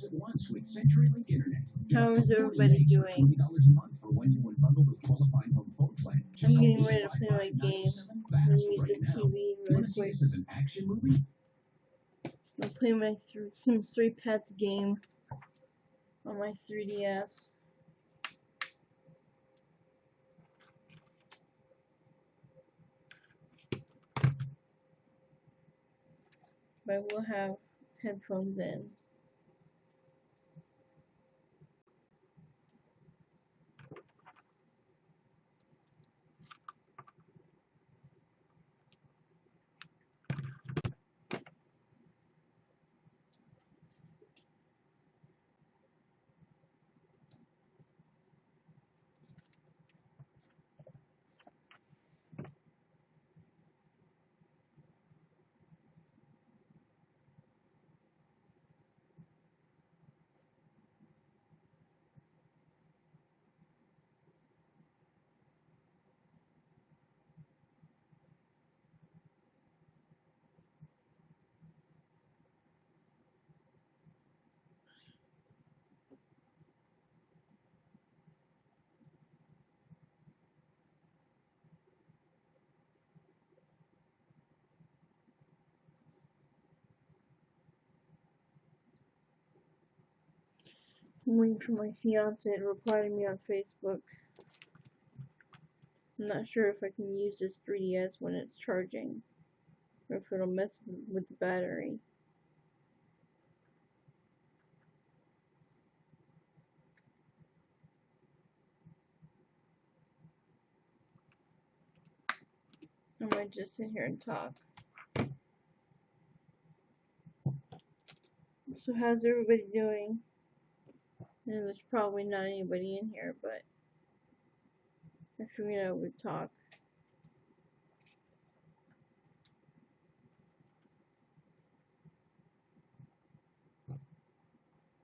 at once with CenturyLink Internet. How is everybody doing? $40 a month for when you unbundle with qualifying home phone plan. I'm getting ready to play my game. Let me mute this TV really quick. This is an action movie. I'm playing my Sims 3 Pets game on my 3DS. But I will have headphones in. I'm waiting for my fiance to reply to me on Facebook. I'm not sure if I can use this 3DS when it's charging, or if it'll mess with the battery. I might just sit here and talk. So how's everybody doing? And there's probably not anybody in here, but I figured I would talk.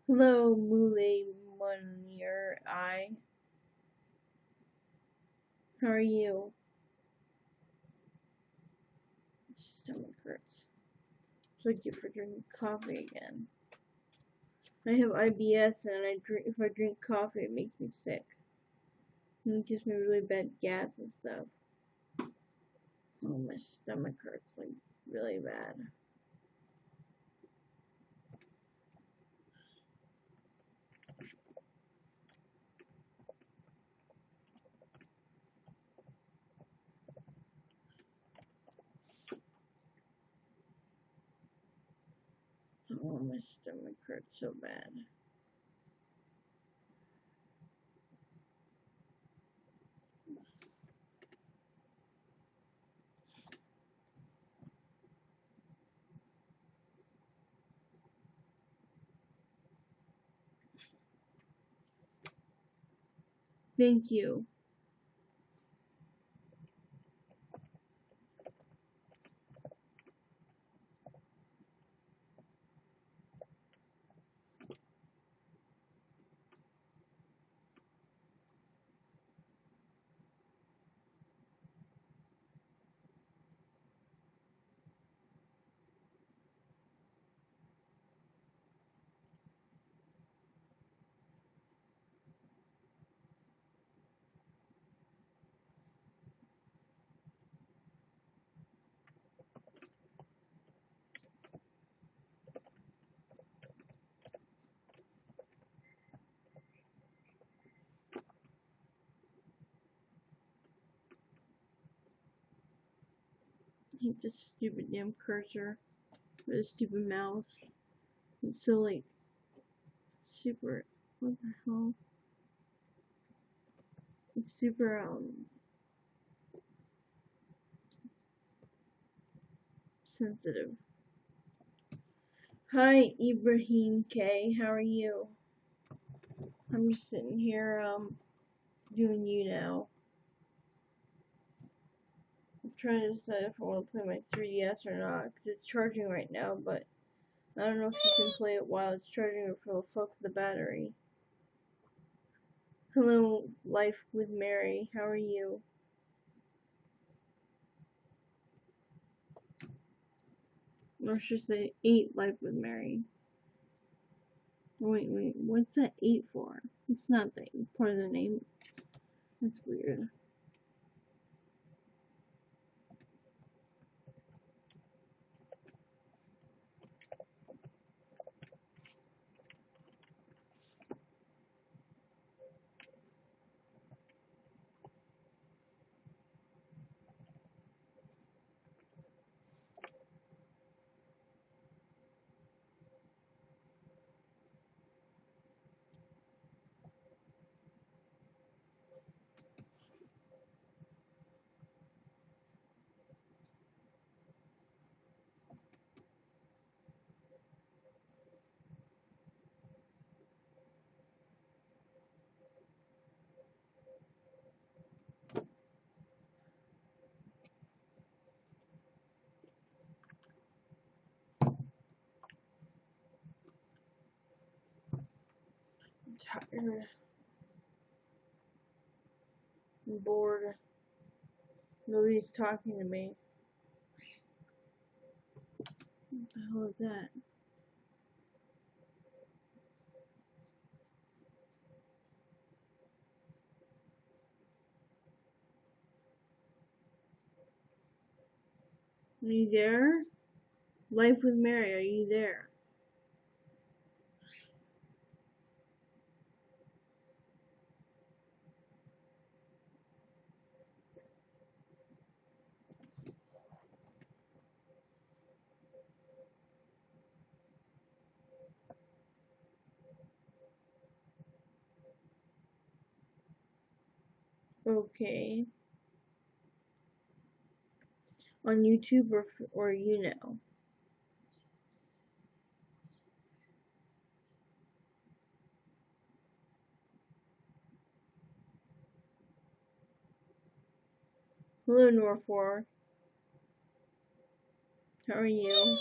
Hello, Mule Munir I. How are you? My stomach hurts. Thank you for drinking coffee again. I have IBS, and if I drink coffee, it makes me sick. And it gives me really bad gas and stuff. Oh, my stomach hurts like really bad. Oh, my stomach hurts so bad. Thank you. I hate this stupid damn cursor. This stupid mouse. It's so like super. What the hell? It's super sensitive. Hi, Ibrahim K. How are you? I'm just sitting here doing YouNow. I'm trying to decide if I want to play my 3DS or not, because it's charging right now, but I don't know if you can play it while it's charging or if it'll fuck with the battery. Hello, Life with Mary. How are you? Or should I say 8 Life with Mary. Wait, what's that 8 for? It's not the part of the name. That's weird. I'm tired. I'm bored. Nobody's talking to me. What the hell is that? Are you there? Life with Mary, are you there? Okay. On YouTube or YouNow? Hello, Nor4. How are you?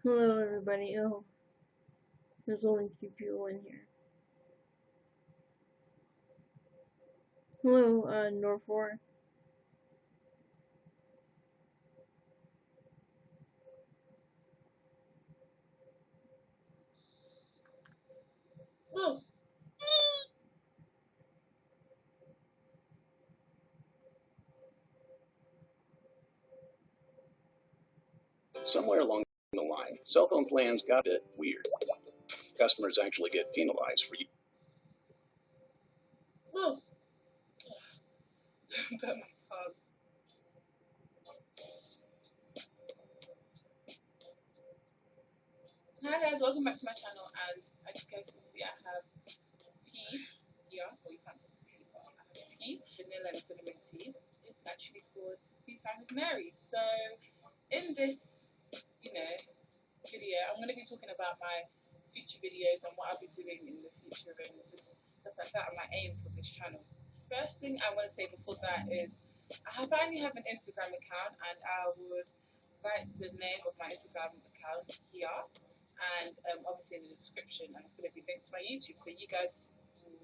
Hello, everybody. Oh, there's only 2 people in here. Hello, Nor4. Oh. Somewhere along the line, cell phone plans got a bit weird. Customers actually get penalized for Oh. That was hard. Hi guys, welcome back to my channel, and as you guys can see I have tea here, or you can't see, but I have tea, vanilla and cinnamon tea. It's actually called Tea Time with Mary. So in this, video, I'm going to be talking about my future videos and what I'll be doing in the future future and just stuff like that, and my aim for this channel. First thing I want to say before that is I finally have an Instagram account, and I would write the name of my Instagram account here, and obviously in the description, and it's going to be linked to my YouTube, so you guys will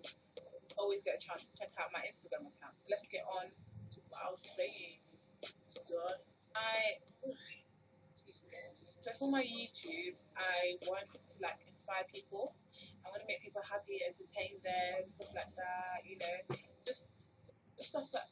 always get a chance to check out my Instagram account. Let's get on to what I was saying. So for my YouTube, I want to like inspire people. I want to make people happy, entertain them, stuff like that. You know, just stuff that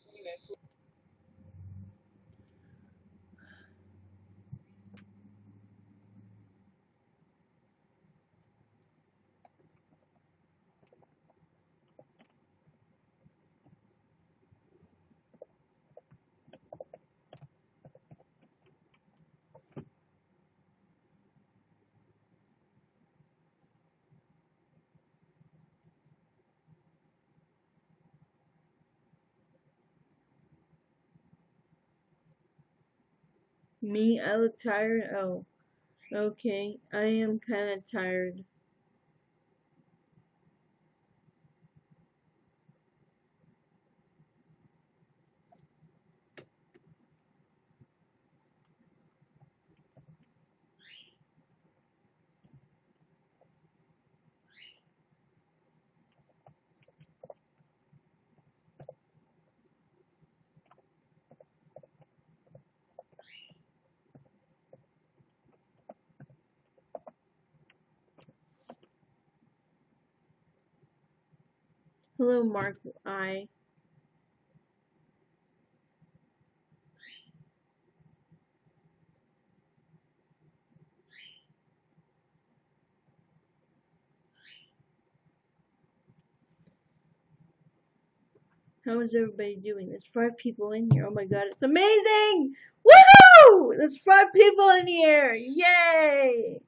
Me, I look tired. Oh, okay. I am kind of tired. Hello, Mark. I. How is everybody doing? There's 5 people in here. Oh my god, it's amazing! Woohoo! There's 5 people in here! Yay!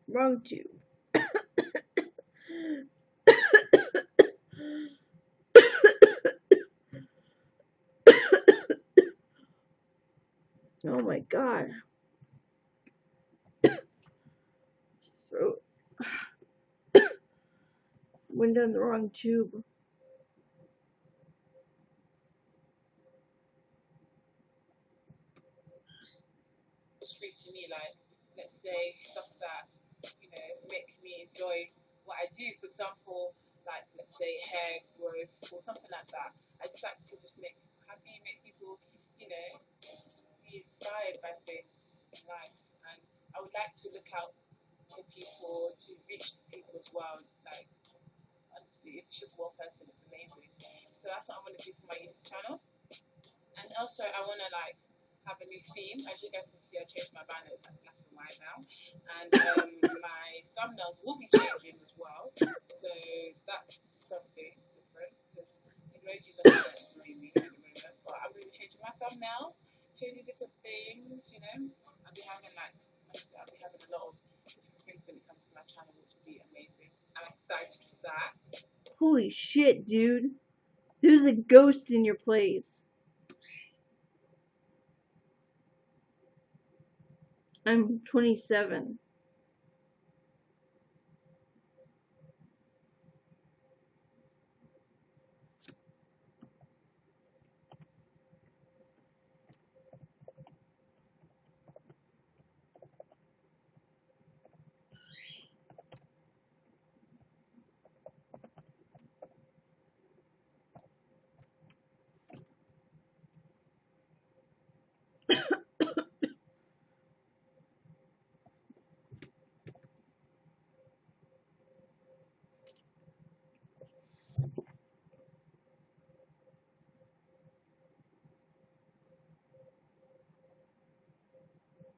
Wrong tube. Oh my god. Throat. Went down the wrong tube. free to me, like let's say stuff that make me enjoy what I do. For example, like let's say hair growth or something like that. I just like to just make people happy, make people be inspired by things in life, and I would like to look out for people, to reach people as well. Like honestly, if it's just one person, it's amazing. So that's what I want to do for my YouTube channel. And also, I want to like have a new theme. As you guys can see, I changed my banners to black and white now, and my thumbnails will be changing as well. So that's something different because emojis are kind of annoying me at the moment. But I'm going to be changing my thumbnail, changing different things. I'll be having I'll be having a lot of different things when it comes to my channel, which will be amazing. I'm excited for that. Holy shit, dude. There's a ghost in your place. I'm 27.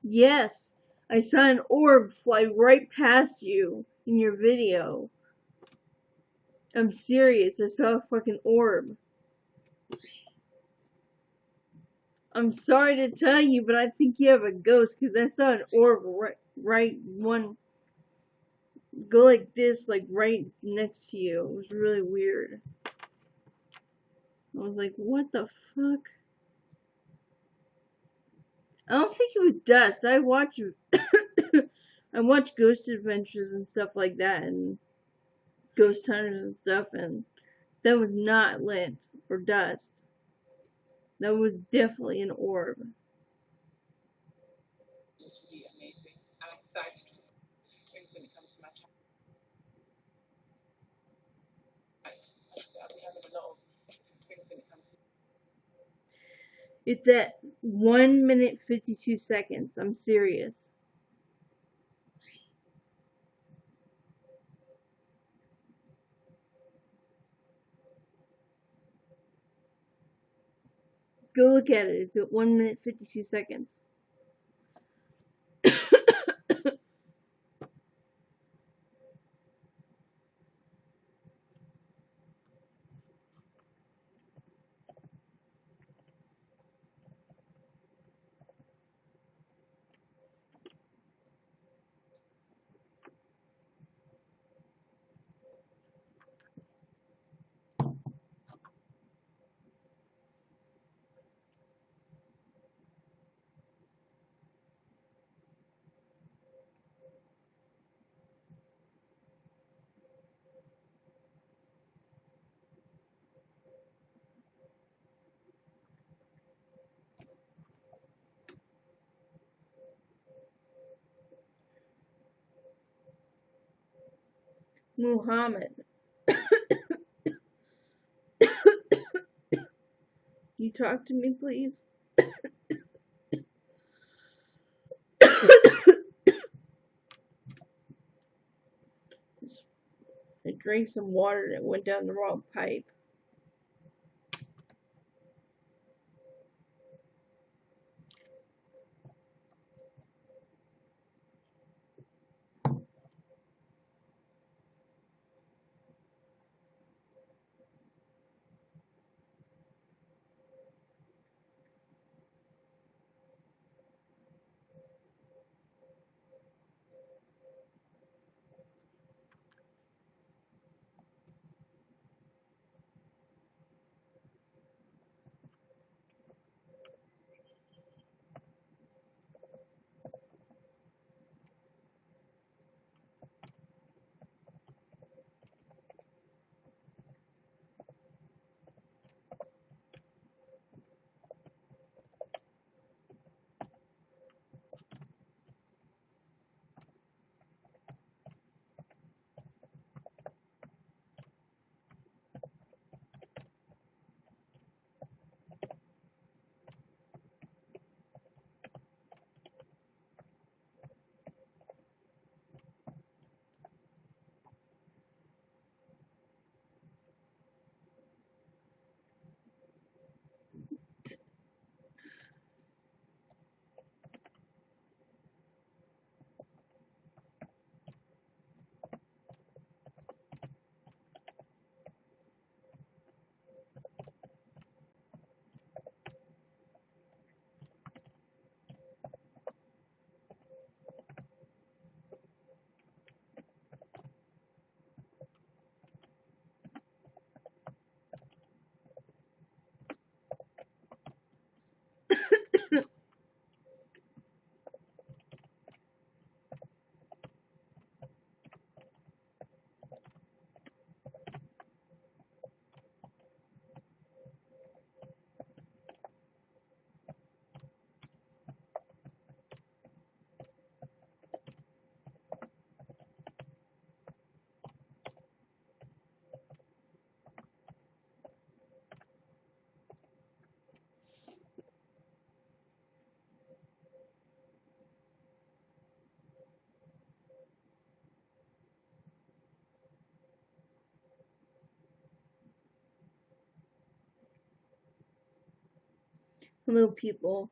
Yes, I saw an orb fly right past you in your video. I'm serious, I saw a fucking orb. I'm sorry to tell you, but I think you have a ghost, because I saw an orb right one go like this, like right next to you. It was really weird. I was like, what the fuck? I don't think it was dust. I watch I watch Ghost Adventures and stuff like that, and Ghost Hunters and stuff, and that was not lint or dust. That was definitely an orb. Literally amazing. I'm excited when it comes to my child. I'll be having a lot of things when it comes to. It's at 1 minute 52 seconds. I'm serious. Go look at it. It's at 1 minute 52 seconds. Muhammad. You talk to me, please? I drank some water and it went down the wrong pipe. Hello, people.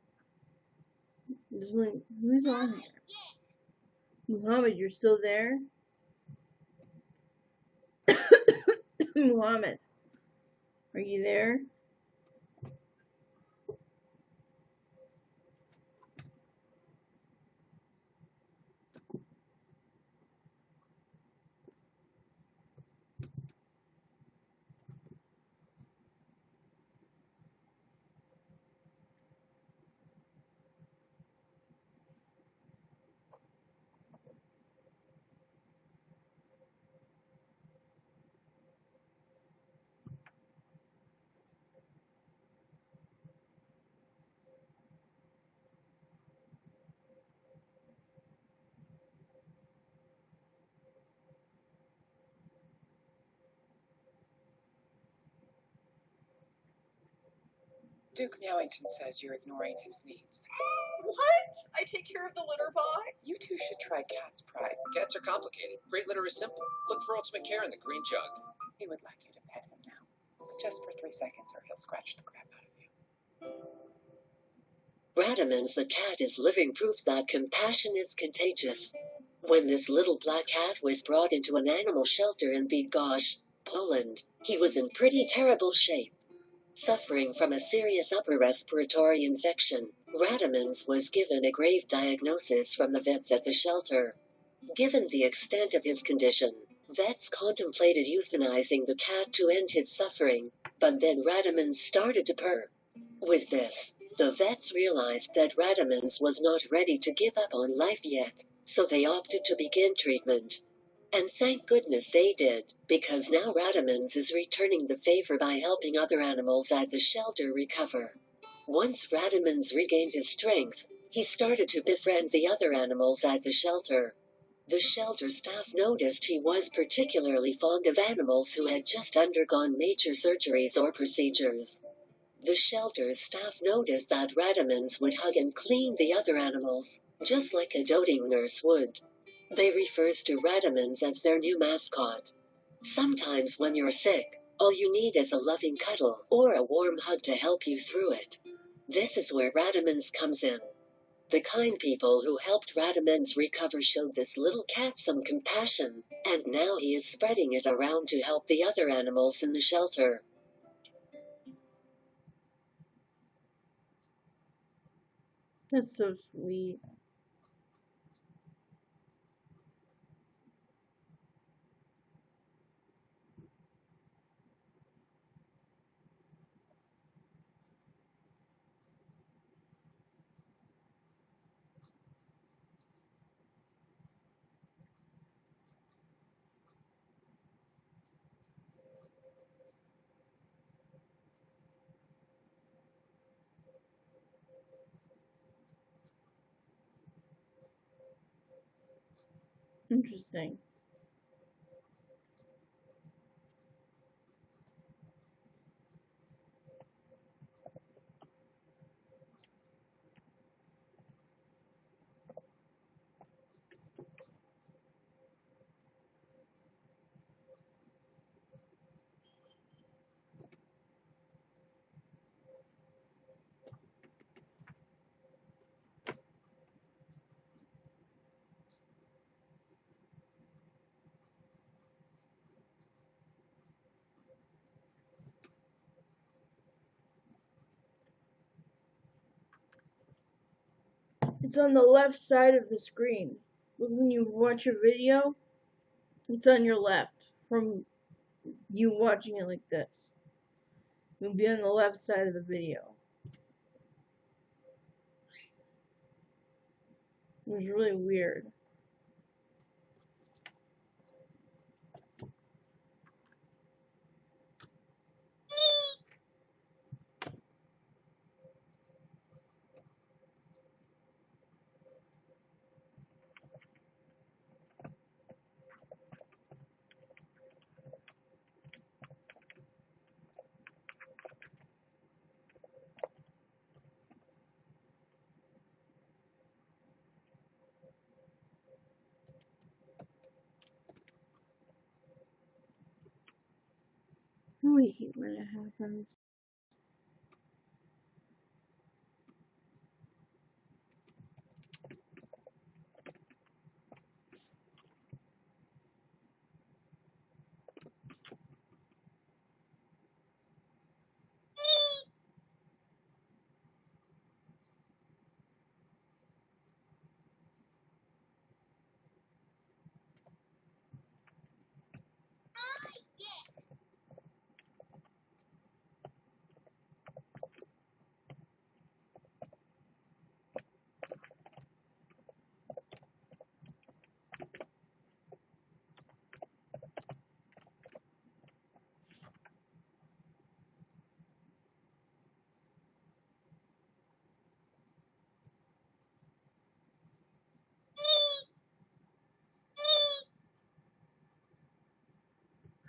Who's on here? Muhammad, you're still there? Muhammad, are you there? Duke Meowington says you're ignoring his needs. What? I take care of the litter box? You two should try Cat's Pride. Cats are complicated. Great litter is simple. Look for ultimate care in the green jug. He would like you to pet him now. Just for 3 seconds or he'll scratch the crap out of you. Radamans the cat is living proof that compassion is contagious. When this little black cat was brought into an animal shelter in Bydgoszcz, Poland, he was in pretty terrible shape. Suffering from a serious upper respiratory infection, Radamans was given a grave diagnosis from the vets at the shelter. Given the extent of his condition, vets contemplated euthanizing the cat to end his suffering, but then Radamans started to purr. With this, the vets realized that Radamans was not ready to give up on life yet, so they opted to begin treatment. And thank goodness they did, because now Radamans is returning the favor by helping other animals at the shelter recover. Once Radamans regained his strength, he started to befriend the other animals at the shelter. The shelter staff noticed he was particularly fond of animals who had just undergone major surgeries or procedures. The shelter staff noticed that Radamans would hug and clean the other animals, just like a doting nurse would. They refers to Radamans as their new mascot. Sometimes when you're sick, all you need is a loving cuddle or a warm hug to help you through it. This is where Radamans comes in. The kind people who helped Radamans recover showed this little cat some compassion, and now he is spreading it around to help the other animals in the shelter. That's so sweet. Interesting. It's on the left side of the screen. When you watch a video, it's on your left from you watching it like this. It'll be on the left side of the video. It was really weird. Oh, I hate when it happens.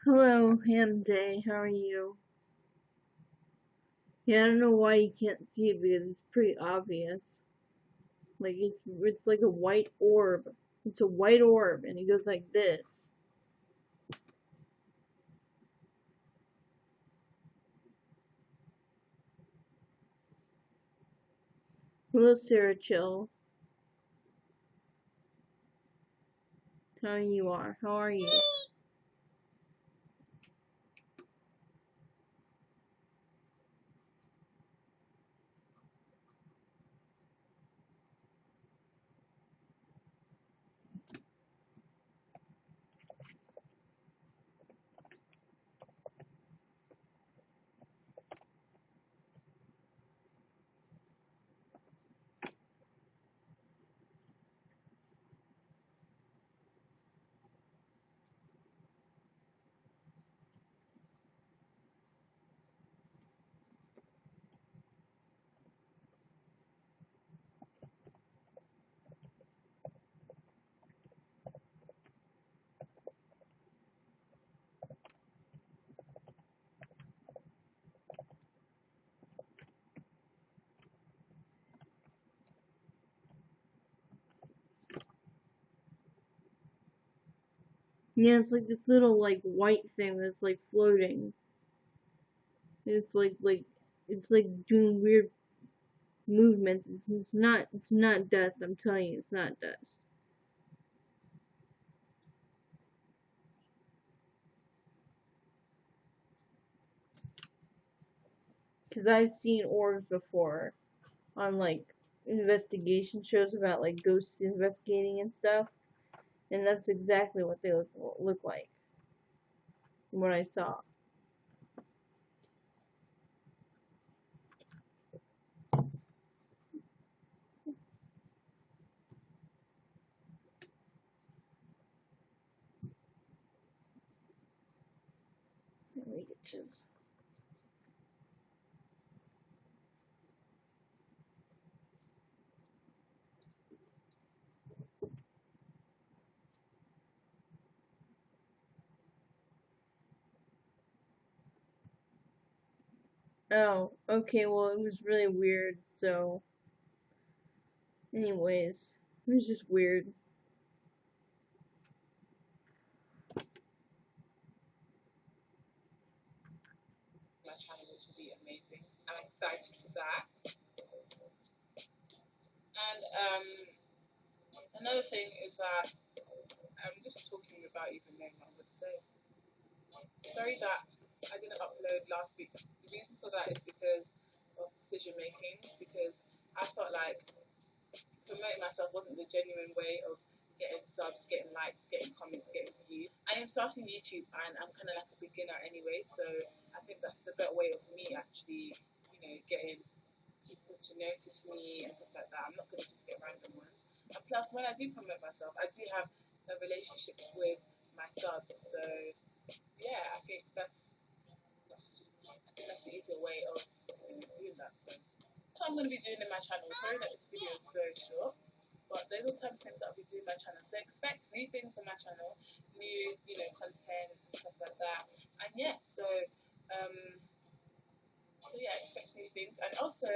Hello, Ham Day. How are you? Yeah, I don't know why you can't see it because it's pretty obvious. Like it's like a white orb. It's a white orb and it goes like this. Hello, Sarah Chill. How you are? How are you? Yeah, it's like this little like white thing that's like floating. It's like doing weird movements. It's not dust. I'm telling you, it's not dust. Because I've seen orbs before on like investigation shows about like ghosts investigating and stuff, and that's exactly what they look like from what I saw. Let me get just. Oh, okay. Well, it was really weird. So, anyways, it was just weird. My channel, which will be amazing. I'm excited for that. And another thing is that I'm just talking about even knowing what I would say. Sorry that I didn't upload last week. The reason for that is because of decision making. Because I felt like promoting myself wasn't the genuine way of getting subs, getting likes, getting comments, getting views. I am starting YouTube and I'm kind of like a beginner anyway, so I think that's the better way of me actually, getting people to notice me and stuff like that. I'm not going to just get random ones. And plus, when I do promote myself, I do have a relationship with my subs, so yeah, I think that's the easier way of doing that. So that's what I'm going to be doing in my channel. Sorry that this video is so short. But those are the type of things that I'll be doing on my channel. So expect new things on my channel, new, content and stuff like that. And yeah, so yeah, expect new things. And also,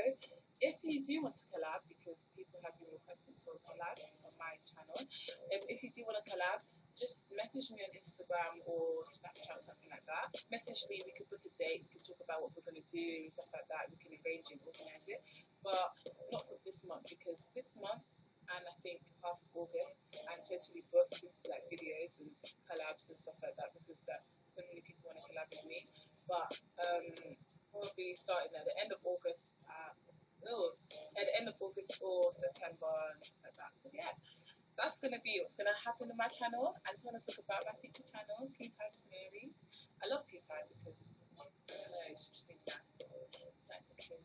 if you do want to collab, because people have been requesting for a collab on my channel, if you do want to collab, just message me on Instagram or Snapchat or something like that. Message me, we could book a date, we could talk about what we're going to do and stuff like that. We can arrange it, organize it. But not for this month, because this month and I think half of August, I'm totally booked with like videos and collabs and stuff like that because so many people want to collab with me. But probably starting at the end of August, at the end of August or September and stuff like that. So yeah, that's gonna be what's gonna happen on my channel. I just want to talk about my future channel, Tea Time with Mary. I love Tea Time because I don't know, it's just been that nice and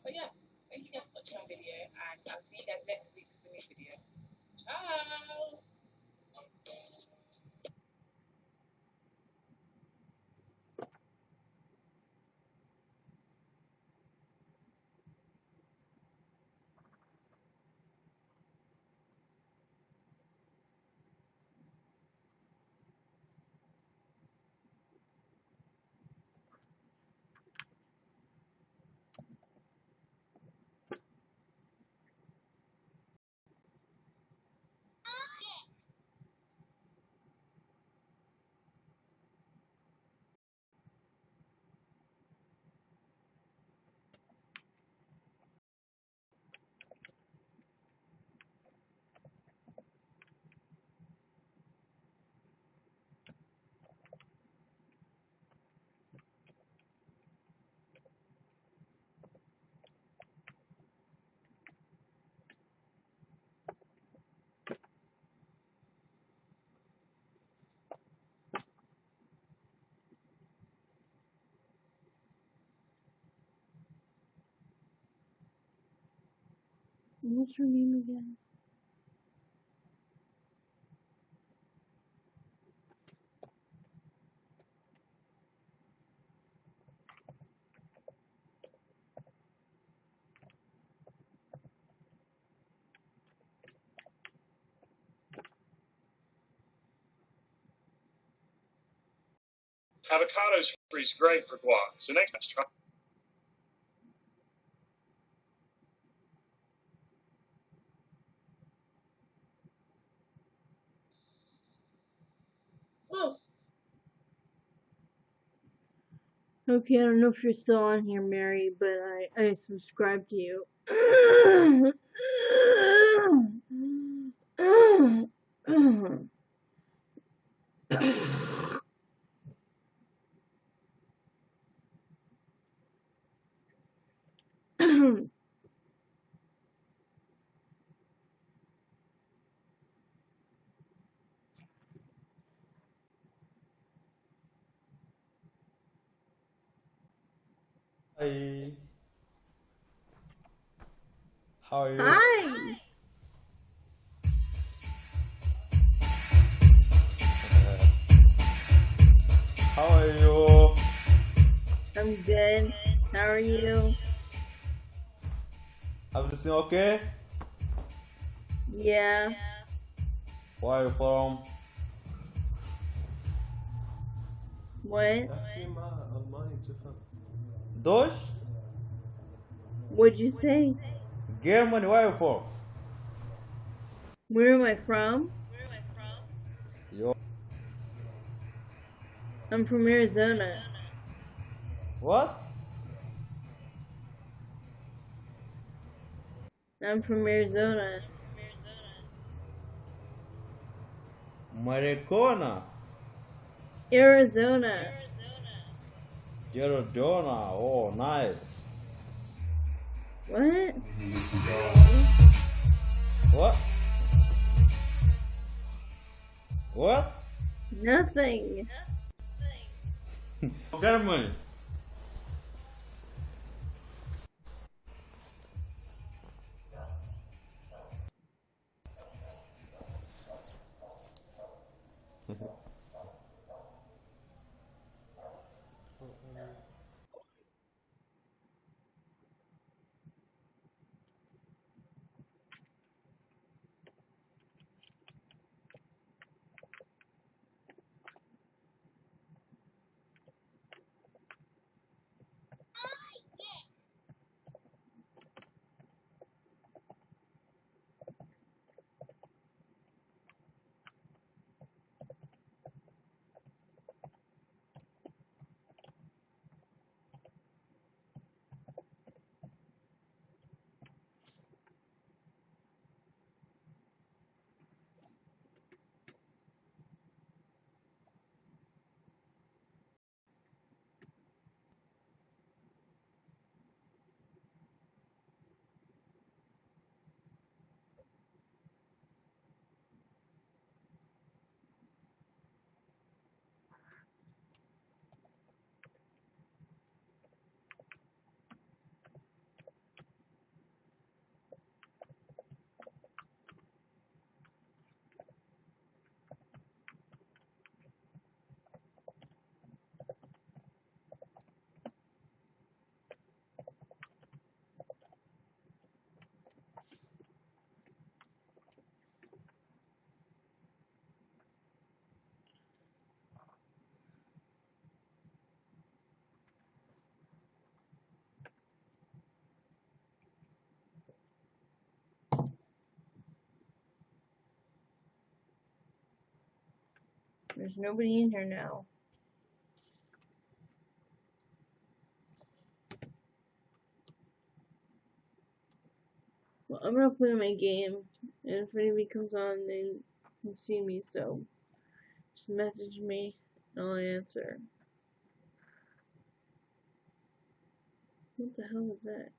but yeah, thank you guys for watching my video, and I'll see you guys next week with a new video. Ciao! What's her name again? Avocados freeze great for guac, so next time try. Oh, Okay, I don't know if you're still on here, Mary, but I subscribed to you. Hi, how are you? Hi! How are you? I'm good. How are you? Everything okay? Yeah. Where are you from? What? Deutsch? What'd you say? Germany, where are you from? Where am I from? You I'm from Arizona. what? I'm from Arizona. Maricona? Arizona. Arizona, oh nice. What? What? What? Nothing. Germany. There's nobody in here now. Well, I'm gonna play my game, and if anybody comes on, they can see me, so just message me, and I'll answer. What the hell is that?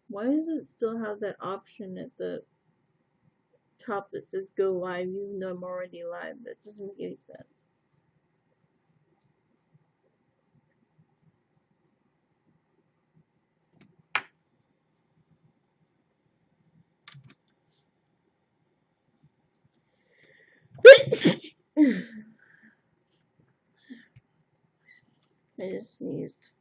Why does it still have that option at the top that says go live even though I'm already live? That doesn't make any sense. I just sneezed.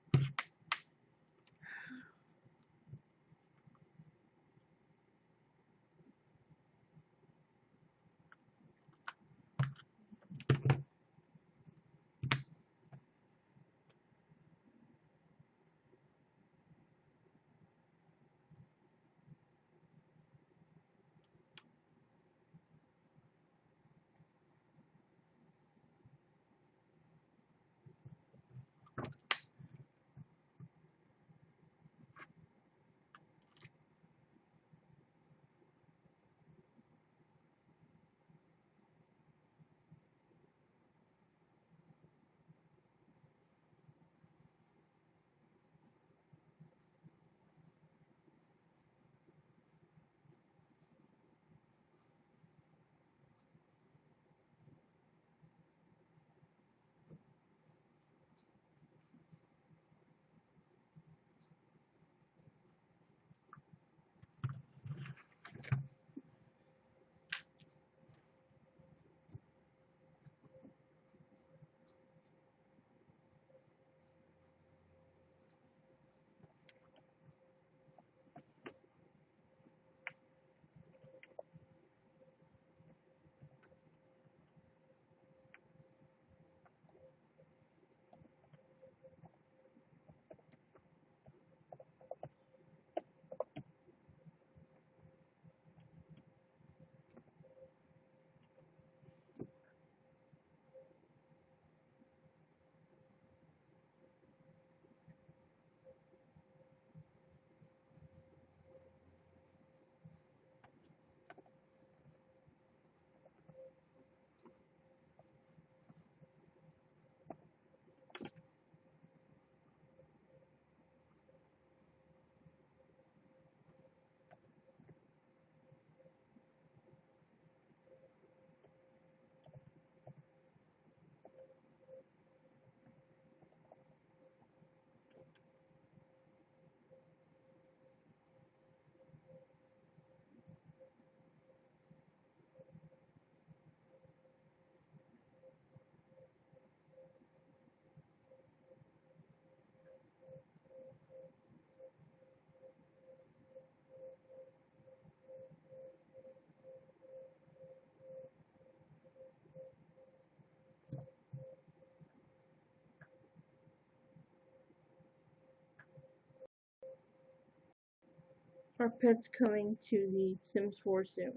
Our pet's coming to the Sims 4 soon.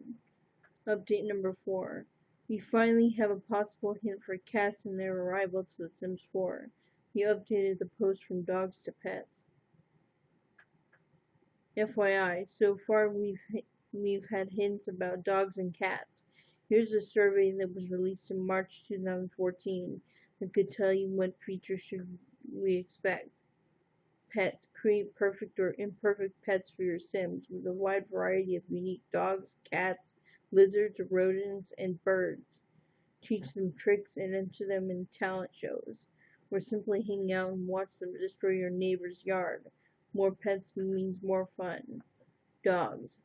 Update number 4. We finally have a possible hint for cats and their arrival to The Sims 4. We updated the post from dogs to pets. FYI, so far we've had hints about dogs and cats. Here's a survey that was released in March 2014 that could tell you what features should we expect. Pets. Create perfect or imperfect pets for your Sims with a wide variety of unique dogs, cats, lizards, rodents, and birds. Teach them tricks and enter them in talent shows, or simply hang out and watch them destroy your neighbor's yard. More pets means more fun. Dogs.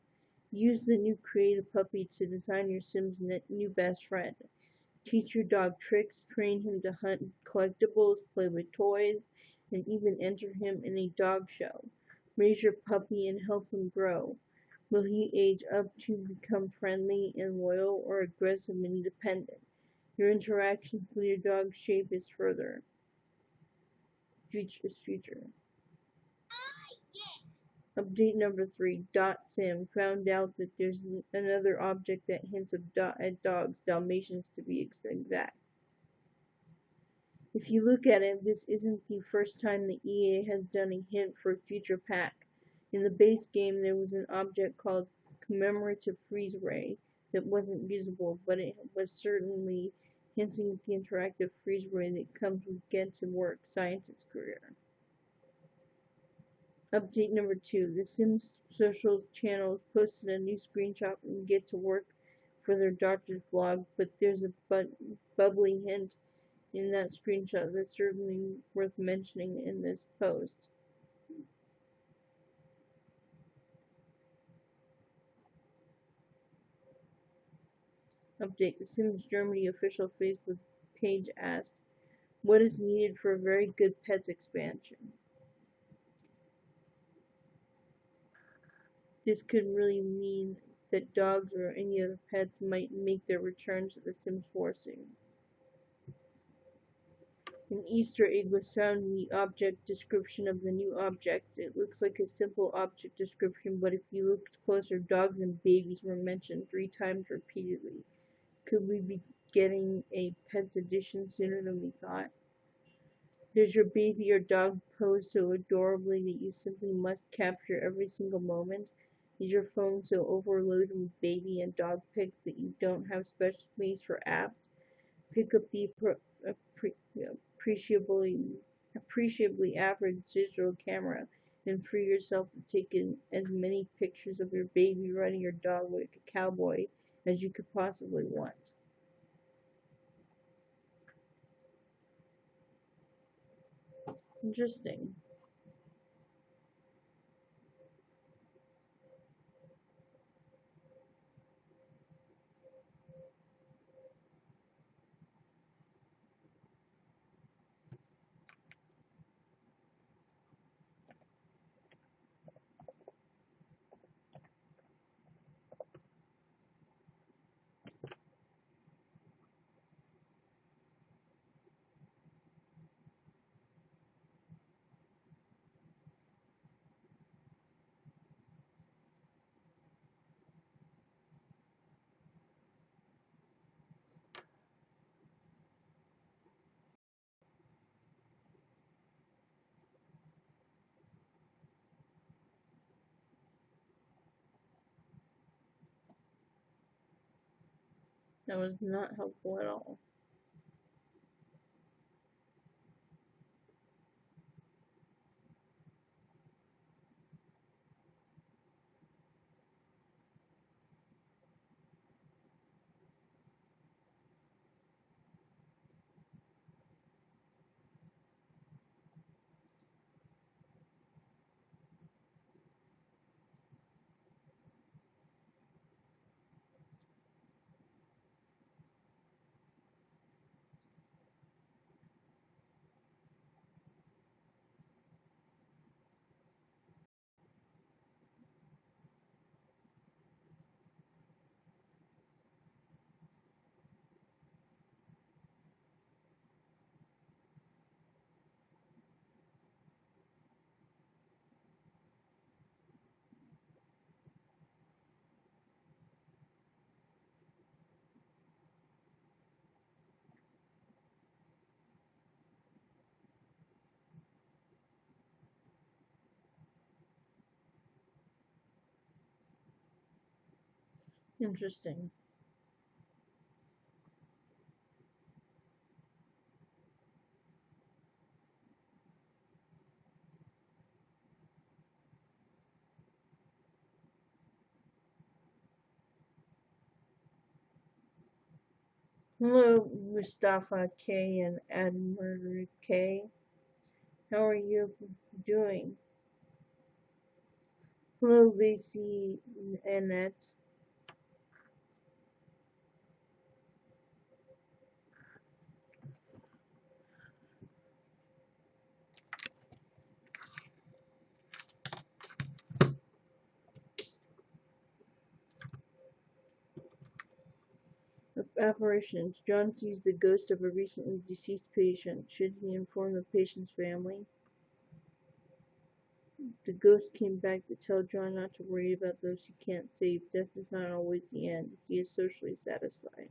Use the new Create a Puppy to design your Sim's new best friend. Teach your dog tricks, train him to hunt collectibles, play with toys, and even enter him in a dog show. Raise your puppy and help him grow. Will he age up to become friendly and loyal, or aggressive and independent? Your interactions with your dog shape his future. Update number 3. Sim found out that there's another object that hints at dogs, Dalmatians to be exact. If you look at it, this isn't the first time the EA has done a hint for a future pack. In the base game, there was an object called Commemorative Freeze Ray that wasn't usable, but it was certainly hinting at the interactive freeze ray that comes with Get to Work scientist career. Update number 2. The Sims Socials channels posted a new screenshot from Get to Work for their doctor's blog, but there's a bubbly hint in that screenshot that's certainly worth mentioning in this post. Update. The Sims Germany official Facebook page asked, what is needed for a very good pets expansion? This could really mean that dogs or any other pets might make their return to The Sims 4 soon. An Easter egg was found in the object description of the new objects. It looks like a simple object description, but if you looked closer, dogs and babies were mentioned 3 times repeatedly. Could we be getting a Pets edition sooner than we thought? Does your baby or dog pose so adorably that you simply must capture every single moment? Is your phone so overloaded with baby and dog pics that you don't have special space for apps? Pick up the appreciably average digital camera and free yourself to take in as many pictures of your baby riding your dog like a cowboy as you could possibly want. Interesting. That was not helpful at all. Interesting. Hello, Mustafa K and Admiral K. How are you doing? Hello, Lacey and Annette. Apparitions. John sees the ghost of a recently deceased patient. Should he inform the patient's family? The ghost came back to tell John not to worry about those he can't save. Death is not always the end. He is socially satisfied.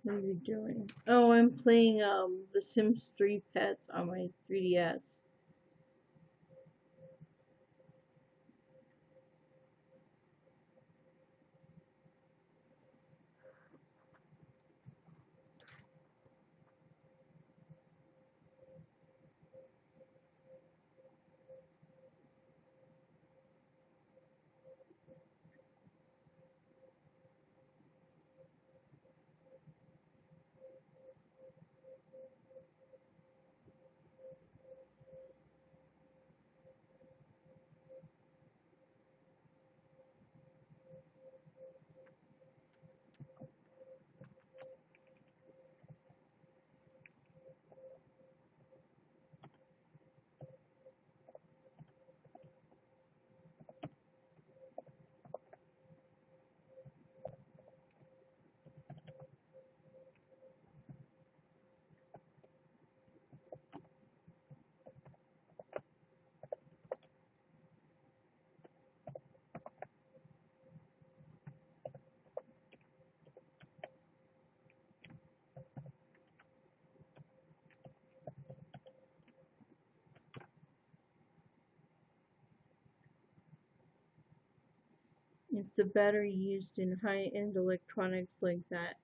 What are you doing? Oh, I'm playing The Sims 3 Pets on my 3DS. It's the battery used in high-end electronics like that.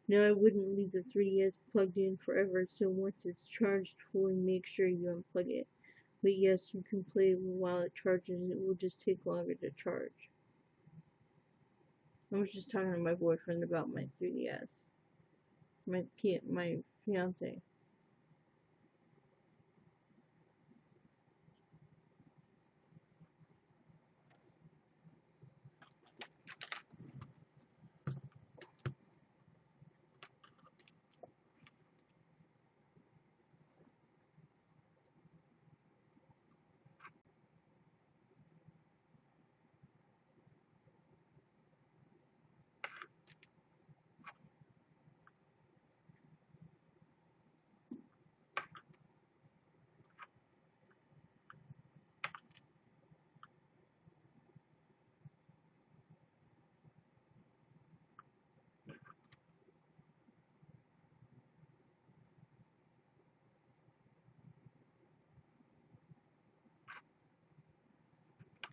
No, I wouldn't leave the 3DS plugged in forever, so once it's charged fully, make sure you unplug it. But yes, you can play while it charges, it will just take longer to charge. I was just talking to my boyfriend about my 3DS. My fiance.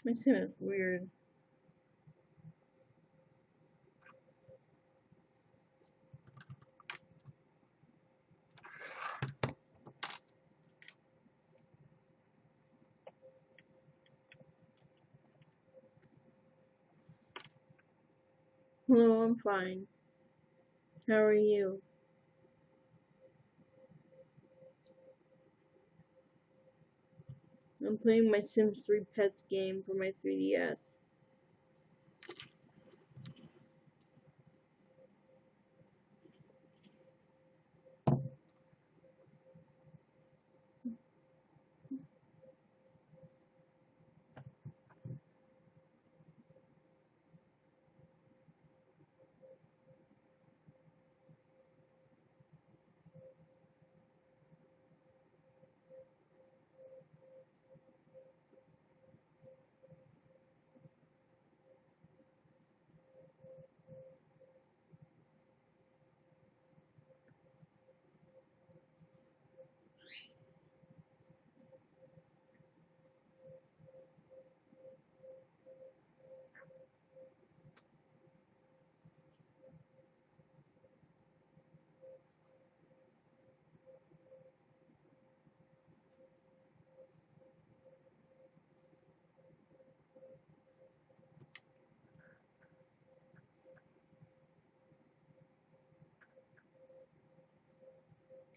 My sim is weird. Hello, I'm fine. How are you? I'm playing my Sims 3 Pets game for my 3DS.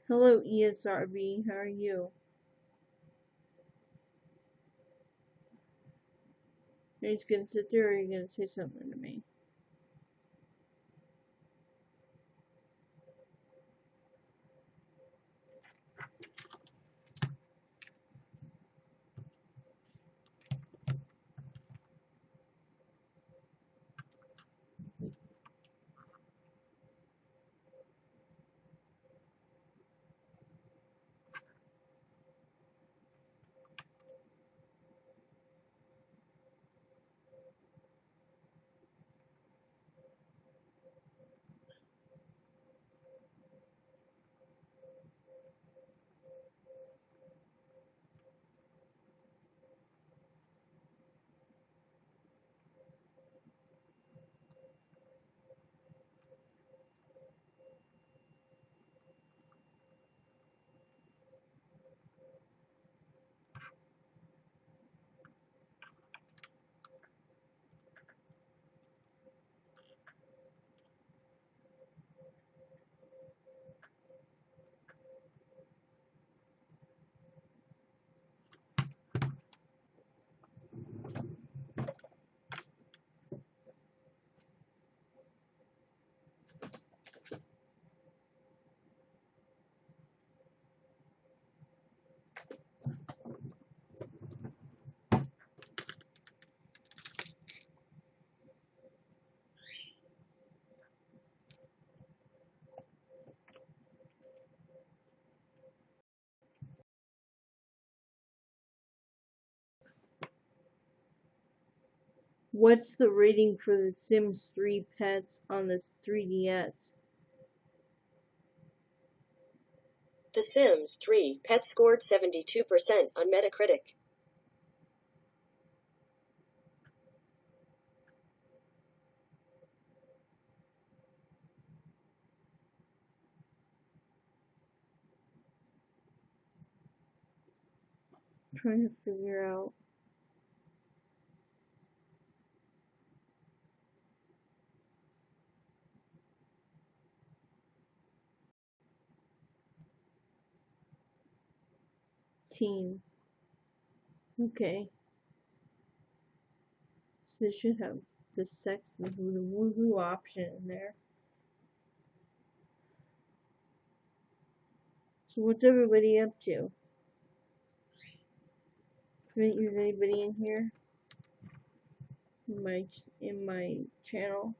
Hello, ESRB. How are you? Are you just gonna sit there or are you gonna say something to me? What's the rating for The Sims 3 Pets on this 3DS? The Sims 3 Pet scored 72% on Metacritic. I'm trying to figure out. Teen. Okay. So they should have the sex with the woohoo option in there. So what's everybody up to? Is anybody in here? In my channel?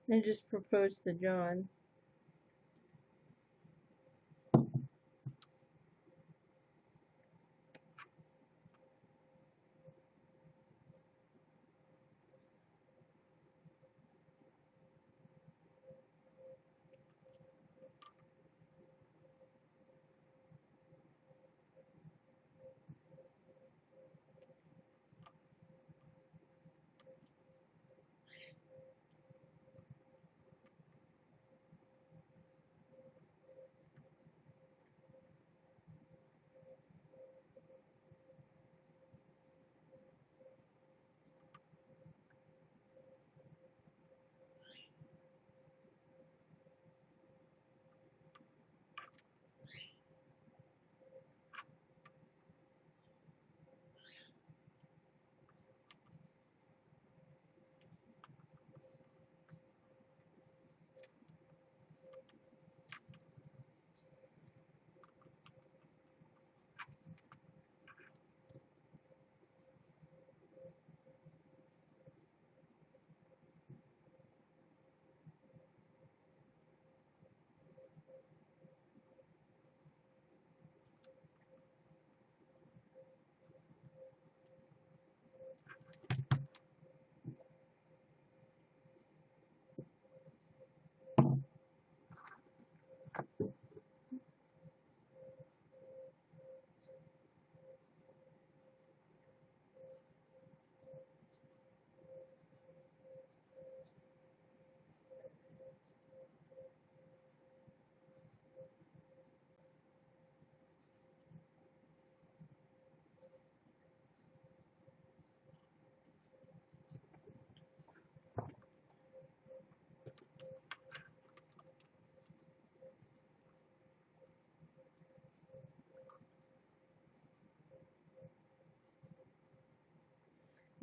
I just proposed to John.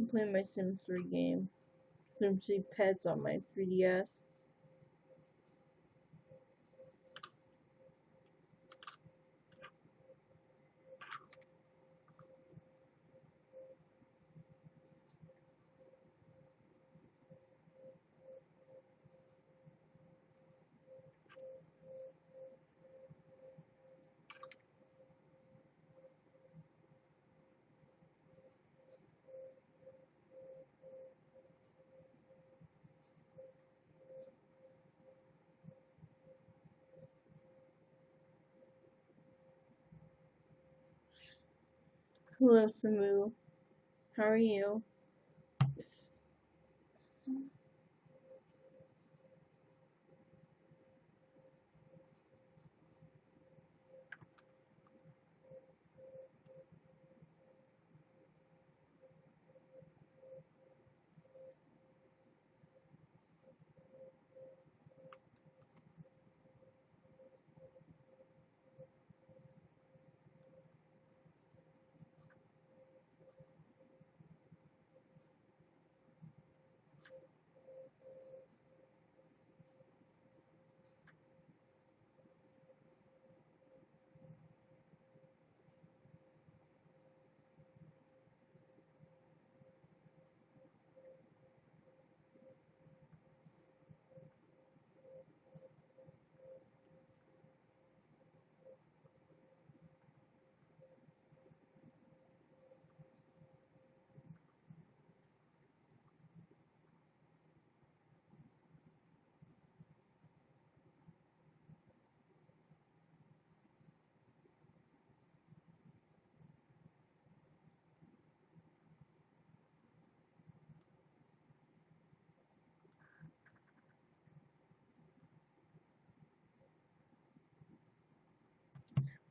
I'm playing my Sims 3 game. Sims 3 Pets on my 3DS. Hello, Samu. How are you?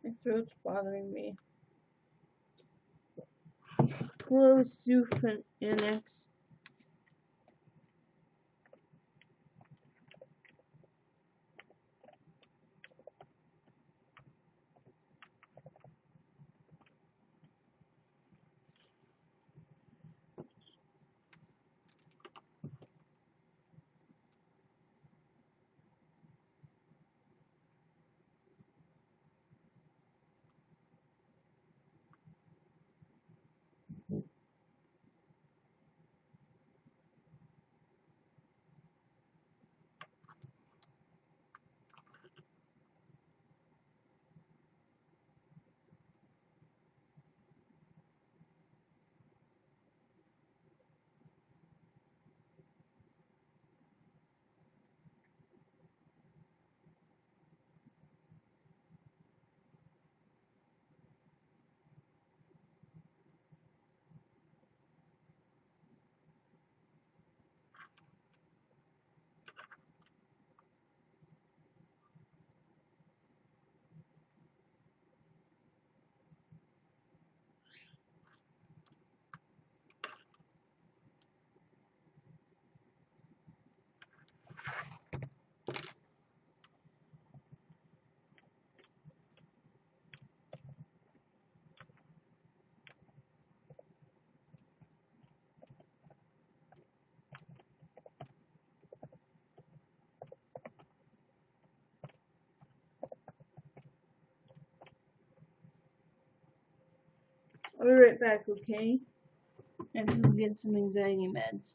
My throat's bothering me. Hello, Sue Annex. I'll be right back, okay? I have to go get some anxiety meds.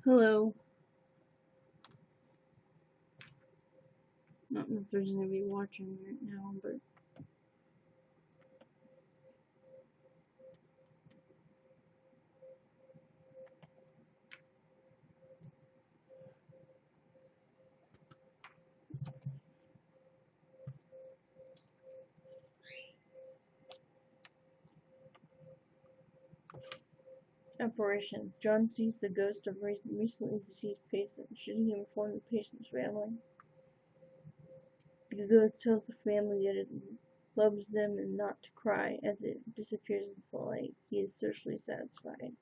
Hello. Not know if there's anybody watching right now, but apparition. John sees the ghost of a recently deceased patient. Should he inform the patient's family? The ghost tells the family that it loves them and not to cry. As it disappears into the light, he is socially satisfied.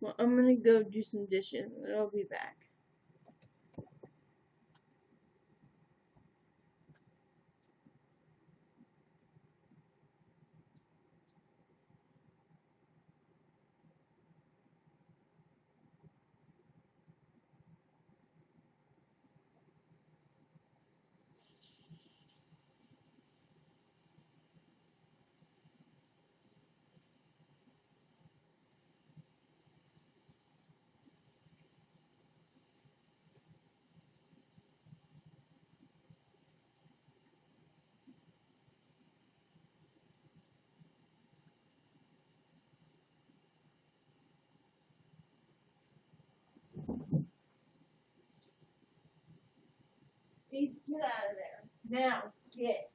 Well, I'm gonna go do some dishes and I'll be back. Get out of there. Now, get.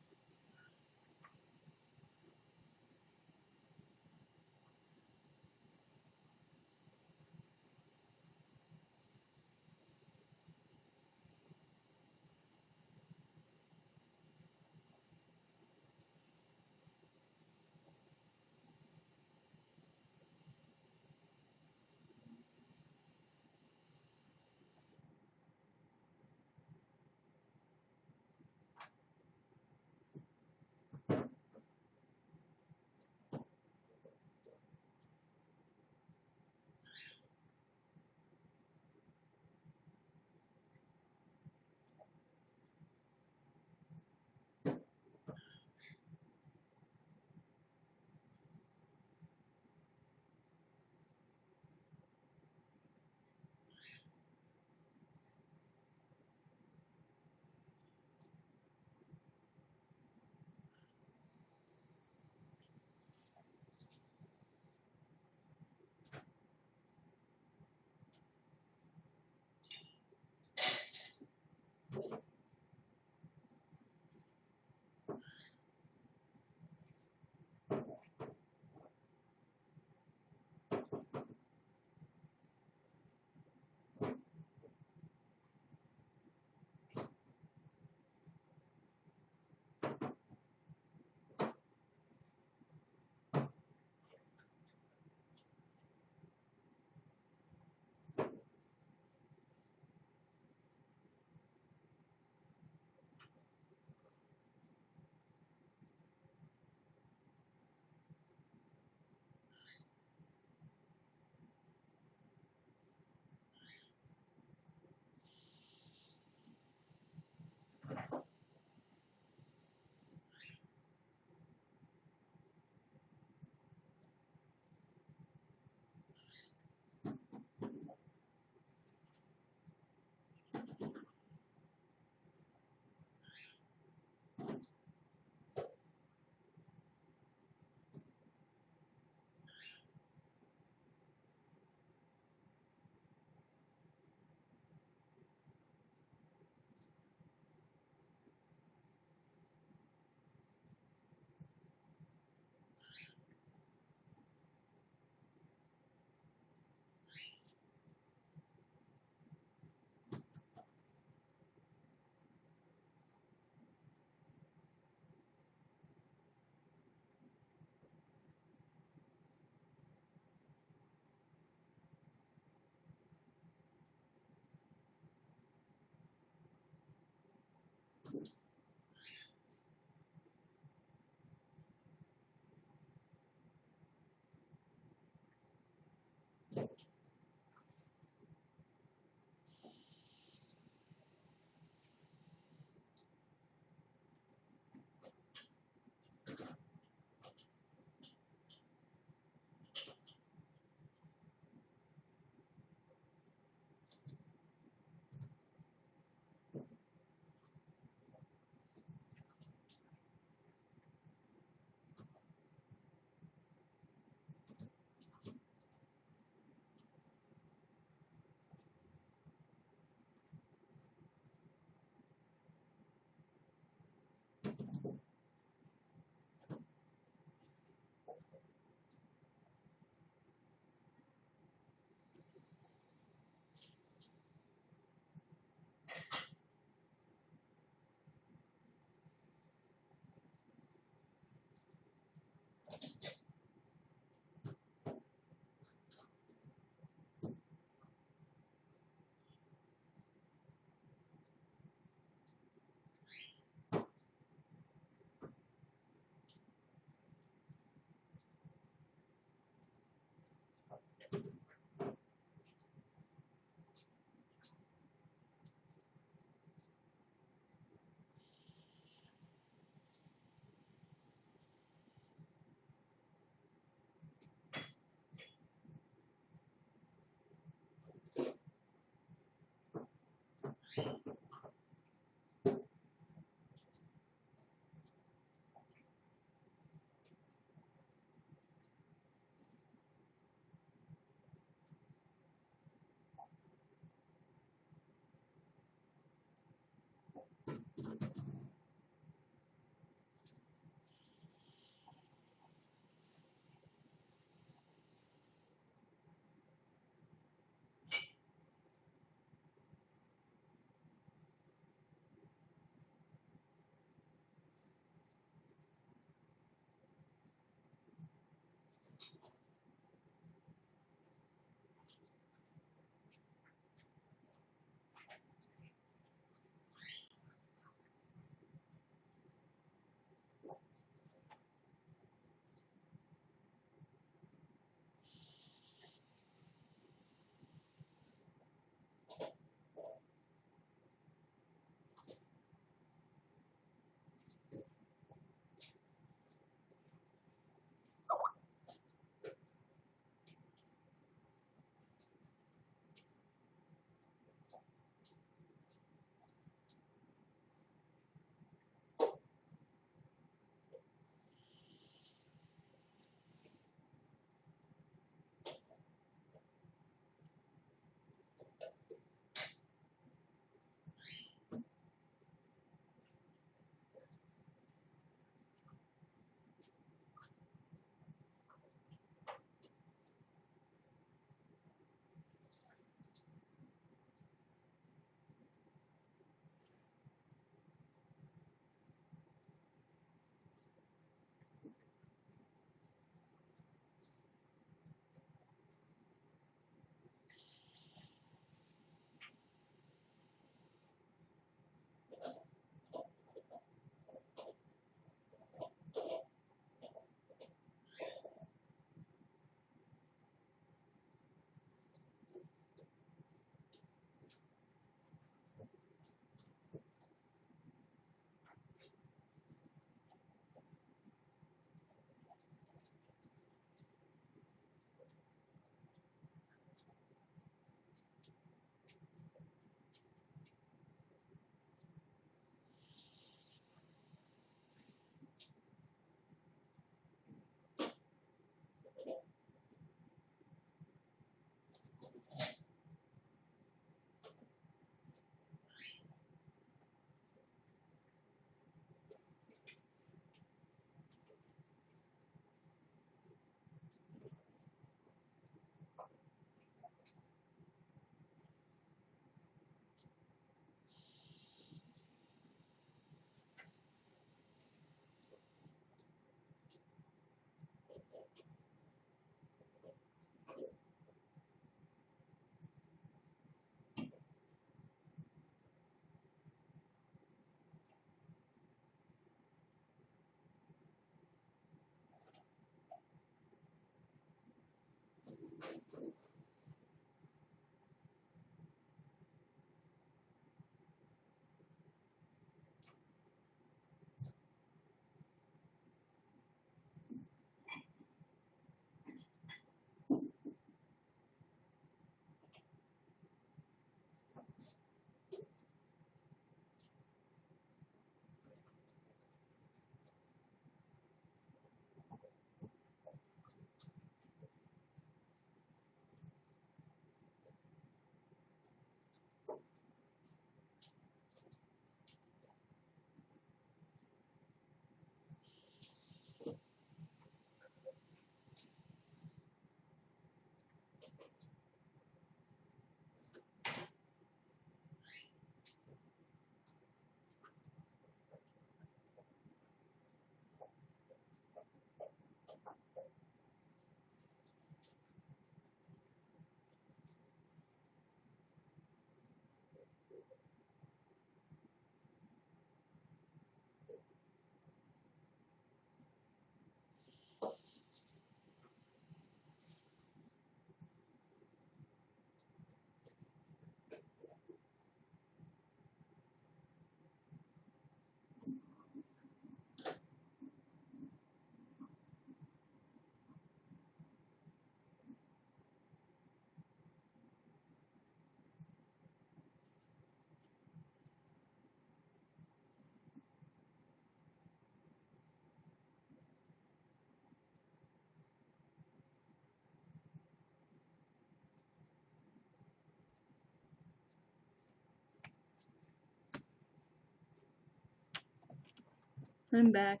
I'm back.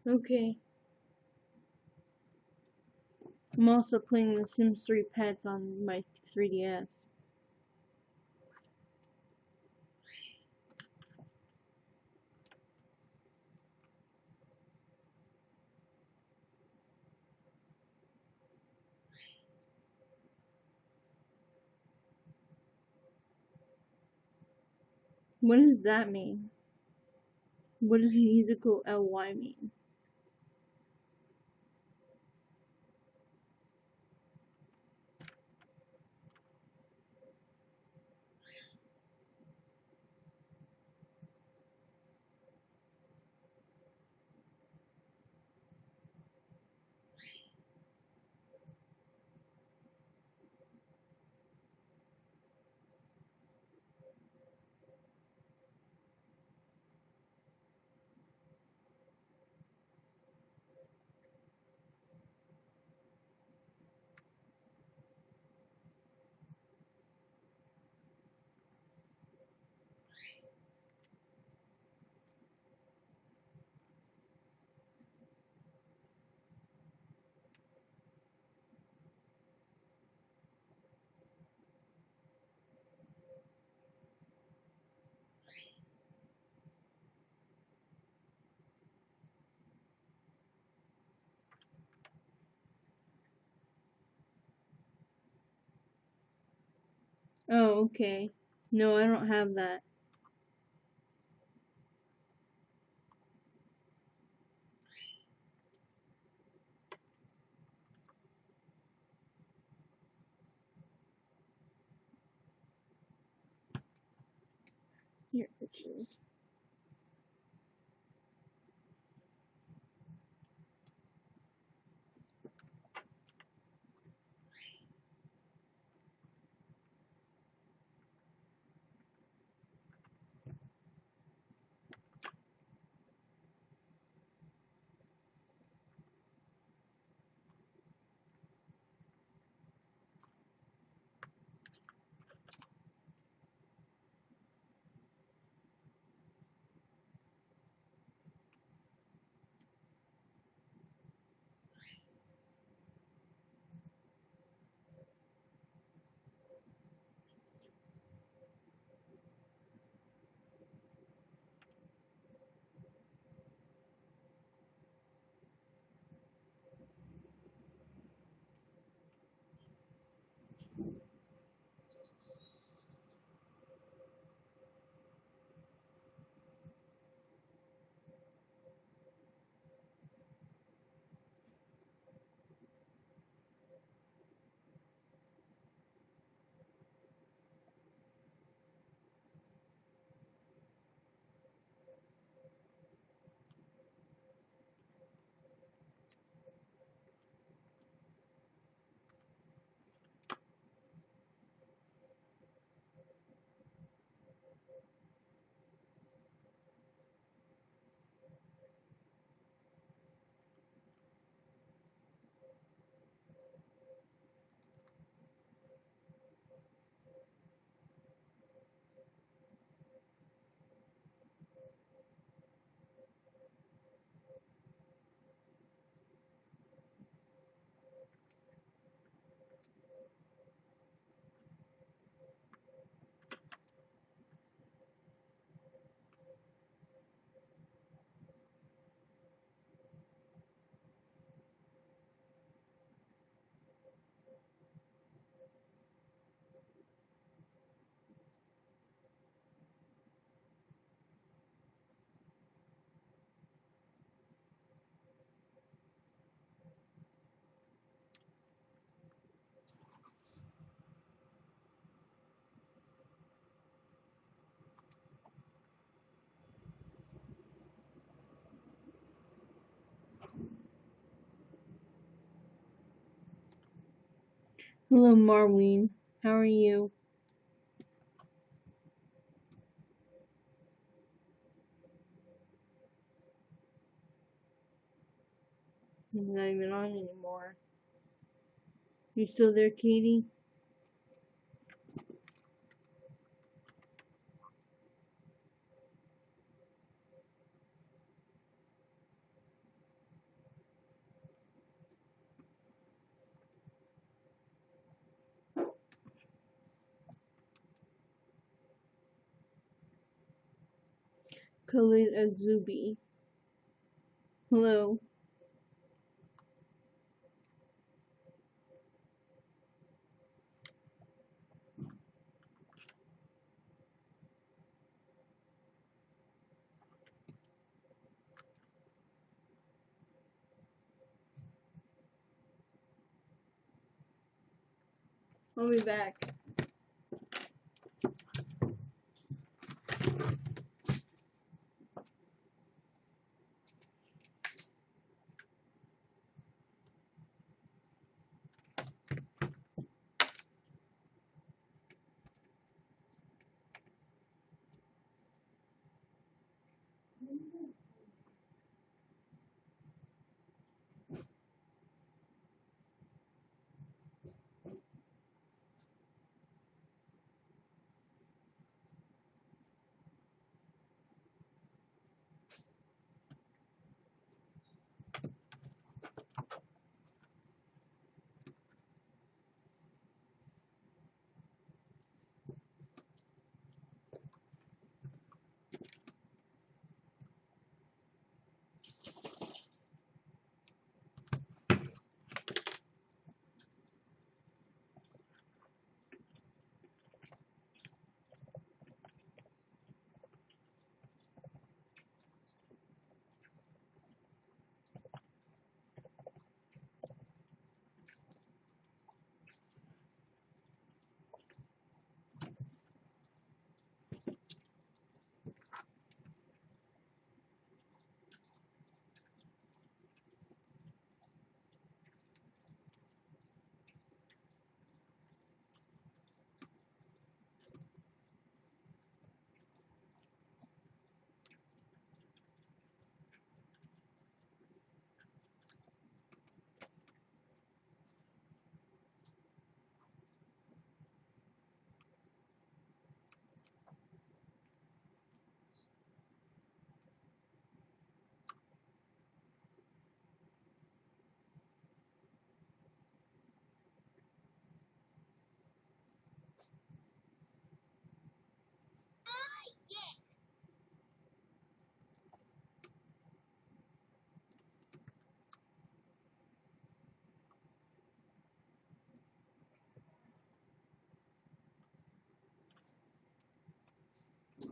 Okay. I'm also playing The Sims 3 Pets on my 3DS. What does that mean? What does musical LY mean? Oh, okay. No, I don't have that. Here, pictures. Hello, Marlene. How are you? He's not even on anymore. You still there, Katie? Khalid Azubi. Hello. I'll be back.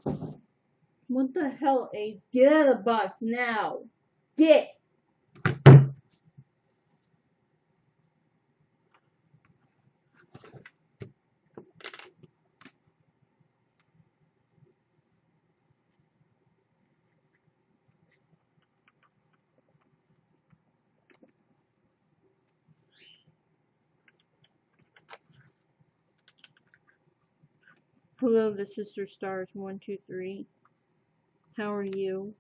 What the hell, Ace? Get out of the box now! Get! Hello, the Sister Stars 1, 2, 3. How are you?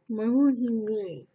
Why won't he leave?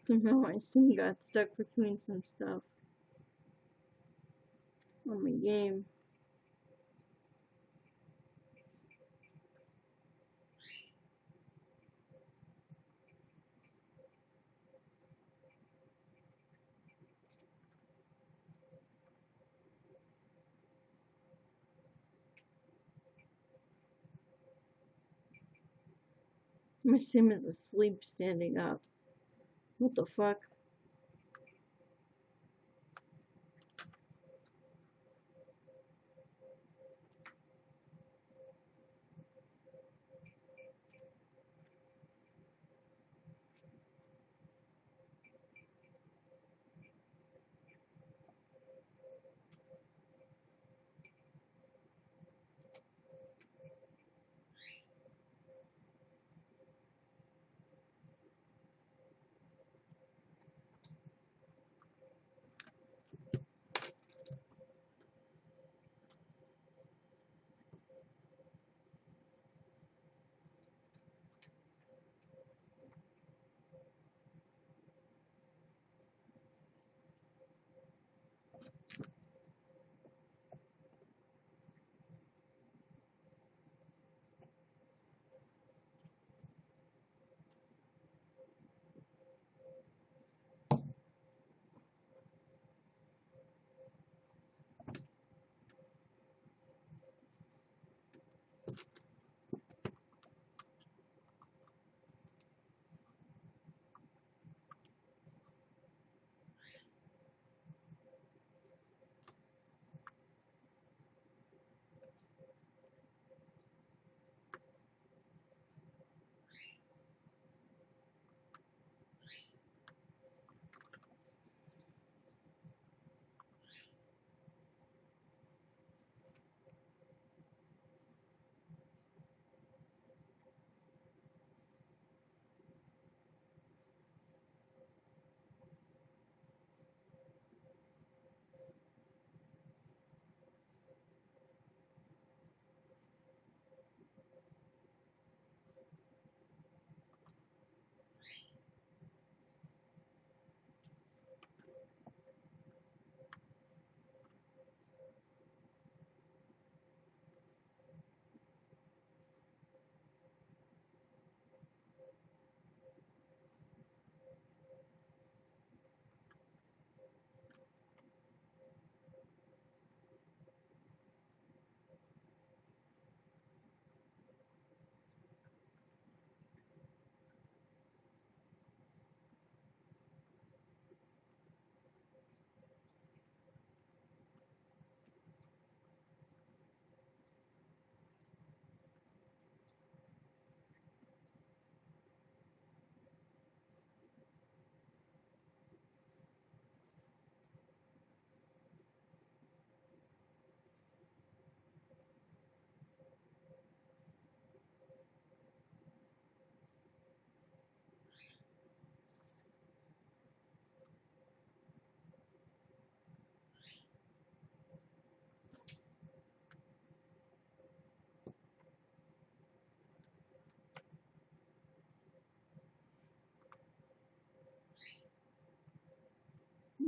Somehow my sim got stuck between some stuff on my game. My sim is asleep standing up. What the fuck?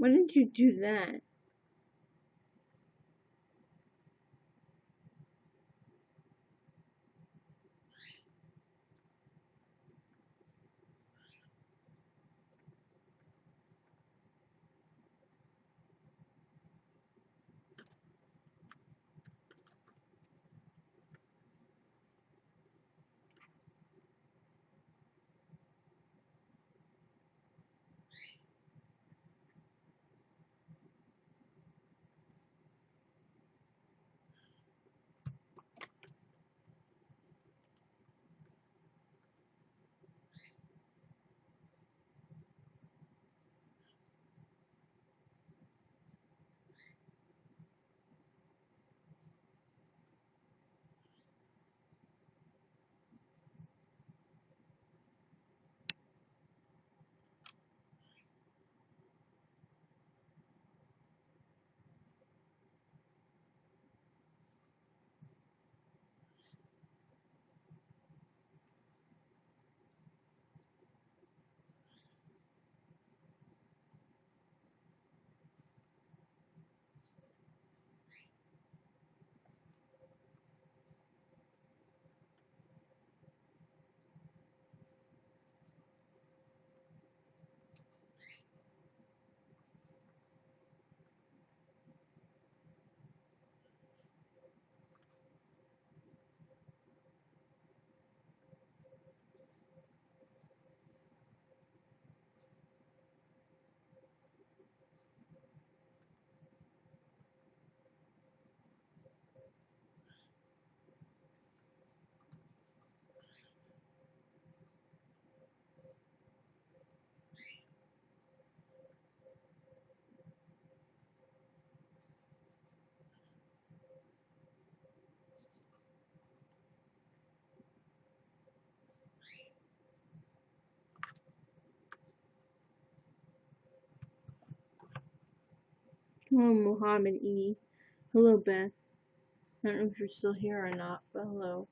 Why didn't you do that? Hello, Muhammad E. Hello, Beth. I don't know if you're still here or not, but hello.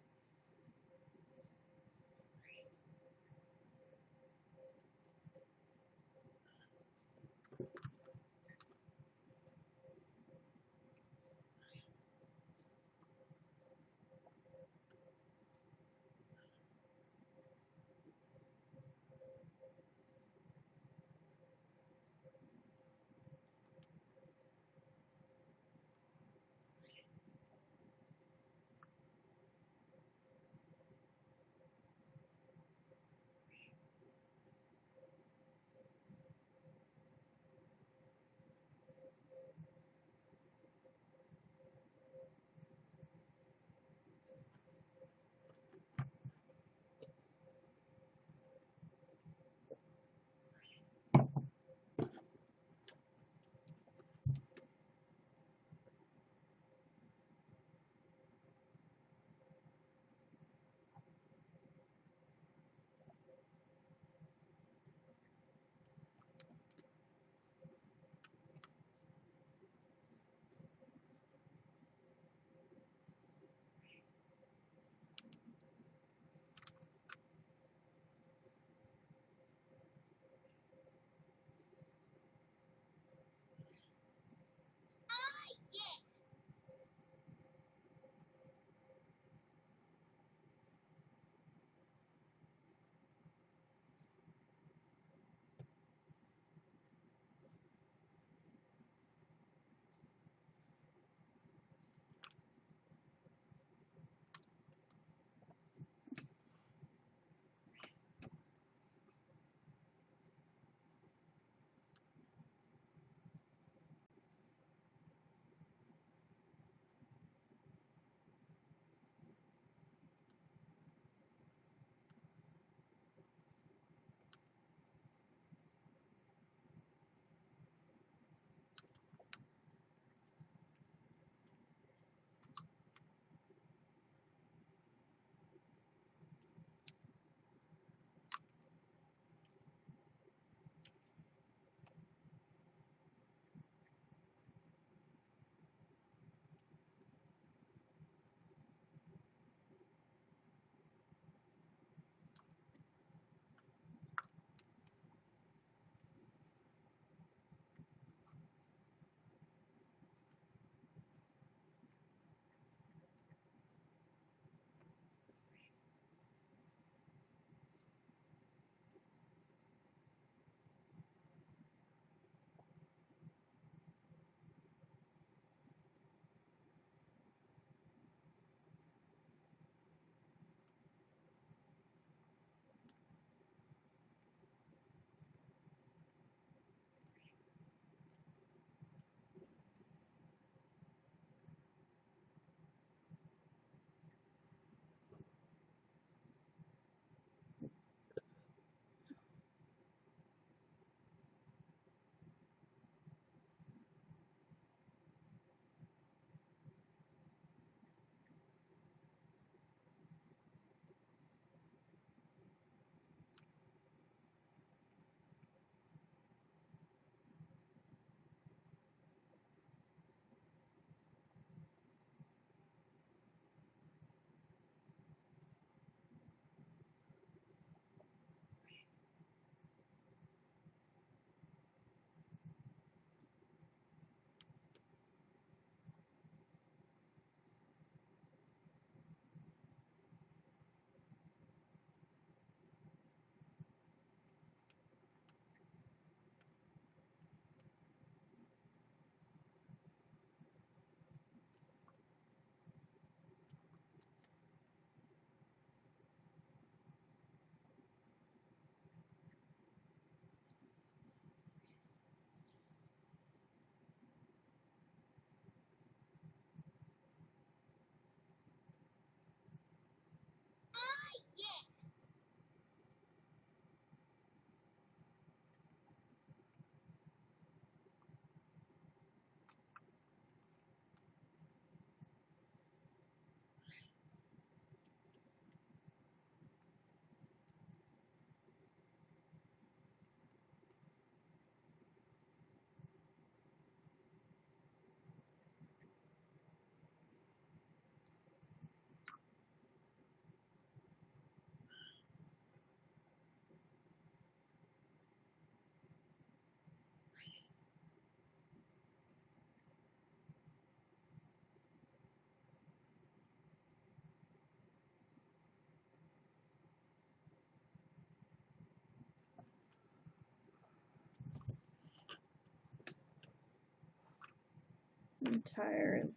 I'm tired.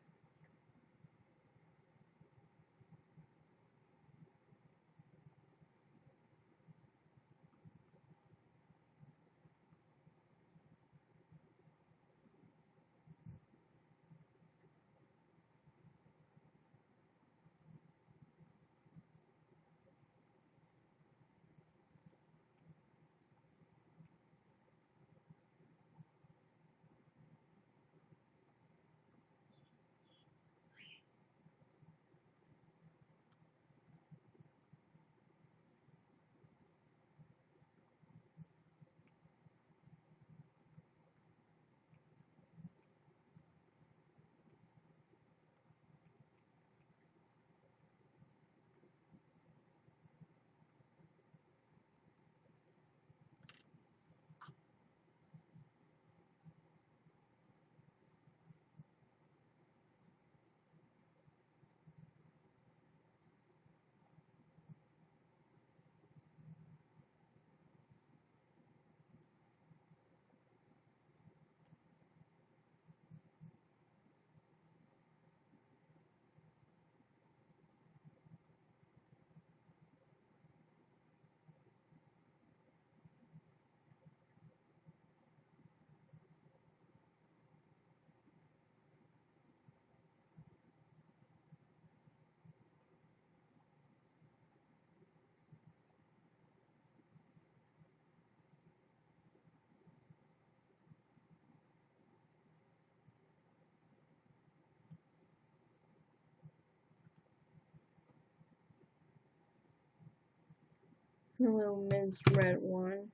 A little minced red wine.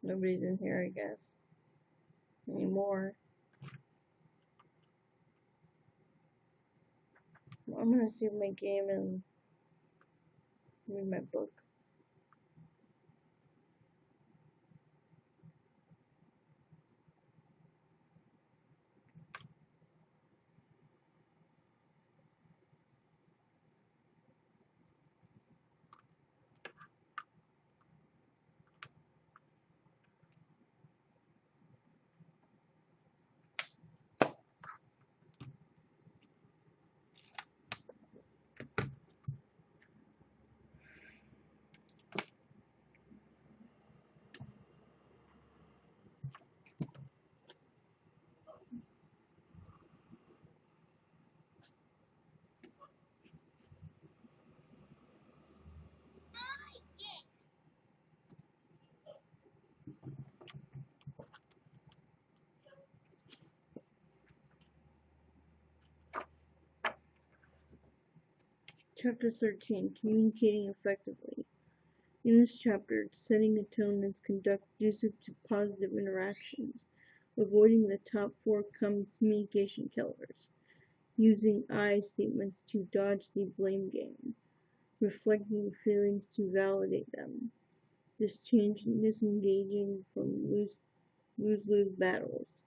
Nobody's in here, I guess, anymore. I'm gonna save my game and read my book. Chapter 13, Communicating Effectively. In this chapter, it's setting a tone that's conducive to positive interactions, avoiding the top 4 common communication killers, using I statements to dodge the blame game, reflecting feelings to validate them, disengaging from lose-lose battles.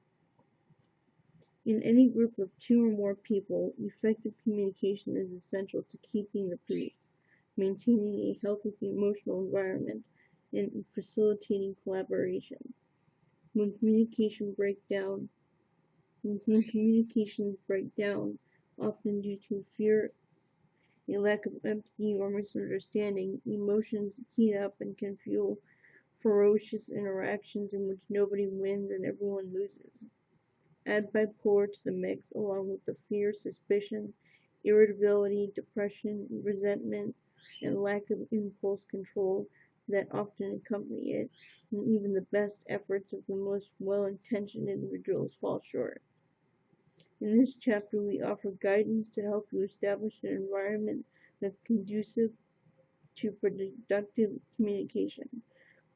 In any group of 2 or more people, effective communication is essential to keeping the peace, maintaining a healthy emotional environment, and facilitating collaboration. When communications break down, often due to fear, a lack of empathy, or misunderstanding, emotions heat up and can fuel ferocious interactions in which nobody wins and everyone loses. Add bipolar to the mix, along with the fear, suspicion, irritability, depression, resentment, and lack of impulse control that often accompany it, and even the best efforts of the most well-intentioned individuals fall short. In this chapter, we offer guidance to help you establish an environment that's conducive to productive communication.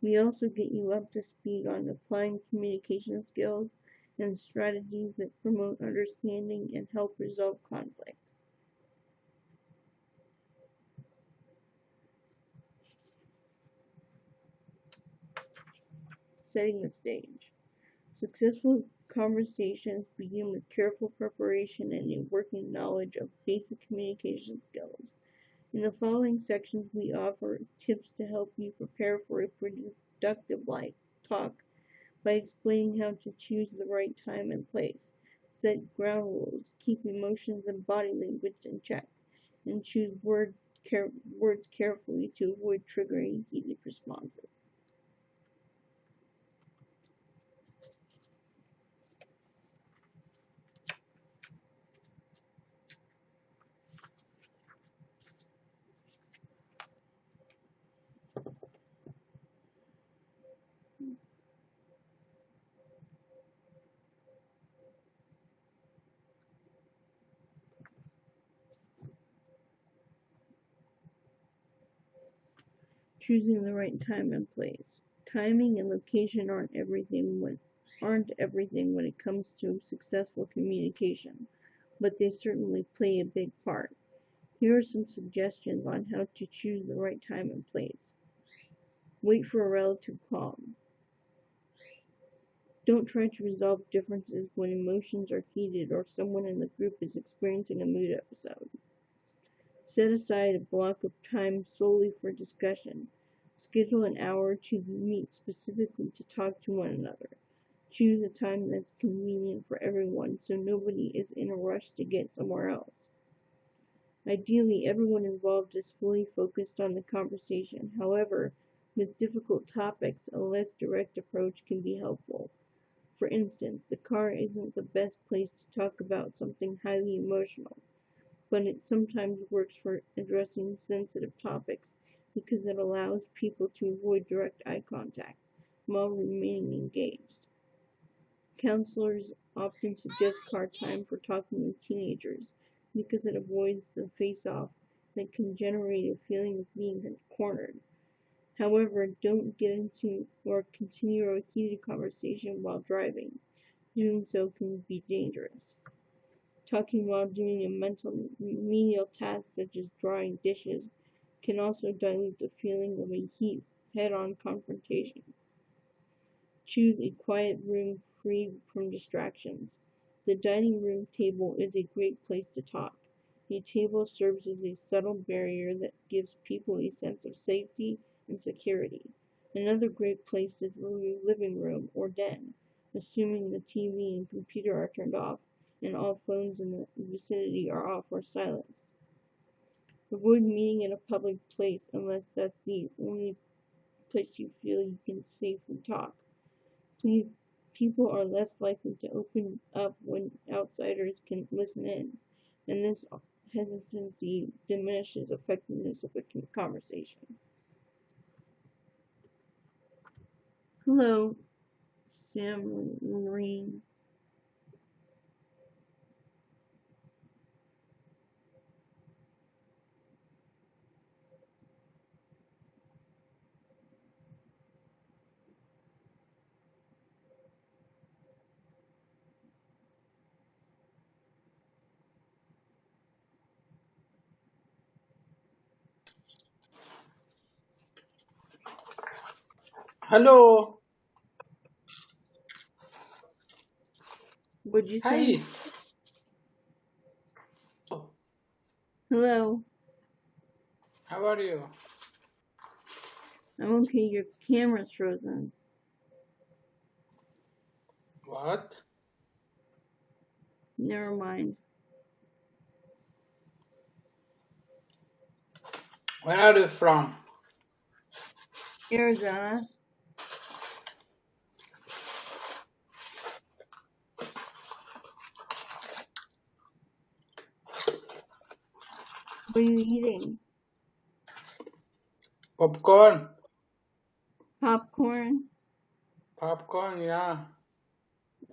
We also get you up to speed on applying communication skills and strategies that promote understanding and help resolve conflict. Setting the stage. Successful conversations begin with careful preparation and a working knowledge of basic communication skills. In the following sections, we offer tips to help you prepare for a productive talk by explaining how to choose the right time and place, set ground rules, keep emotions and body language in check, and choose words carefully to avoid triggering heated responses. Choosing the right time and place. Timing and location aren't everything when it comes to successful communication, but they certainly play a big part. Here are some suggestions on how to choose the right time and place. Wait for a relative calm. Don't try to resolve differences when emotions are heated or someone in the group is experiencing a mood episode. Set aside a block of time solely for discussion. Schedule an hour to meet specifically to talk to one another. Choose a time that's convenient for everyone so nobody is in a rush to get somewhere else. Ideally, everyone involved is fully focused on the conversation. However, with difficult topics, a less direct approach can be helpful. For instance, the car isn't the best place to talk about something highly emotional, but it sometimes works for addressing sensitive topics because it allows people to avoid direct eye contact while remaining engaged. Counselors often suggest car time for talking with teenagers because it avoids the face-off that can generate a feeling of being cornered. However, don't get into or continue a heated conversation while driving. Doing so can be dangerous. Talking while doing a menial task such as drying dishes can also dilute the feeling of a head-on confrontation. Choose a quiet room free from distractions. The dining room table is a great place to talk. A table serves as a subtle barrier that gives people a sense of safety and security. Another great place is the living room or den, assuming the TV and computer are turned off and all phones in the vicinity are off or silenced. Avoid meeting in a public place unless that's the only place you feel you can safely talk. People are less likely to open up when outsiders can listen in, and this hesitancy diminishes effectiveness of a conversation. Hello, Sam Marine. Hello. What'd you say? Hi. Hello. How are you? I'm okay, your camera's frozen. What? Never mind. Where are you from? Arizona. What are you eating? Popcorn. Popcorn? Popcorn, yeah.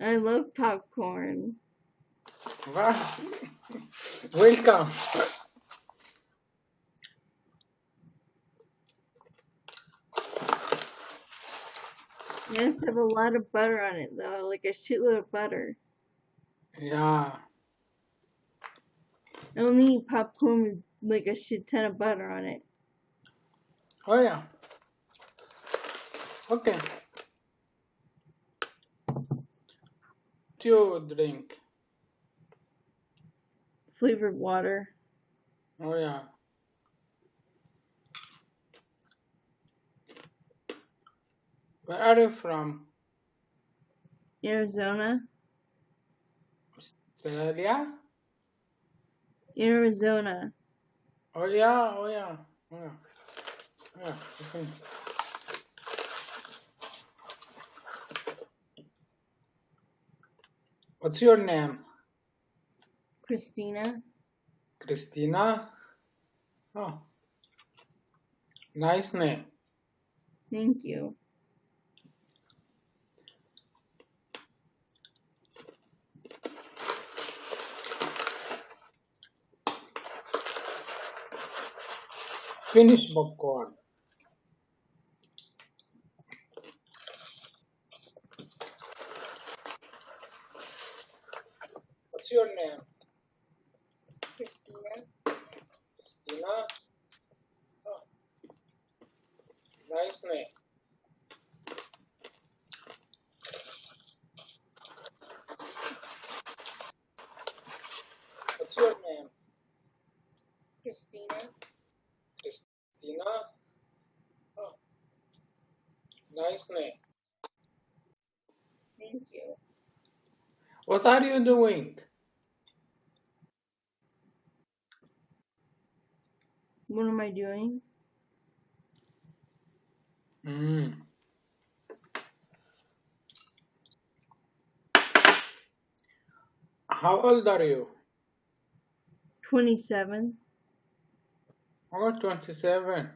I love popcorn. What? Welcome. It has to have a lot of butter on it though, like a shitload of butter. Yeah. I only eat popcorn with like a shit ton of butter on it. Oh, yeah. Okay. Do you drink? Flavored water. Oh, yeah. Where are you from? Arizona. Australia? Arizona. Oh yeah, oh yeah, oh yeah. Yeah, okay. What's your name? Christina. Christina? Oh, nice name. Thank you. Finish popcorn. What's your name? Christina. Christina? Oh, nice name. What's your name? Christina. Christina? Oh, nice name. Thank you. What are you doing? What am I doing? How old are you? 27. Oh, 27.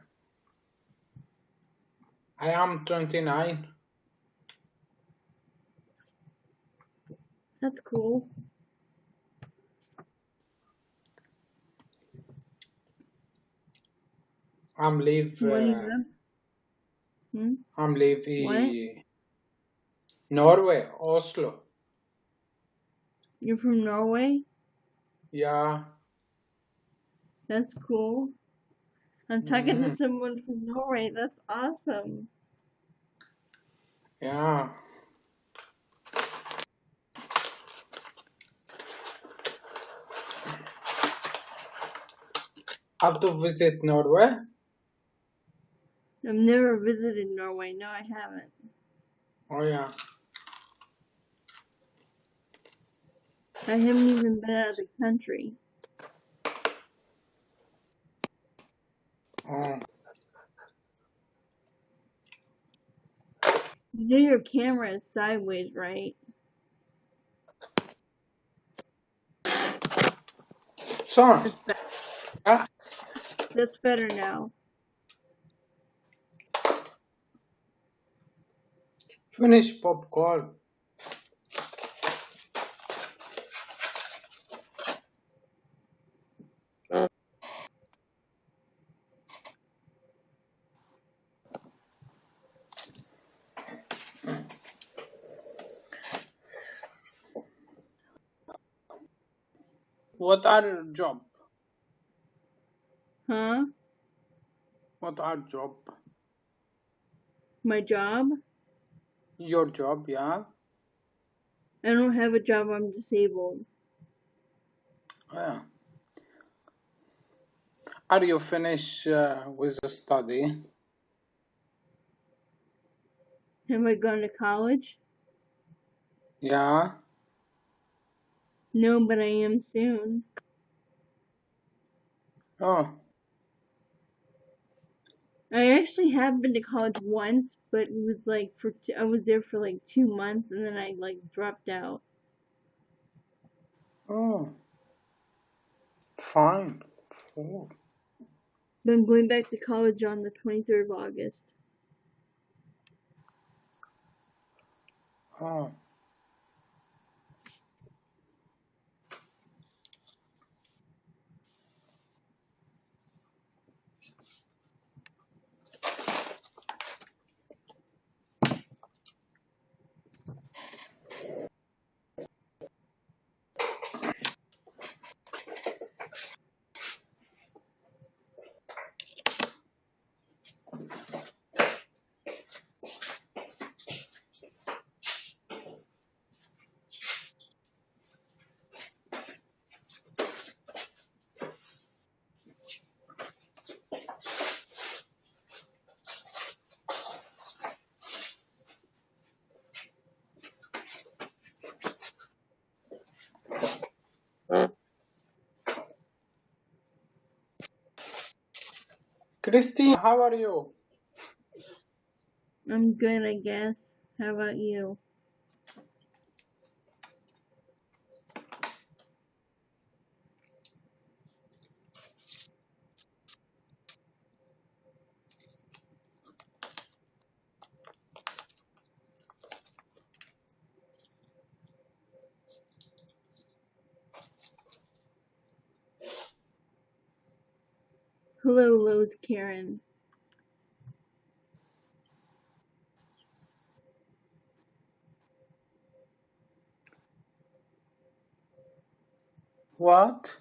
I am 29. That's cool. I'm live. Where do you live? I'm live What? in Norway, Oslo. You're from Norway? Yeah. That's cool. I'm talking to someone from Norway. That's awesome. Yeah. Have to visit Norway? I've never visited Norway. No, I haven't. Oh yeah. I haven't even been out of the country. Oh. You know your camera is sideways, right? Son. Yeah. That's better now. Finish popcorn. What are your job? Huh? What are job? My job? Your job, yeah. I don't have a job. I'm disabled. Oh, yeah. Are you finished with the study? Have I gone to college? Yeah. No, but I am soon. Oh. I actually have been to college once, but it was like I was there for like 2 months and then I like dropped out. Oh. Fine. Oh. But I'm going back to college on the 23rd of August. Oh. Christine, how are you? I'm good, I guess. How about you? Hello, Lowe's Karen. What?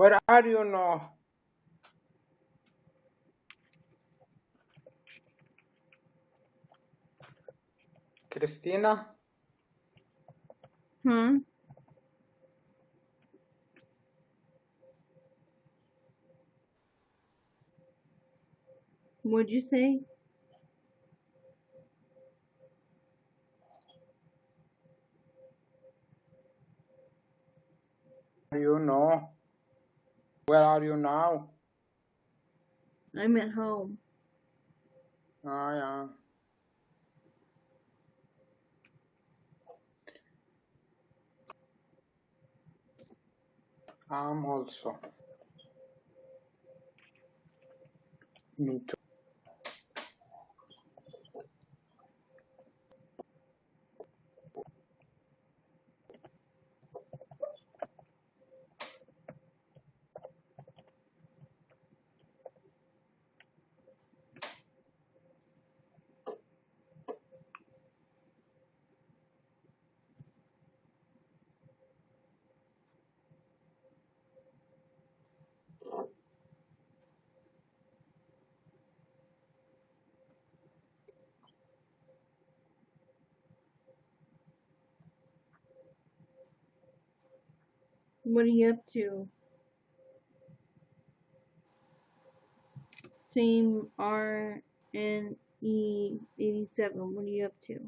Where are you now? Christina? Huh? What'd you say? You know. Where are you now? I'm at home. Ah, yeah. I'm also. Me too. What are you up to? Same RNE 87. What are you up to?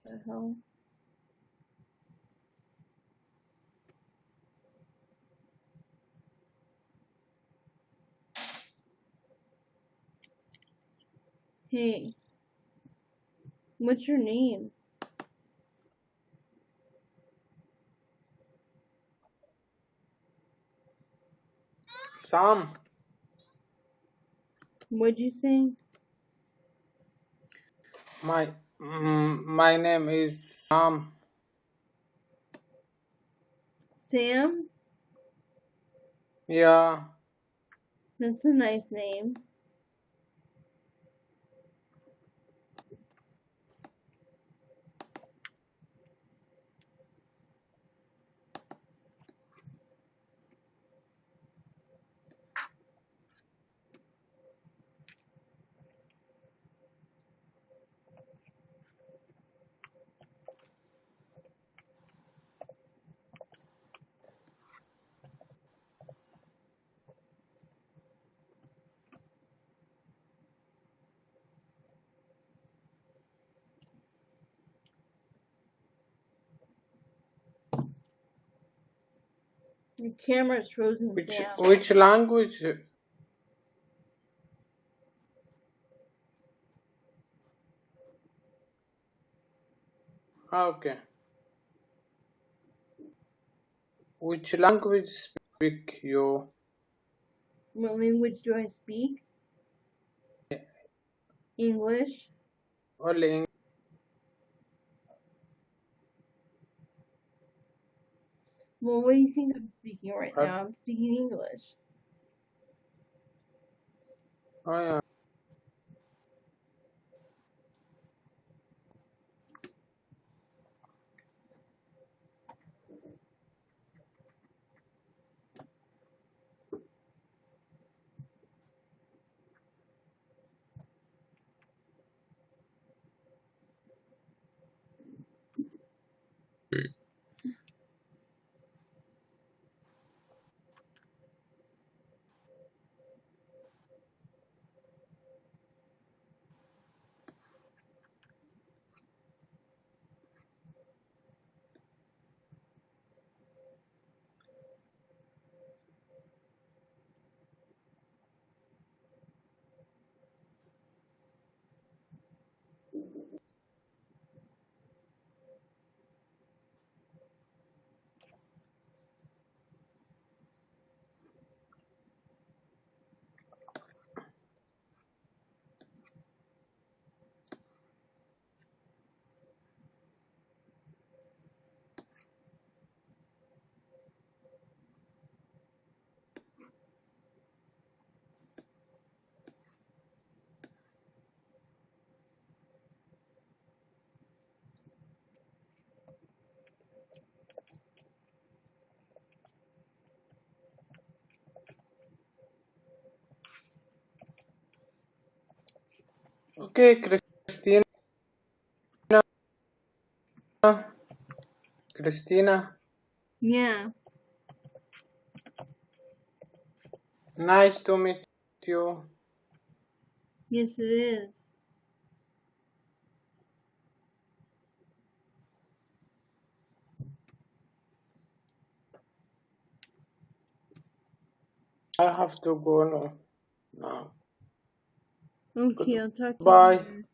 The hell? Hey, what's your name? Sam, What'd you say? my name is Sam. Sam? Yeah. That's a nice name. The camera's frozen, Which Sam. which language? Okay. Which language speak you? What language do I speak? English. Only English. Well, what do you think I'm speaking right now? I'm speaking English. Oh yeah. Okay, Christina. Christina, Yeah. nice to meet you. Yes, it is. I have to go now. Okay, I'll talk to you Goodbye. later.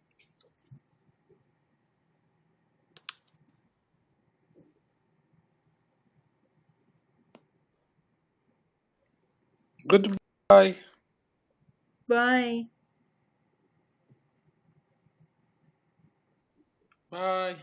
Goodbye. Bye. Bye.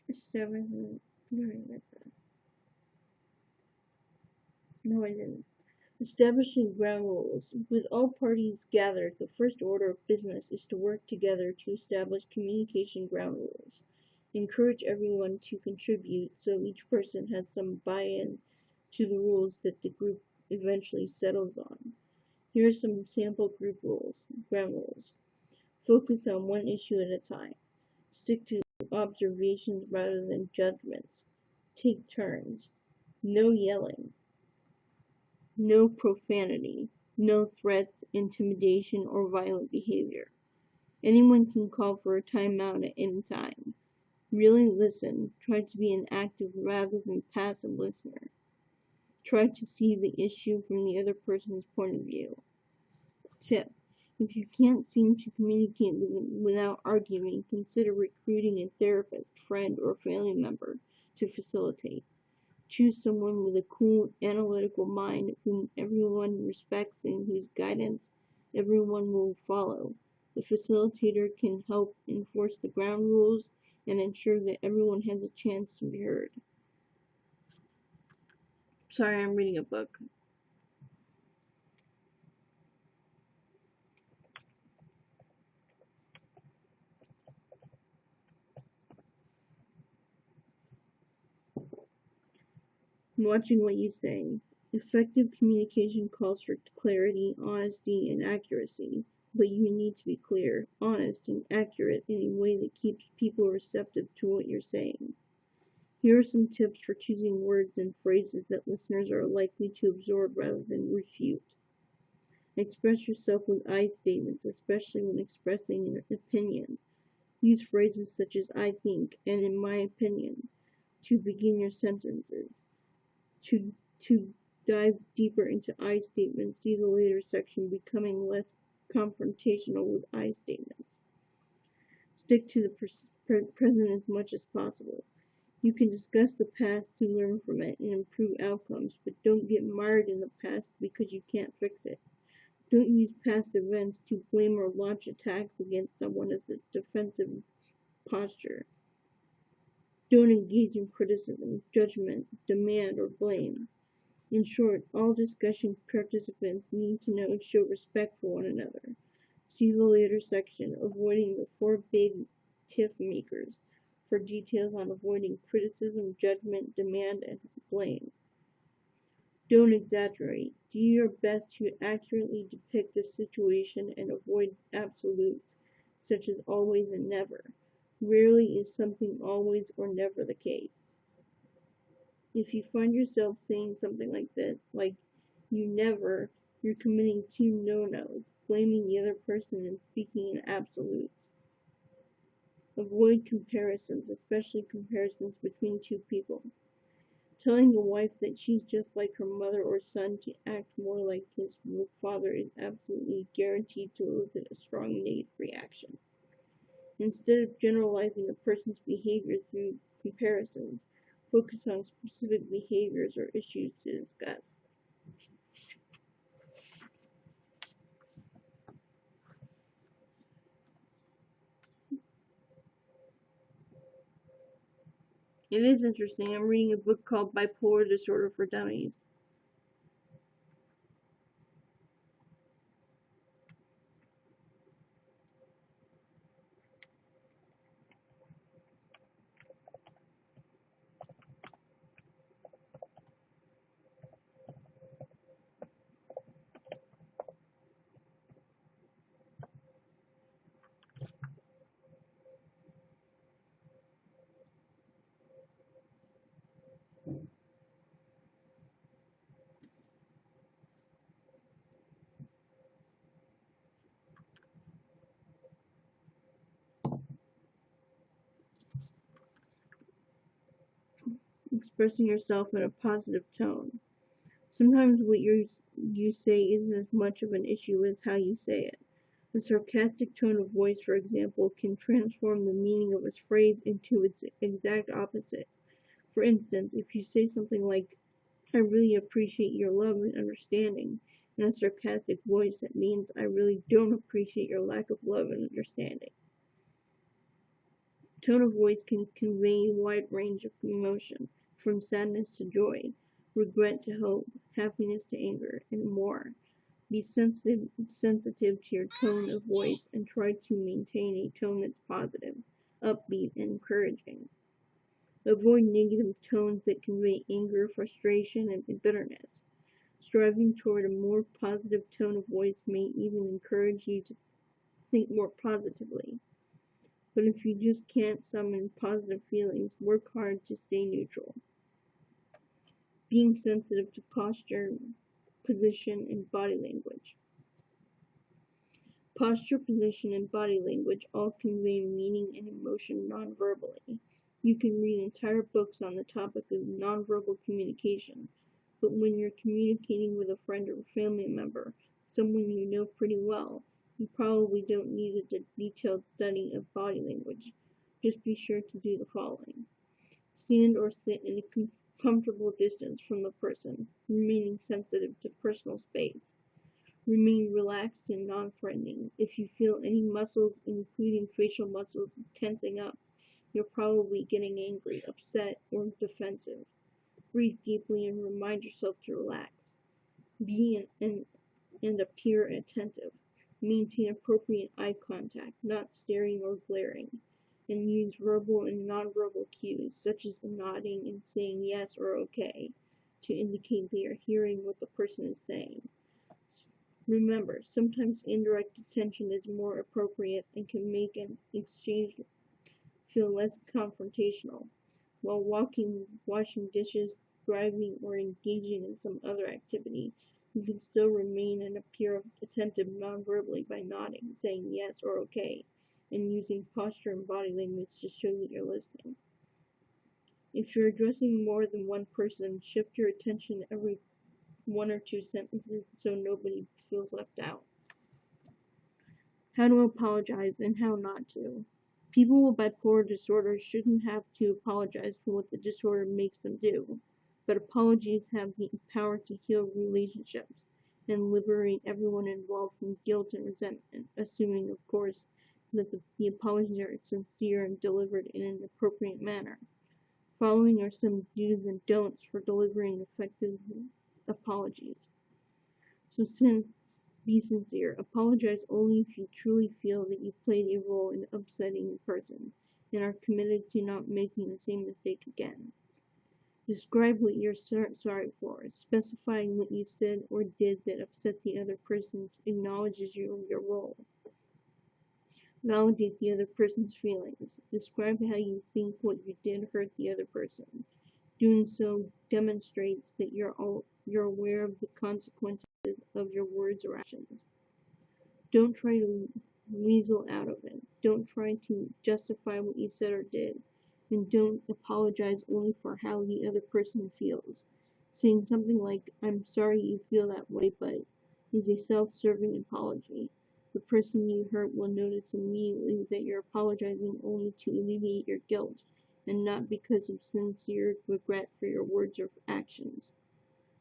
Establishing. No, I didn't. Establishing ground rules. With all parties gathered, the first order of business is to work together to establish communication ground rules. Encourage everyone to contribute so each person has some buy-in to the rules that the group eventually settles on. Here are some sample group rules, ground rules. Focus on one issue at a time. Stick to observations rather than judgments. Take turns. No yelling. No profanity. No threats, intimidation, or violent behavior. Anyone can call for a timeout at any time. Really listen. Try to be an active rather than passive listener. Try to see the issue from the other person's point of view. Tip: if you can't seem to communicate without arguing, consider recruiting a therapist, friend, or family member to facilitate. Choose someone with a cool, analytical mind whom everyone respects and whose guidance everyone will follow. The facilitator can help enforce the ground rules and ensure that everyone has a chance to be heard. Sorry, I'm reading a book. Watching what you say. Effective communication calls for clarity, honesty, and accuracy, but you need to be clear, honest, and accurate in a way that keeps people receptive to what you're saying. Here are some tips for choosing words and phrases that listeners are likely to absorb rather than refute. Express yourself with I statements, especially when expressing an opinion. Use phrases such as I think and in my opinion to begin your sentences. To dive deeper into I statements, see the later section, becoming less confrontational with I statements. Stick to the present as much as possible. You can discuss the past to learn from it and improve outcomes, but don't get mired in the past because you can't fix it. Don't use past events to blame or launch attacks against someone as a defensive posture. Don't engage in criticism, judgment, demand, or blame. In short, all discussion participants need to know and show respect for one another. See the later section, Avoiding the Four Big Tiff Makers, for details on avoiding criticism, judgment, demand, and blame. Don't exaggerate. Do your best to accurately depict a situation and avoid absolutes, such as always and never. Rarely is something always or never the case. If you find yourself saying something like this, like you never, you're committing two no-nos, blaming the other person and speaking in absolutes. Avoid comparisons, especially comparisons between two people. Telling a wife that she's just like her mother or son to act more like his father is absolutely guaranteed to elicit a strong negative reaction. Instead of generalizing a person's behavior through comparisons, focus on specific behaviors or issues to discuss. It is interesting. I'm reading a book called Bipolar Disorder for Dummies. Expressing yourself in a positive tone. Sometimes what you say isn't as much of an issue as how you say it. A sarcastic tone of voice, for example, can transform the meaning of a phrase into its exact opposite. For instance, if you say something like, I really appreciate your love and understanding, in a sarcastic voice, it means I really don't appreciate your lack of love and understanding. Tone of voice can convey a wide range of emotion, from sadness to joy, regret to hope, happiness to anger, and more. Be sensitive to your tone of voice and try to maintain a tone that's positive, upbeat, and encouraging. Avoid negative tones that convey anger, frustration, and bitterness. Striving toward a more positive tone of voice may even encourage you to think more positively. But if you just can't summon positive feelings, work hard to stay neutral. Being sensitive to posture, position, and body language. Posture, position, and body language all convey meaning and emotion non-verbally. You can read entire books on the topic of nonverbal communication, but when you're communicating with a friend or a family member, someone you know pretty well, you probably don't need a detailed study of body language. Just be sure to do the following. Stand or sit in a comfortable distance from the person, remaining sensitive to personal space. Remain relaxed and non-threatening. If you feel any muscles, including facial muscles, tensing up, you're probably getting angry, upset, or defensive. Breathe deeply and remind yourself to relax. Be and appear attentive. Maintain appropriate eye contact, not staring or glaring. And use verbal and nonverbal cues, such as nodding and saying yes or okay. to indicate they are hearing what the person is saying. Remember, sometimes indirect attention is more appropriate and can make an exchange feel less confrontational. While walking, washing dishes, driving, or engaging in some other activity, you can still remain and appear attentive non-verbally by nodding, saying yes or okay, and using posture and body language to show that you're listening. If you're addressing more than one person, shift your attention every 1 or 2 sentences so nobody feels left out. How to apologize and how not to. People with bipolar disorder shouldn't have to apologize for what the disorder makes them do, but apologies have the power to heal relationships and liberate everyone involved from guilt and resentment, assuming, of course, that the apologies are sincere and delivered in an appropriate manner. Following are some do's and don'ts for delivering effective apologies. So be sincere. Apologize only if you truly feel that you played a role in upsetting the person and are committed to not making the same mistake again. Describe what you're sorry for. Specifying what you said or did that upset the other person acknowledges your role. Validate the other person's feelings. Describe how you think what you did hurt the other person. Doing so demonstrates that you're aware of the consequences of your words or actions. Don't try to weasel out of it. Don't try to justify what you said or did. And don't apologize only for how the other person feels. Saying something like, "I'm sorry you feel that way," but is a self-serving apology. The person you hurt will notice immediately that you're apologizing only to alleviate your guilt and not because of sincere regret for your words or actions.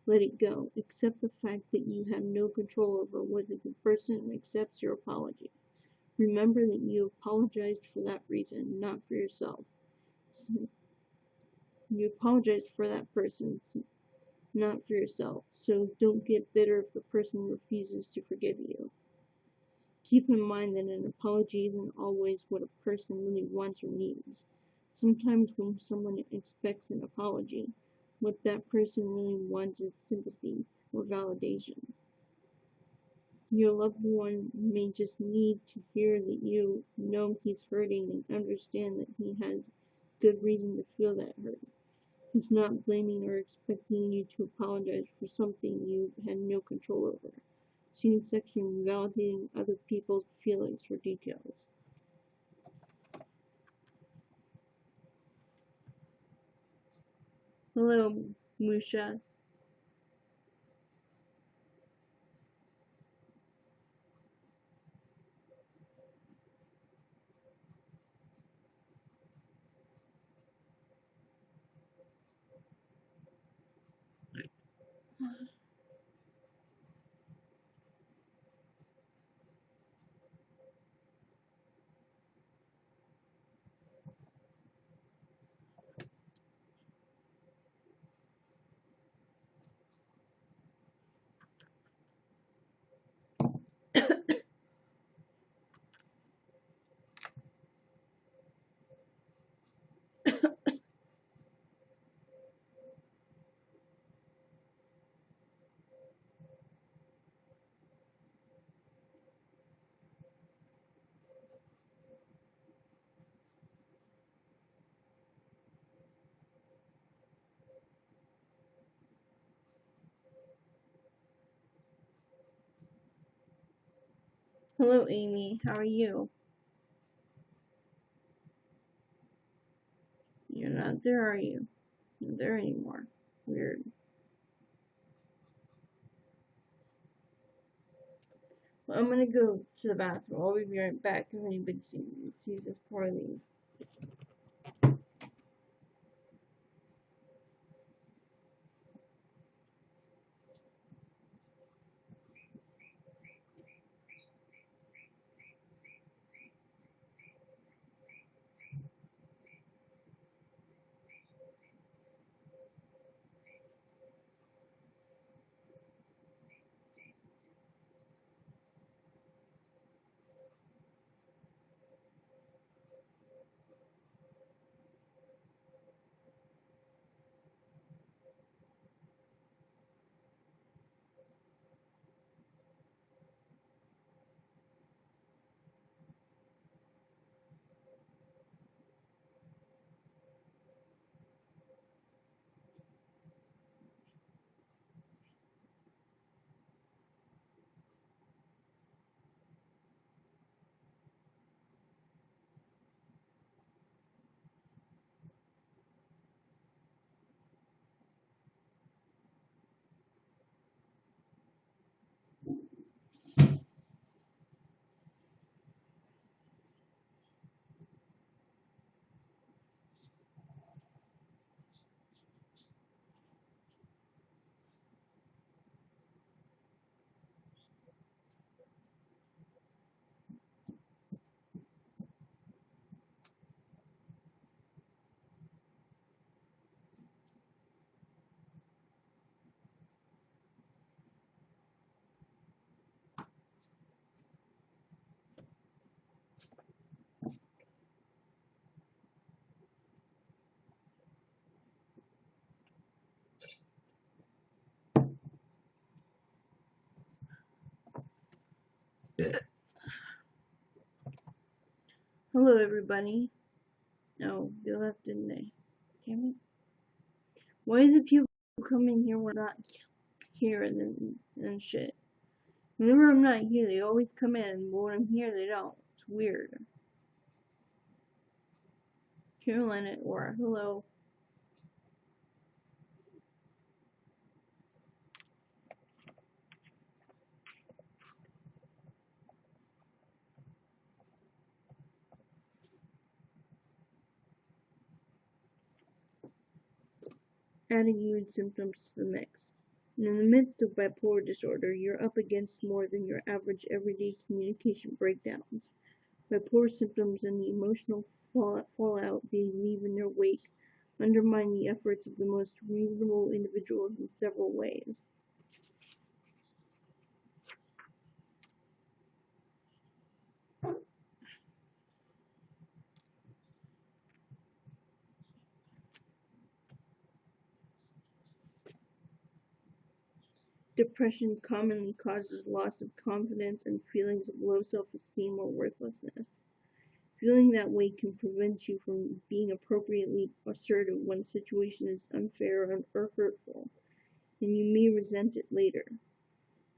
Let it go. Accept the fact that you have no control over whether the person accepts your apology. Remember that you apologized for that reason, not for yourself. You apologized for that person, not for yourself. So don't get bitter if the person refuses to forgive you. Keep in mind that an apology isn't always what a person really wants or needs. Sometimes when someone expects an apology, what that person really wants is sympathy or validation. Your loved one may just need to hear that you know he's hurting and understand that he has good reason to feel that hurt. He's not blaming or expecting you to apologize for something you had no control over. See the section Validating Other People's Feelings for details. Hello, Musha. Hello, Amy. How are you? You're not there, are you? Not there anymore. Weird. Well, I'm gonna go to the bathroom. I'll be right back if anybody sees this before I leave. Hello, everybody. Oh, they left, didn't they? Damn it. Why is it people come in here when I'm not here and shit? Whenever I'm not here, they always come in, but when I'm here, they don't. It's weird. Carolina at Aura, hello. Adding mood symptoms to the mix. In the midst of bipolar disorder, you're up against more than your average everyday communication breakdowns. Bipolar symptoms and the emotional fallout they leave in their wake undermine the efforts of the most reasonable individuals in several ways. Depression commonly causes loss of confidence and feelings of low self-esteem or worthlessness. Feeling that way can prevent you from being appropriately assertive when a situation is unfair or hurtful, and you may resent it later.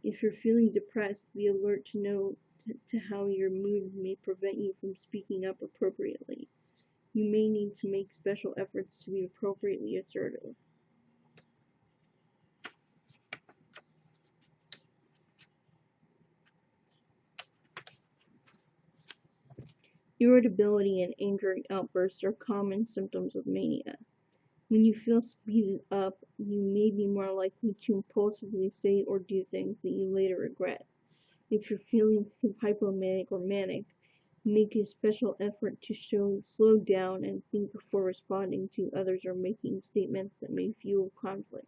If you're feeling depressed, be alert to how your mood may prevent you from speaking up appropriately. You may need to make special efforts to be appropriately assertive. Irritability and angry outbursts are common symptoms of mania. When you feel speeded up, you may be more likely to impulsively say or do things that you later regret. If you're feeling hypomanic or manic, make a special effort to slow down and think before responding to others or making statements that may fuel conflict.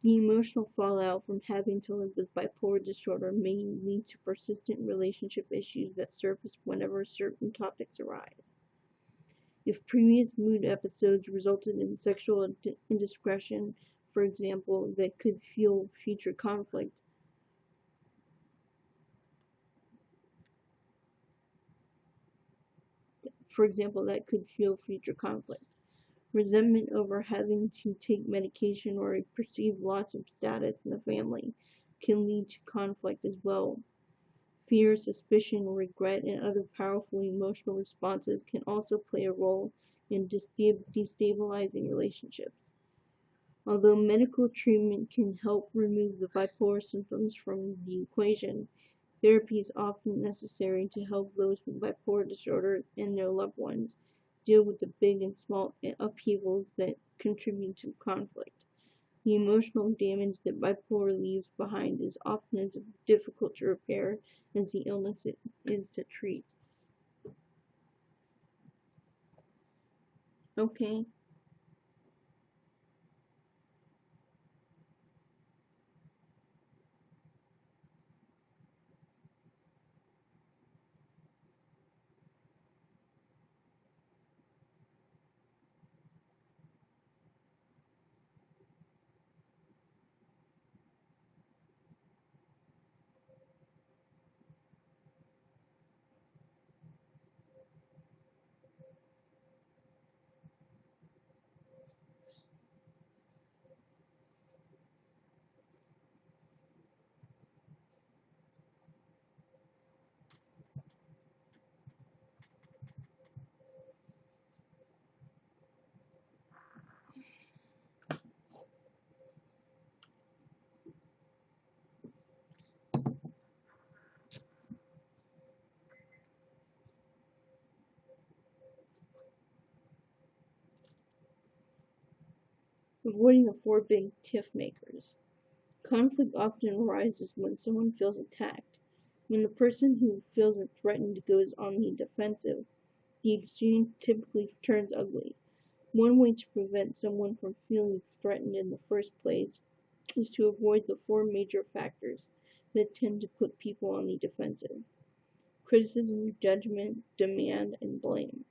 The emotional fallout from having to live with bipolar disorder may lead to persistent relationship issues that surface whenever certain topics arise. If previous mood episodes resulted in sexual indiscretion, for example, that could fuel future conflict, resentment over having to take medication or a perceived loss of status in the family can lead to conflict as well. Fear, suspicion, regret, and other powerful emotional responses can also play a role in destabilizing relationships. Although medical treatment can help remove the bipolar symptoms from the equation, therapy is often necessary to help those with bipolar disorder and their loved ones deal with the big and small upheavals that contribute to conflict. The emotional damage that bipolar leaves behind is often as difficult to repair as the illness it is to treat. Okay. Avoiding the four big tiff makers. Conflict often arises when someone feels attacked. When the person who feels threatened goes on the defensive, the exchange typically turns ugly. One way to prevent someone from feeling threatened in the first place is to avoid the four major factors that tend to put people on the defensive: criticism, judgment, demand, and blame.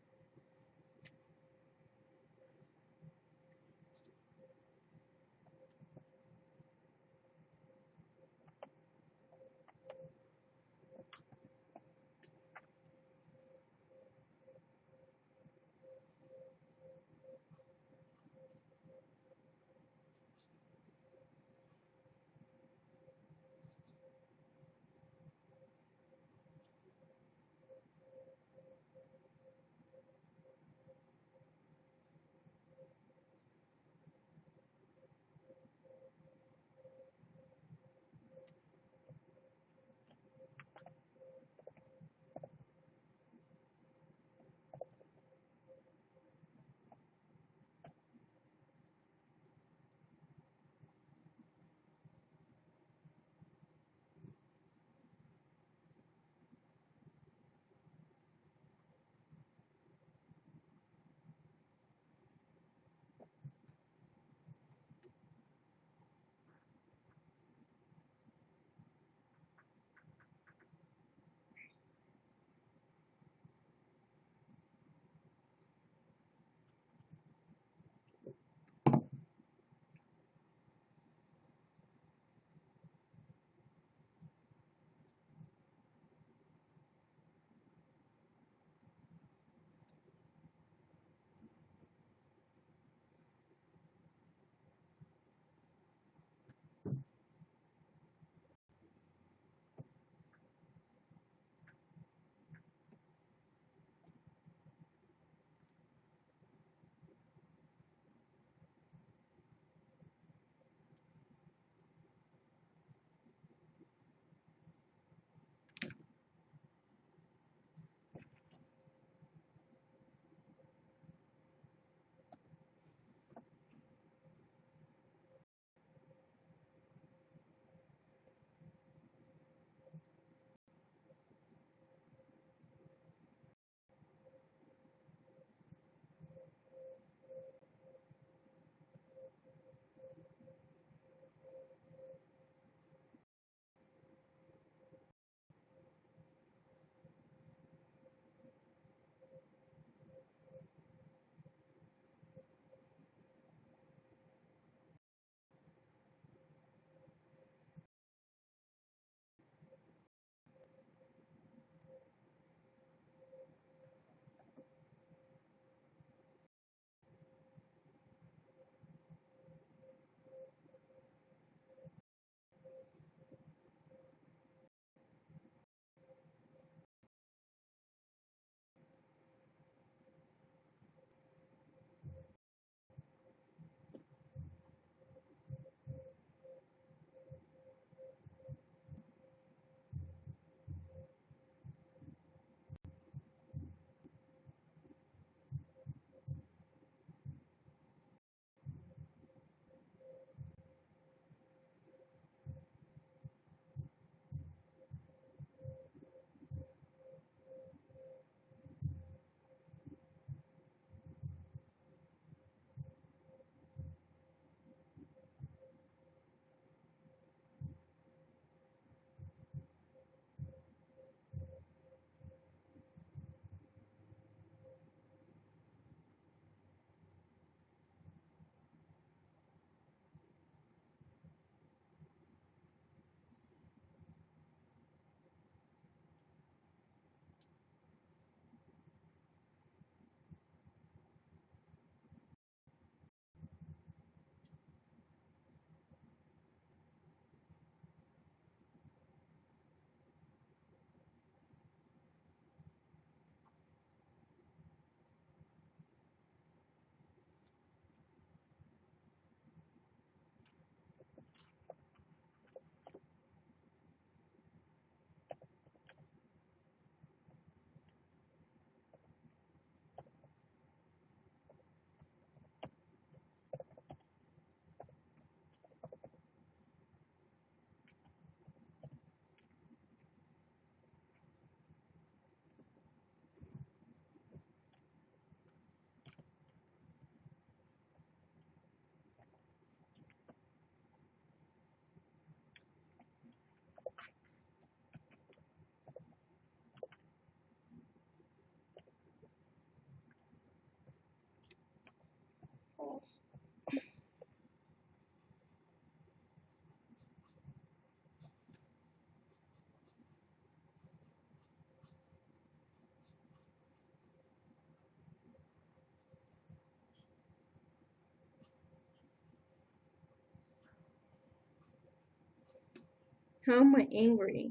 How am I angry?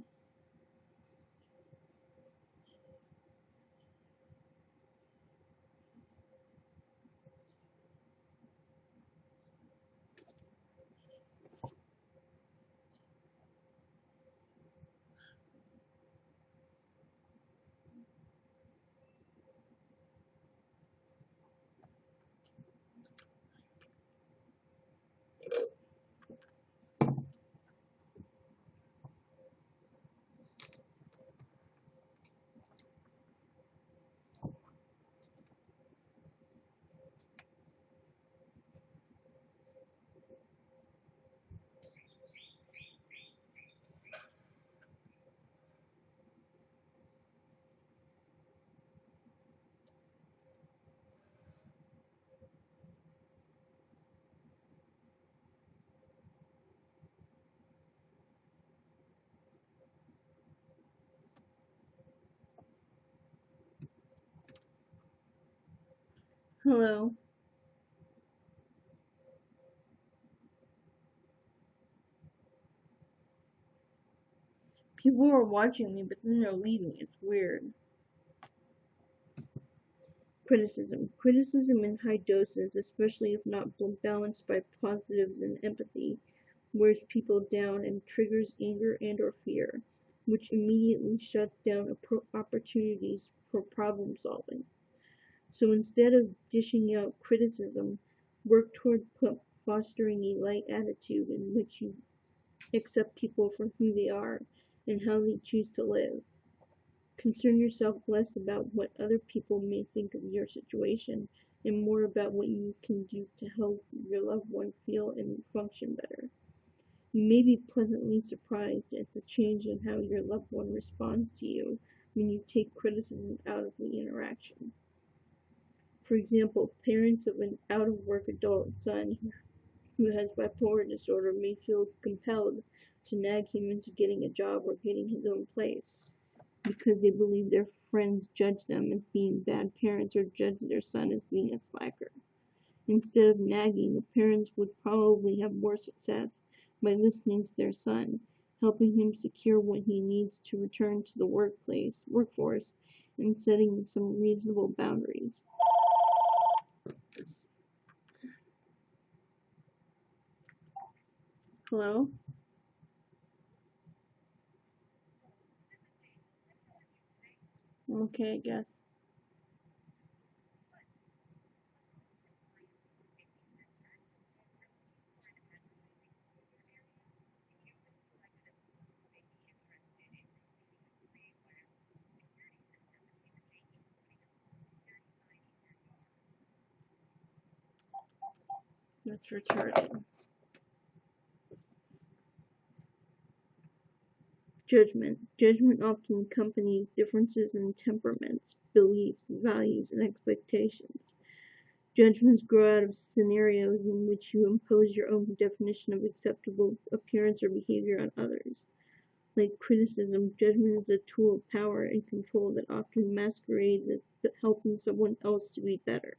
Hello. People are watching me, but then they're leaving. It's weird. Criticism. Criticism in high doses, especially if not balanced by positives and empathy, wears people down and triggers anger and or fear, which immediately shuts down opportunities for problem solving. So instead of dishing out criticism, work toward fostering a light attitude in which you accept people for who they are and how they choose to live. Concern yourself less about what other people may think of your situation and more about what you can do to help your loved one feel and function better. You may be pleasantly surprised at the change in how your loved one responds to you when you take criticism out of the interaction. For example, parents of an out-of-work adult son who has bipolar disorder may feel compelled to nag him into getting a job or getting his own place because they believe their friends judge them as being bad parents or judge their son as being a slacker. Instead of nagging, the parents would probably have more success by listening to their son, helping him secure what he needs to return to the workforce, and setting some reasonable boundaries. Hello? Okay, I guess. That's retarded. Judgment. Judgment often accompanies differences in temperaments, beliefs, values, and expectations. Judgments grow out of scenarios in which you impose your own definition of acceptable appearance or behavior on others. Like criticism, judgment is a tool of power and control that often masquerades as helping someone else to be better.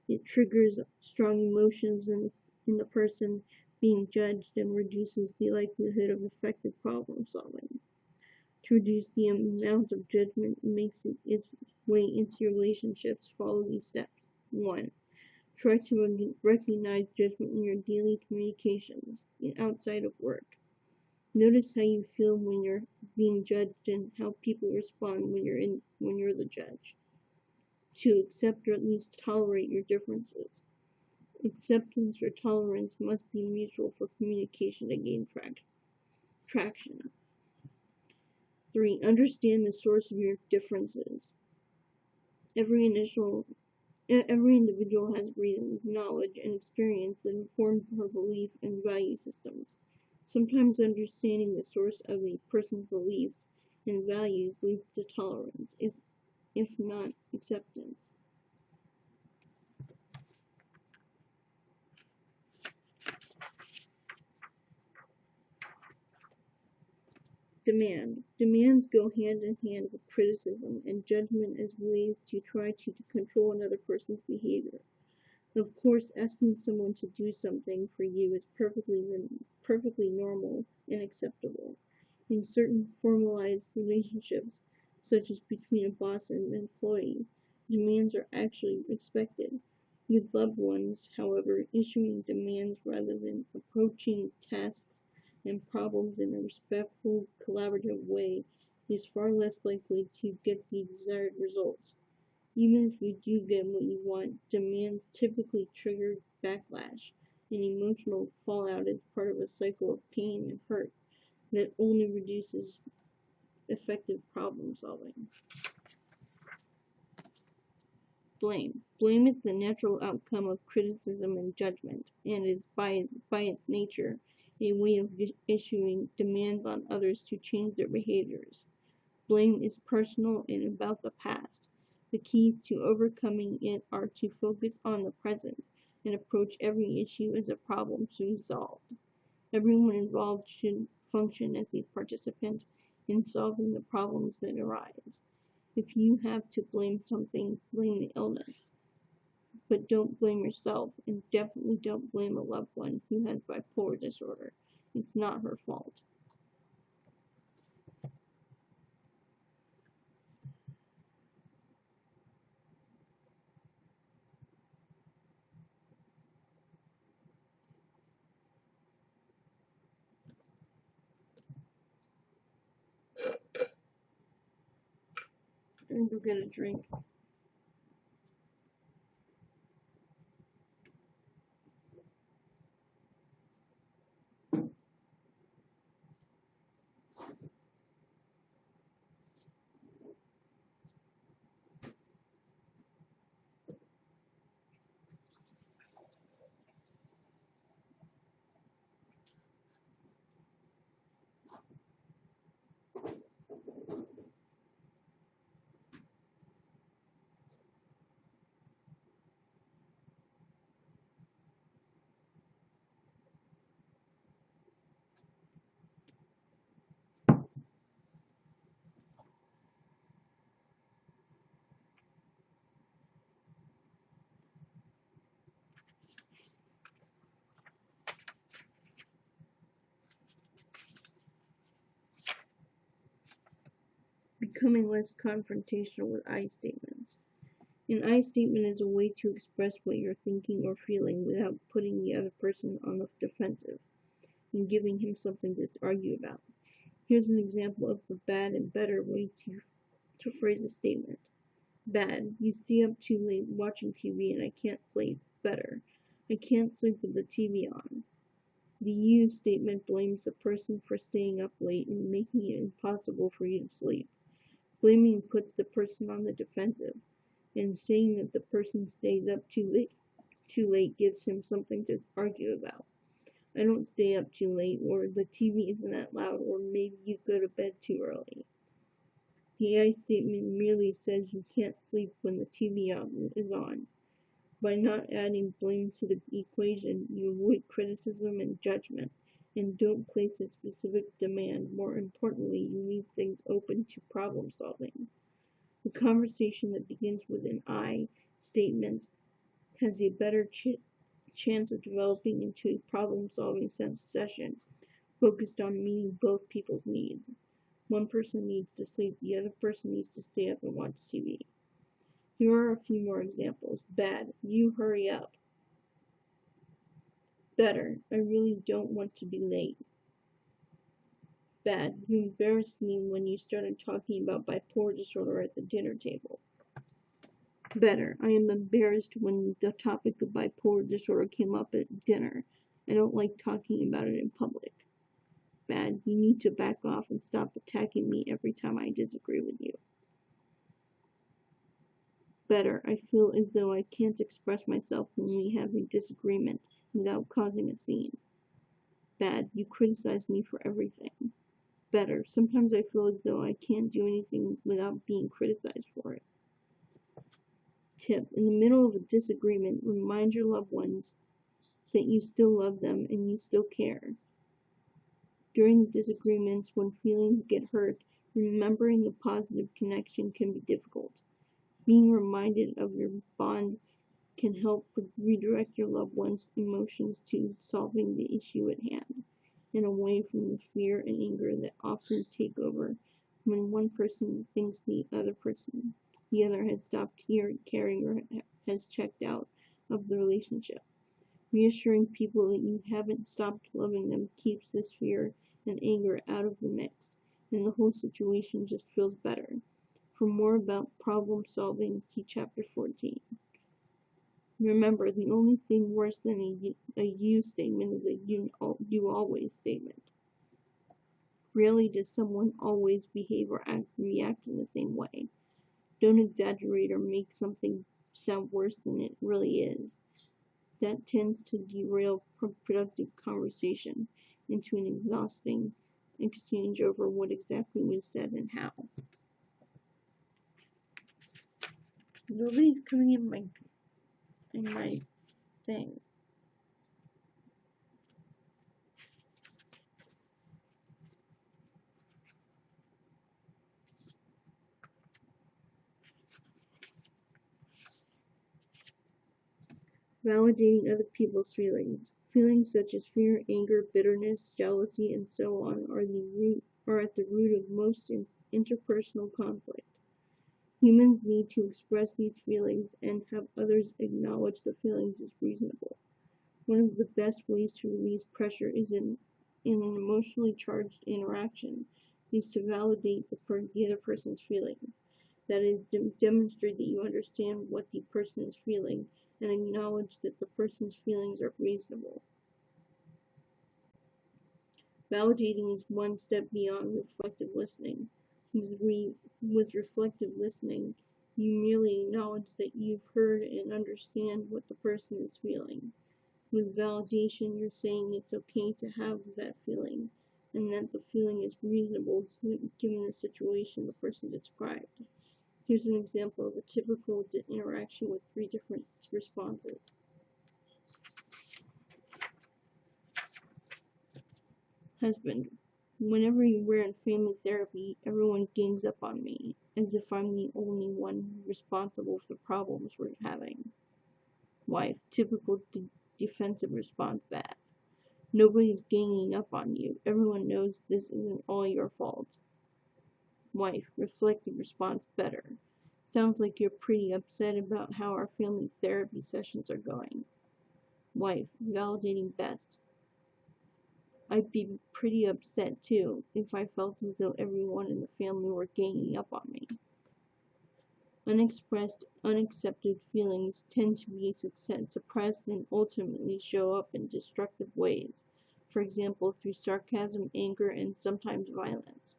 It triggers strong emotions in the person being judged and reduces the likelihood of effective problem solving. To reduce the amount of judgment makes its way into your relationships, follow these steps. 1. Try to recognize judgment in your daily communications and outside of work. Notice how you feel when you're being judged and how people respond when you're the judge. 2. Accept or at least tolerate your differences. Acceptance or tolerance must be mutual for communication to gain traction. 3. Understand the source of your differences. Every individual has reasons, knowledge, and experience that inform her belief and value systems. Sometimes understanding the source of a person's beliefs and values leads to tolerance, if not acceptance. Demand. Demands go hand in hand with criticism and judgment as ways to try to control another person's behavior. Of course, asking someone to do something for you is perfectly normal and unacceptable. In certain formalized relationships, such as between a boss and an employee, demands are actually expected. With loved ones, however, issuing demands rather than approaching tasks and problems in a respectful, collaborative way is far less likely to get the desired results. Even if you do get what you want, demands typically trigger backlash, and emotional fallout is part of a cycle of pain and hurt that only reduces effective problem solving. Blame. Blame is the natural outcome of criticism and judgment, and is by its nature a way of issuing demands on others to change their behaviors. Blame is personal and about the past. The keys to overcoming it are to focus on the present and approach every issue as a problem to be solved. Everyone involved should function as a participant in solving the problems that arise. If you have to blame something, blame the illness. But don't blame yourself, and definitely don't blame a loved one who has bipolar disorder. It's not her fault. I'm gonna go get a drink. Becoming less confrontational with I statements. An I statement is a way to express what you're thinking or feeling without putting the other person on the defensive and giving him something to argue about. Here's an example of a bad and better way to phrase a statement. Bad. You stay up too late watching TV and I can't sleep. Better. I can't sleep with the TV on. The you statement blames the person for staying up late and making it impossible for you to sleep. Blaming puts the person on the defensive, and saying that the person stays up too late gives him something to argue about. I don't stay up too late, or the TV isn't that loud, or maybe you go to bed too early. The I statement merely says you can't sleep when the TV is on. By not adding blame to the equation, you avoid criticism and judgment, and don't place a specific demand. More importantly, you leave things open to problem solving. The conversation that begins with an I statement has a better chance of developing into a problem-solving session focused on meeting both people's needs. One person needs to sleep, the other person needs to stay up and watch TV. Here are a few more examples. Bad. You hurry up. Better. I really don't want to be late. Bad. You embarrassed me when you started talking about bipolar disorder at the dinner table. Better. I am embarrassed when the topic of bipolar disorder came up at dinner. I don't like talking about it in public. Bad. You need to back off and stop attacking me every time I disagree with you. Better. I feel as though I can't express myself when we have a disagreement without causing a scene. Bad. You criticize me for everything. Better. Sometimes I feel as though I can't do anything without being criticized for it. Tip. In the middle of a disagreement, remind your loved ones that you still love them and you still care. During disagreements, when feelings get hurt, remembering a positive connection can be difficult. Being reminded of your bond can help redirect your loved one's emotions to solving the issue at hand. and away from the fear and anger that often take over when one person thinks the other has stopped caring or has checked out of the relationship. Reassuring people that you haven't stopped loving them keeps this fear and anger out of the mix, and the whole situation just feels better. For more about problem solving, see Chapter 14. Remember, the only thing worse than a you statement is a you always statement. Rarely does someone always behave or react in the same way. Don't exaggerate or make something sound worse than it really is. That tends to derail productive conversation into an exhausting exchange over what exactly was said and how. Nobody's coming in my thing. Validating other people's feelings. Feelings such as fear, anger, bitterness, jealousy, and so on are at the root of most interpersonal conflict. Humans need to express these feelings, and have others acknowledge the feelings is reasonable. One of the best ways to release pressure is in an emotionally charged interaction is to validate the other person's feelings. That is, demonstrate that you understand what the person is feeling and acknowledge that the person's feelings are reasonable. Validating is one step beyond reflective listening. With reflective listening, you merely acknowledge that you've heard and understand what the person is feeling. With validation, you're saying it's okay to have that feeling, and that the feeling is reasonable given the situation the person described. Here's an example of a typical interaction with 3 different responses. Husband: whenever we're in family therapy, everyone gangs up on me, as if I'm the only one responsible for the problems we're having. Wife: typical defensive response back. Nobody's ganging up on you. Everyone knows this isn't all your fault. Wife: reflective response better. Sounds like you're pretty upset about how our family therapy sessions are going. Wife: validating best. I'd be pretty upset too if I felt as though everyone in the family were ganging up on me. Unexpressed, unaccepted feelings tend to be suppressed and ultimately show up in destructive ways, for example through sarcasm, anger, and sometimes violence.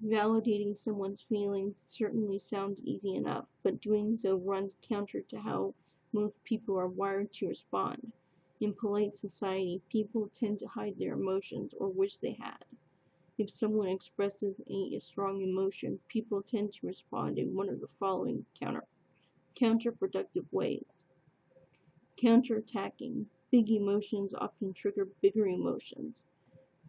Validating someone's feelings certainly sounds easy enough, but doing so runs counter to how most people are wired to respond. In polite society, people tend to hide their emotions or wish they had. If someone expresses a strong emotion, people tend to respond in one of the following counterproductive ways. Counterattacking. Big emotions often trigger bigger emotions.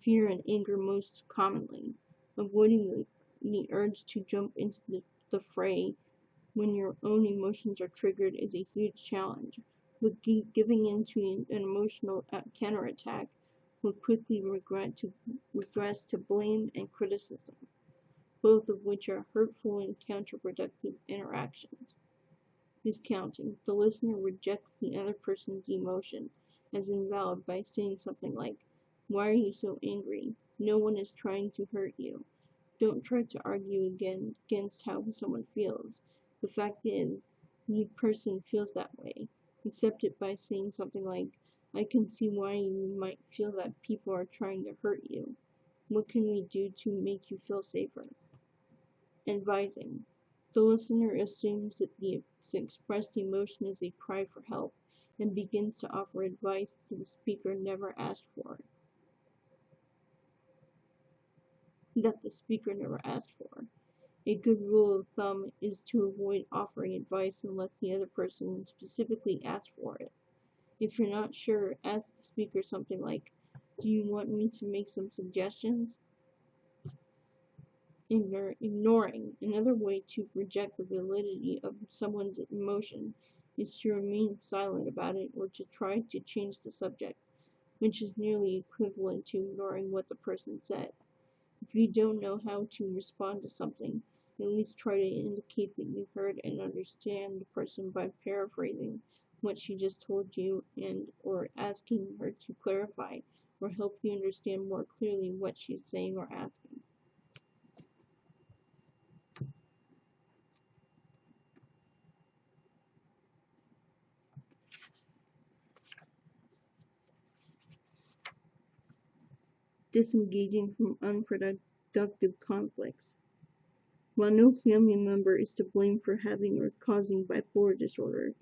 Fear and anger most commonly. Avoiding the urge to jump into the fray when your own emotions are triggered is a huge challenge. But giving in to an emotional counterattack will quickly regress to blame and criticism, both of which are hurtful and counterproductive interactions. Discounting. The listener rejects the other person's emotion as invalid by saying something like, "Why are you so angry? No one is trying to hurt you. Don't try to argue against how someone feels. The fact is, the person feels that way." Accept it by saying something like, "I can see why you might feel that people are trying to hurt you. What can we do to make you feel safer?" Advising. The listener assumes that the expressed emotion is a cry for help and begins to offer advice the speaker never asked for. A good rule of thumb is to avoid offering advice unless the other person specifically asks for it. If you're not sure, ask the speaker something like, "Do you want me to make some suggestions?" Ignoring. Another way to reject the validity of someone's emotion is to remain silent about it or to try to change the subject, which is nearly equivalent to ignoring what the person said. If you don't know how to respond to something, at least try to indicate that you heard and understand the person by paraphrasing what she just told you and or asking her to clarify or help you understand more clearly what she's saying or asking. Disengaging from unproductive conflicts. While no family member is to blame for having or causing bipolar disorder,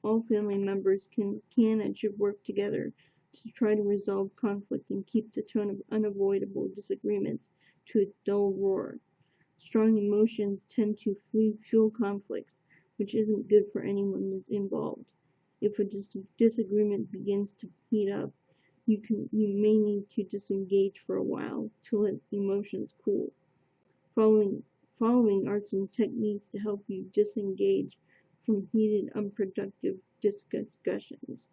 all family members can and should work together to try to resolve conflict and keep the tone of unavoidable disagreements to a dull roar. Strong emotions tend to fuel conflicts, which isn't good for anyone involved. If a disagreement begins to heat up, you may need to disengage for a while to let the emotions cool. Following are some techniques to help you disengage from heated, unproductive discussions.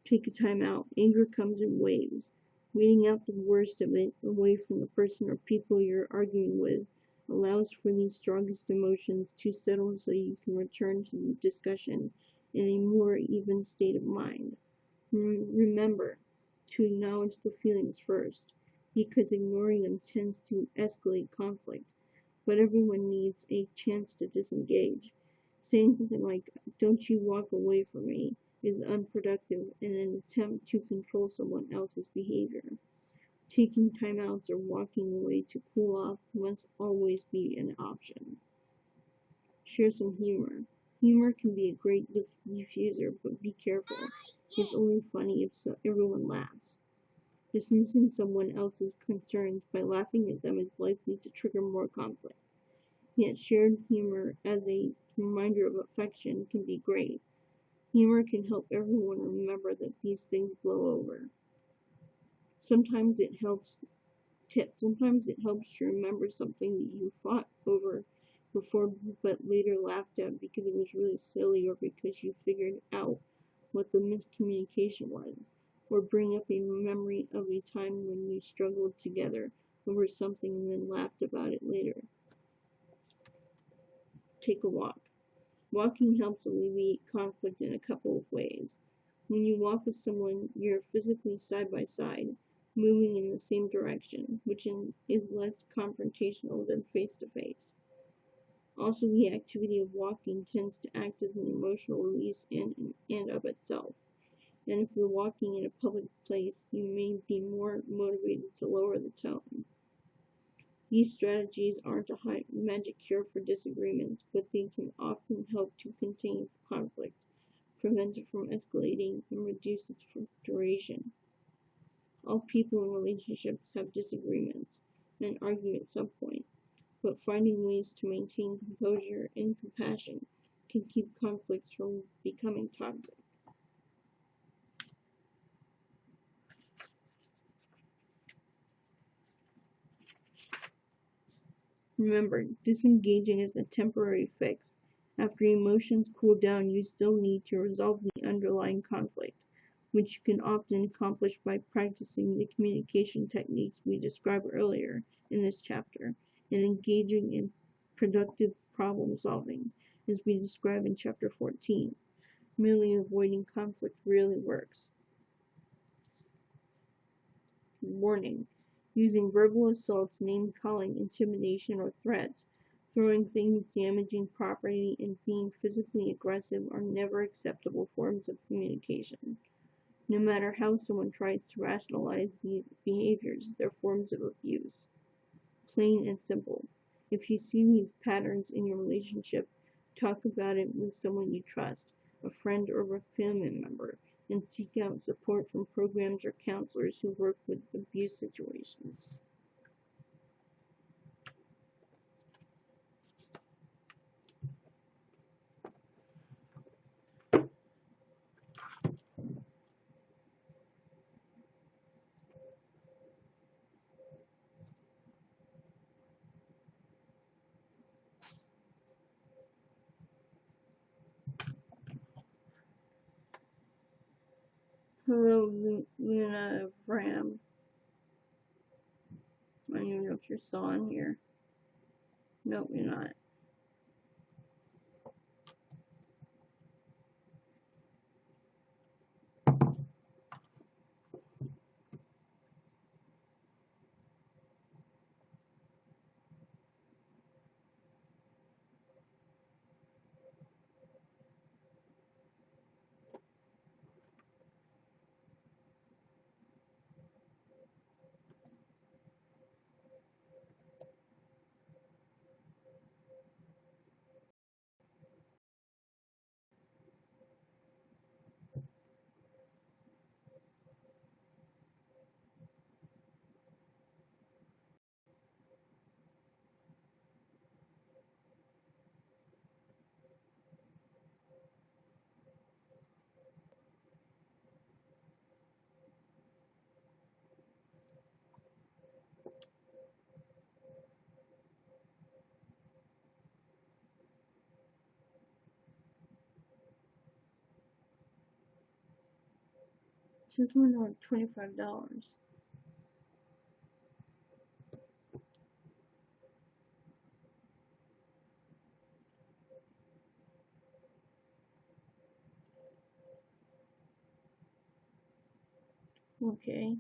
Take a time out. Anger comes in waves. Waiting out the worst of it away from the person or people you're arguing with allows for these strongest emotions to settle so you can return to the discussion in a more even state of mind. Remember to acknowledge the feelings first, because ignoring them tends to escalate conflict, but everyone needs a chance to disengage. Saying something like, "Don't you walk away from me," is unproductive in an attempt to control someone else's behavior. Taking timeouts or walking away to cool off must always be an option. Share some humor. Humor can be a great diffuser, but be careful. It's only funny if everyone laughs. Dismissing someone else's concerns by laughing at them is likely to trigger more conflict. Yet shared humor as a reminder of affection can be great. Humor can help everyone remember that these things blow over. Sometimes it helps to remember something that you fought over before but later laughed at because it was really silly or because you figured out what the miscommunication was, or bring up a memory of a time when you struggled together over something and then laughed about it later. Take a walk. Walking helps alleviate conflict in a couple of ways. When you walk with someone, you're physically side by side, moving in the same direction, which is less confrontational than face to face. Also, the activity of walking tends to act as an emotional release and of itself. And if you're walking in a public place, you may be more motivated to lower the tone. These strategies aren't a magic cure for disagreements, but they can often help to contain conflict, prevent it from escalating, and reduce its duration. All people in relationships have disagreements and argue at some point, but finding ways to maintain composure and compassion can keep conflicts from becoming toxic. Remember, disengaging is a temporary fix. After emotions cool down, you still need to resolve the underlying conflict, which you can often accomplish by practicing the communication techniques we described earlier in this chapter and engaging in productive problem solving, as we describe in chapter 14. Merely avoiding conflict rarely works. Warning: using verbal assaults, name-calling, intimidation, or threats, throwing things, damaging property, and being physically aggressive are never acceptable forms of communication. No matter how someone tries to rationalize these behaviors, they're forms of abuse. Plain and simple. If you see these patterns in your relationship, talk about it with someone you trust, a friend or a family member, and seek out support from programs or counselors who work with abuse situations. Hello, Luna Ram. I don't even know if you're still on here. Nope, you're not. Since when are $25? Okay.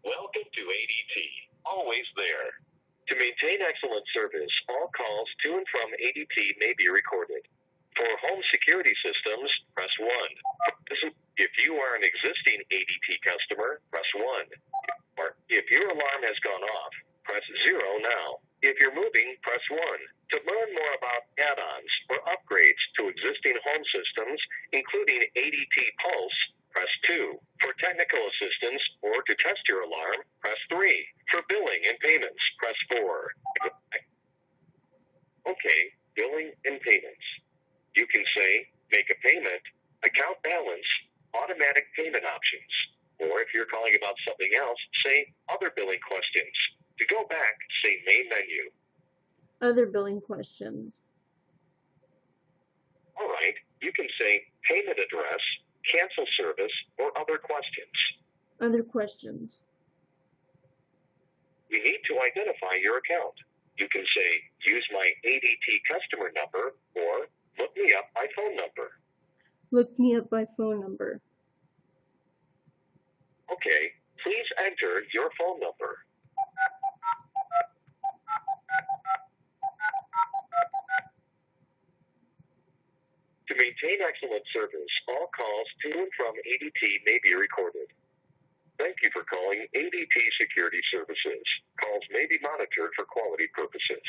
Welcome to ADT, always there. To maintain excellent service, all calls to and from ADT may be recorded. For home security systems, press 1. If you are an existing ADT customer, press 1. Or if your alarm has gone off, press 0 now. If you're moving, press 1. To learn more about add-ons or upgrades to existing home systems, including ADT Pulse, press 2. For technical assistance or to test your alarm, press 3. For billing and payments, press 4. Okay, billing and payments. You can say, make a payment, account balance, automatic payment options. Or if you're calling about something else, say other billing questions. To go back, say main menu. Other billing questions. All right, you can say payment address, cancel service, or other questions. Other questions. We need to identify your account. You can say, use my ADT customer number, or look me up by phone number. Look me up by phone number. Okay, please enter your phone number. To maintain excellent service, all calls to and from ADT may be recorded. Thank you for calling ADT Security Services. Calls may be monitored for quality purposes.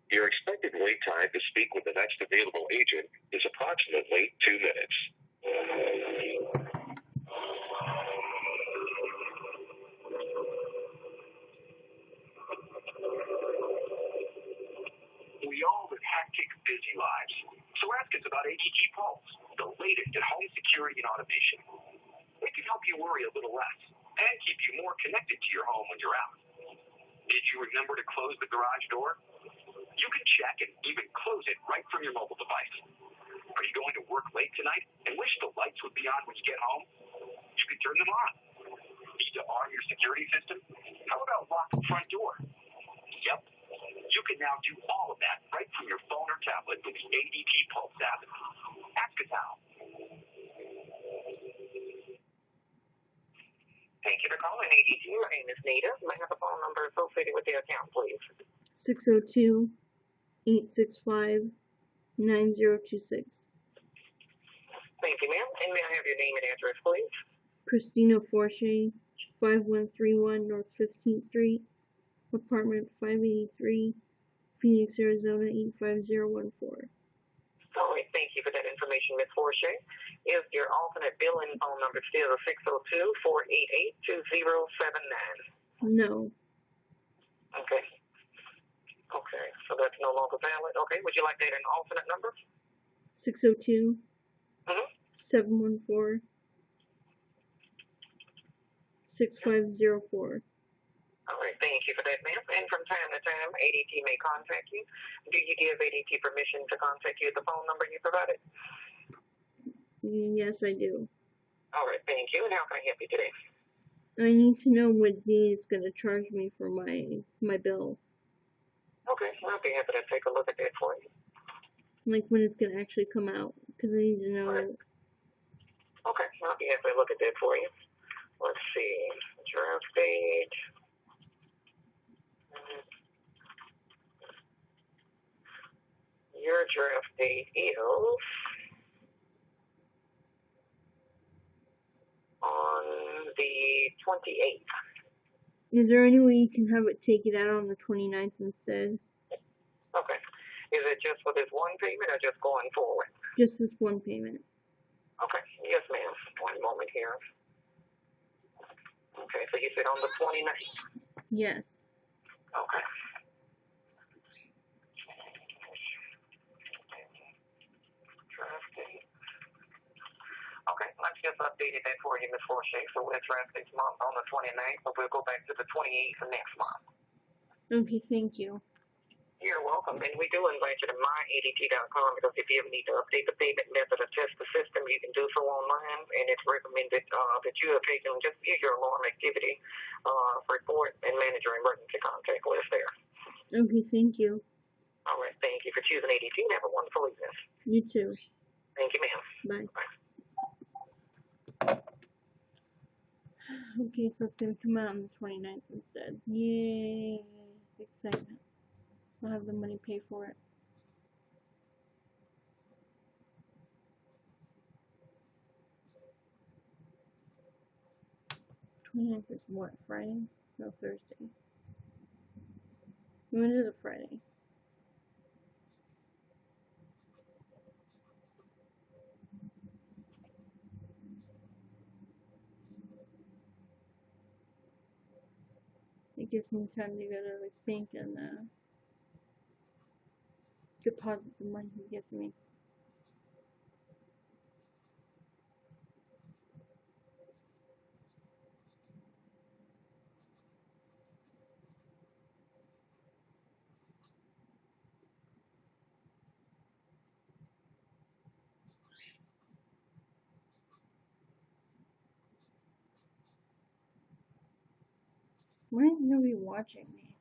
Your expected wait time to speak with the next available agent is approximately 2 minutes. We all live hectic, busy lives. So ask us about ADT Pulse, the latest in home security and automation. We can help you worry a little less and keep you more connected to your home when you're out. Did you remember to close the garage door? You can check and even close it right from your mobile device. Are you going to work late tonight and wish the lights would be on when you get home? You can turn them on. Need to arm your security system? How about lock the front door? Yep. You can now do all of that right from your phone or tablet with the ADT Pulse app. Ask it now. Thank you for calling ADT. My name is Nita. May I have the phone number associated with the account, please? 602-865-9026. Thank you, ma'am. And may I have your name and address, please? Christina Forche, 5131 North 15th Street, apartment 583, Phoenix, Arizona 85014. All right, thank you for that information, Ms. Forche. Is your alternate billing phone number still 602-488-2079? No. Okay. Okay, so that's no longer valid. Okay, would you like that in alternate number? 602 Mm-hmm. 714 6504. All right, thank you for that, ma'am. And from time to time, ADT may contact you. Do you give ADT permission to contact you at the phone number you provided? Yes, I do. All right, thank you. And how can I help you today? I need to know what day it's going to charge me for my bill. Okay, I'll be happy to take a look at that for you. Like when it's going to actually come out, because I need to know. Right. Okay, I'll be happy to look at that for you. Let's see, draft date. Your draft date is on the 28th. Is there any way you can have it take it out on the 29th instead? Okay. Is it just for this one payment or just going forward? Just this one payment. Okay. Yes, ma'am. One moment here. Okay, so you said on the 29th? Yes. Okay. Draft date. Okay, let's just update that for you, Ms. Forche. So we'll draft this month on the 29th, but we'll go back to the 28th of next month. Okay, thank you. You're welcome. And we do invite you to myadt.com because if you ever need to update the payment method or test the system, you can do so online. And it's recommended that you have taken just use your alarm activity report and manage your emergency contact list there. Okay, thank you. All right. Thank you for choosing ADT. Have a wonderful evening. You too. Thank you, ma'am. Bye. Bye. Okay, so it's going to come out on the 29th instead. Yay! Excitement. I'll have the money pay for it. 29th is what? Friday? No, Thursday. When is it Friday? It gives me time to go to the bank and deposit the money he gives me. Why is nobody watching me?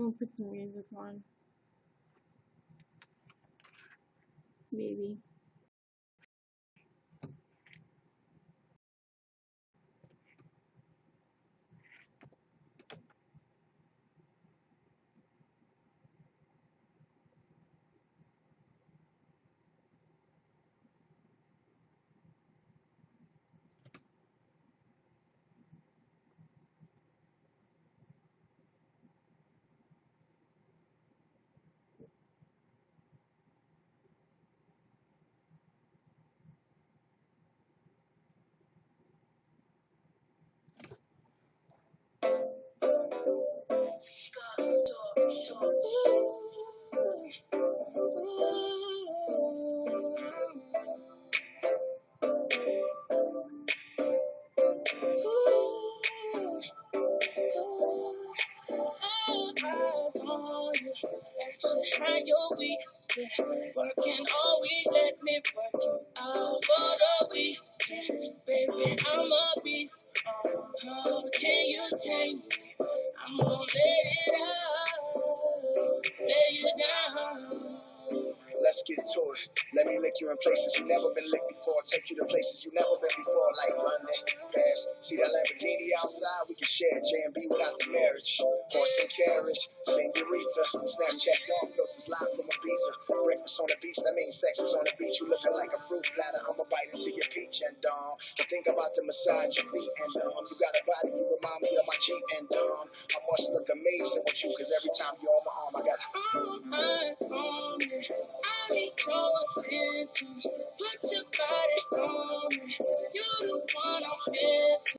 I'll put some music on. Maybe. Working all week, let me work you out for the weekend. Baby, I'm a beast. How can you take me? I'm gonna let it out, lay you down. Let's get to it. Let me lick you in places you never been licked before. Take you to places you never been before, like London, Paris. See that Lamborghini outside? We can share J&B without the marriage. Horse and carriage, senorita. Snapchat dog filters live from Ibiza. Breakfast on the beach, that means sex is on the beach. You looking like a fruit platter. I'ma bite into your peach and I think about the massage your feet and you got a body, you remind me of my Jeep and I must look amazing with you, cause every time you're on my arm, I got eyes on me. I need your attention. Put your body on me. You're the one I'm missing.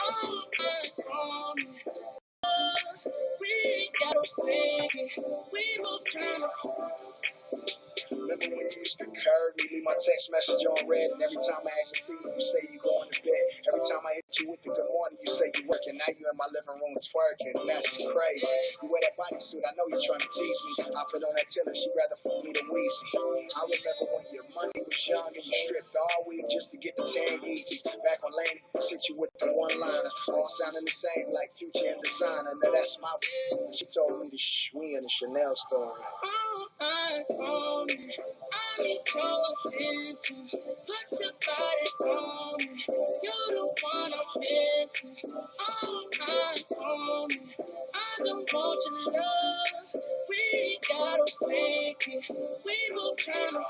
All eyes on me. We got us thinking. We both trying to. Remember when you used to curve me, leave my text message on red, and every time I ask to see you, you say you going to bed. Every time I hit you with the good morning, you say you working. Now you in my living room twerking. That's crazy. You wear that bodysuit, I know you're trying to tease me. I put on that tiller, she'd rather fuck me than Weezy. I remember when your money was young and you stripped all week just to get the 10 easy. Back on Lane, hit you with the one-liner, all sounding the same like Future and Designer. Now that's my. She told me we in the Chanel store. All eyes on me. I need your attention. Put your body on me. You're the one I'm missing. All eyes on me. I don't want your love. We got us thinking. We both trying to.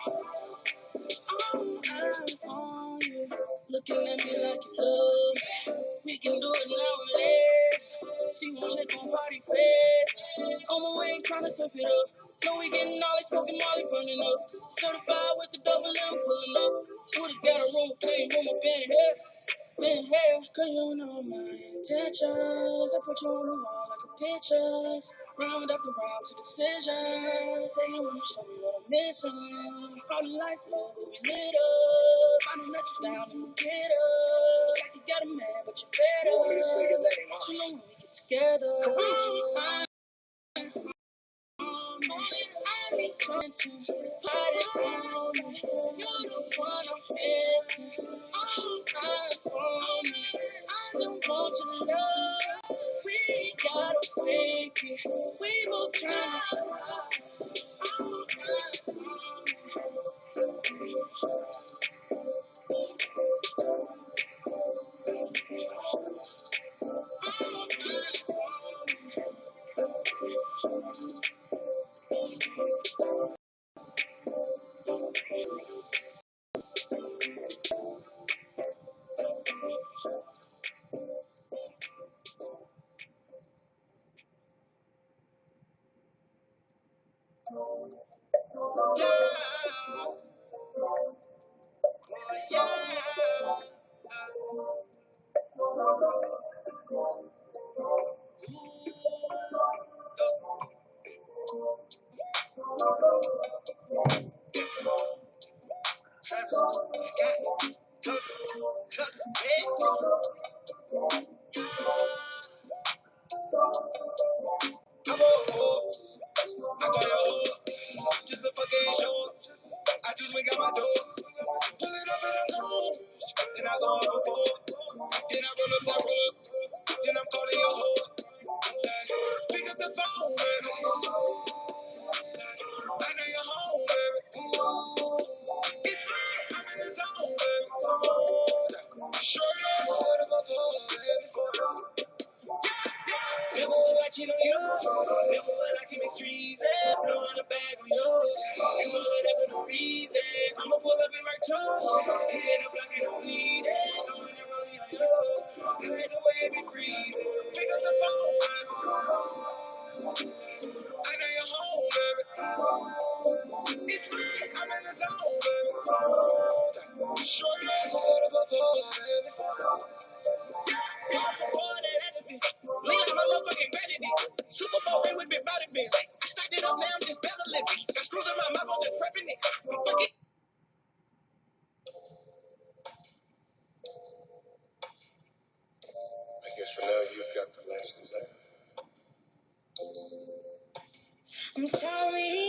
All eyes on you. Looking at me like you love me. We can do it now and later. She wanna lick on party fast. On my way, trying to tough it up. Know we getting all this smoking Molly burning up. Certified with the double M pulling up. Shooter got a room, playing with my band hair. Been here, cause you know my intentions. I put you on the wall like a picture. Round after round to decisions. Say you wanna show me what I'm missing. All the lights low, but we lit up. I done let you down and we get up. Like you got a man, but you're better. You want me to say your name, huh? But you know when we get together. I need attention. Body on me. You're the one I'm missing. All eyes on me. I don't want your love. We got us thinking. We both trying to. All eyes on me. Just a fucking show. I just went got my door. Pull it up and I'm gone. Then I go on before. Then I roll up that road. Then I'm calling your hoe. Pick up the phone, baby. I know you're home, baby. It's free. I'm in the zone, baby. Sure, yeah. What about the baby? Never will I cheat on you. Never will I commit treason. Blowing a bag on you. You know whatever the reason. I'ma pull up in my truck. Hit up like a weed. Knowing you're rolling on you. You hate the way it be breathing. Pick up the phone, baby. I know you're home, baby. It's free. I'm in the zone, baby. Sure, yeah. What about the baby? Lean like my motherfucking vanity. Super Bowl ring with big body bins. I stacked it up, now I'm just better living. Got screws in my mouth, I'm just prepping it. Fuck it. I guess for now you've got the last desire. I'm sorry.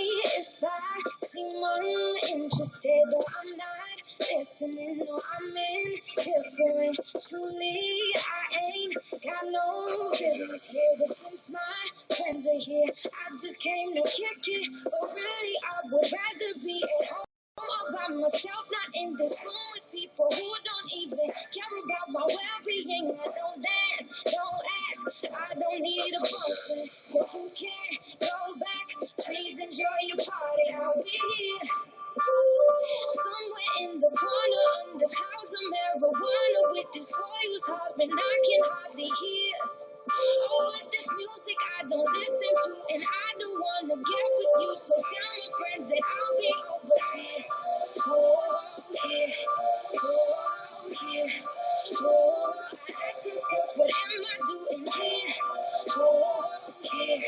Instead, though I'm not listening, no, I'm indifferent. Truly, I ain't got no business here. But since my friends are here, I just came to kick it. But really, I would rather be at home all by myself, not in this room with people who don't even care about my well-being. I don't dance, don't ask, I don't need a boyfriend. So you can go back, please enjoy your party. I'll be here. Somewhere in the corner under house of marijuana with this boy who's hopping, I can hardly hear. Oh, with this music I don't listen to, and I don't wanna get with you. So tell my friends that I'll be over here. Oh, here. Oh, here. Oh, I ask myself, what am I doing here? Oh, here.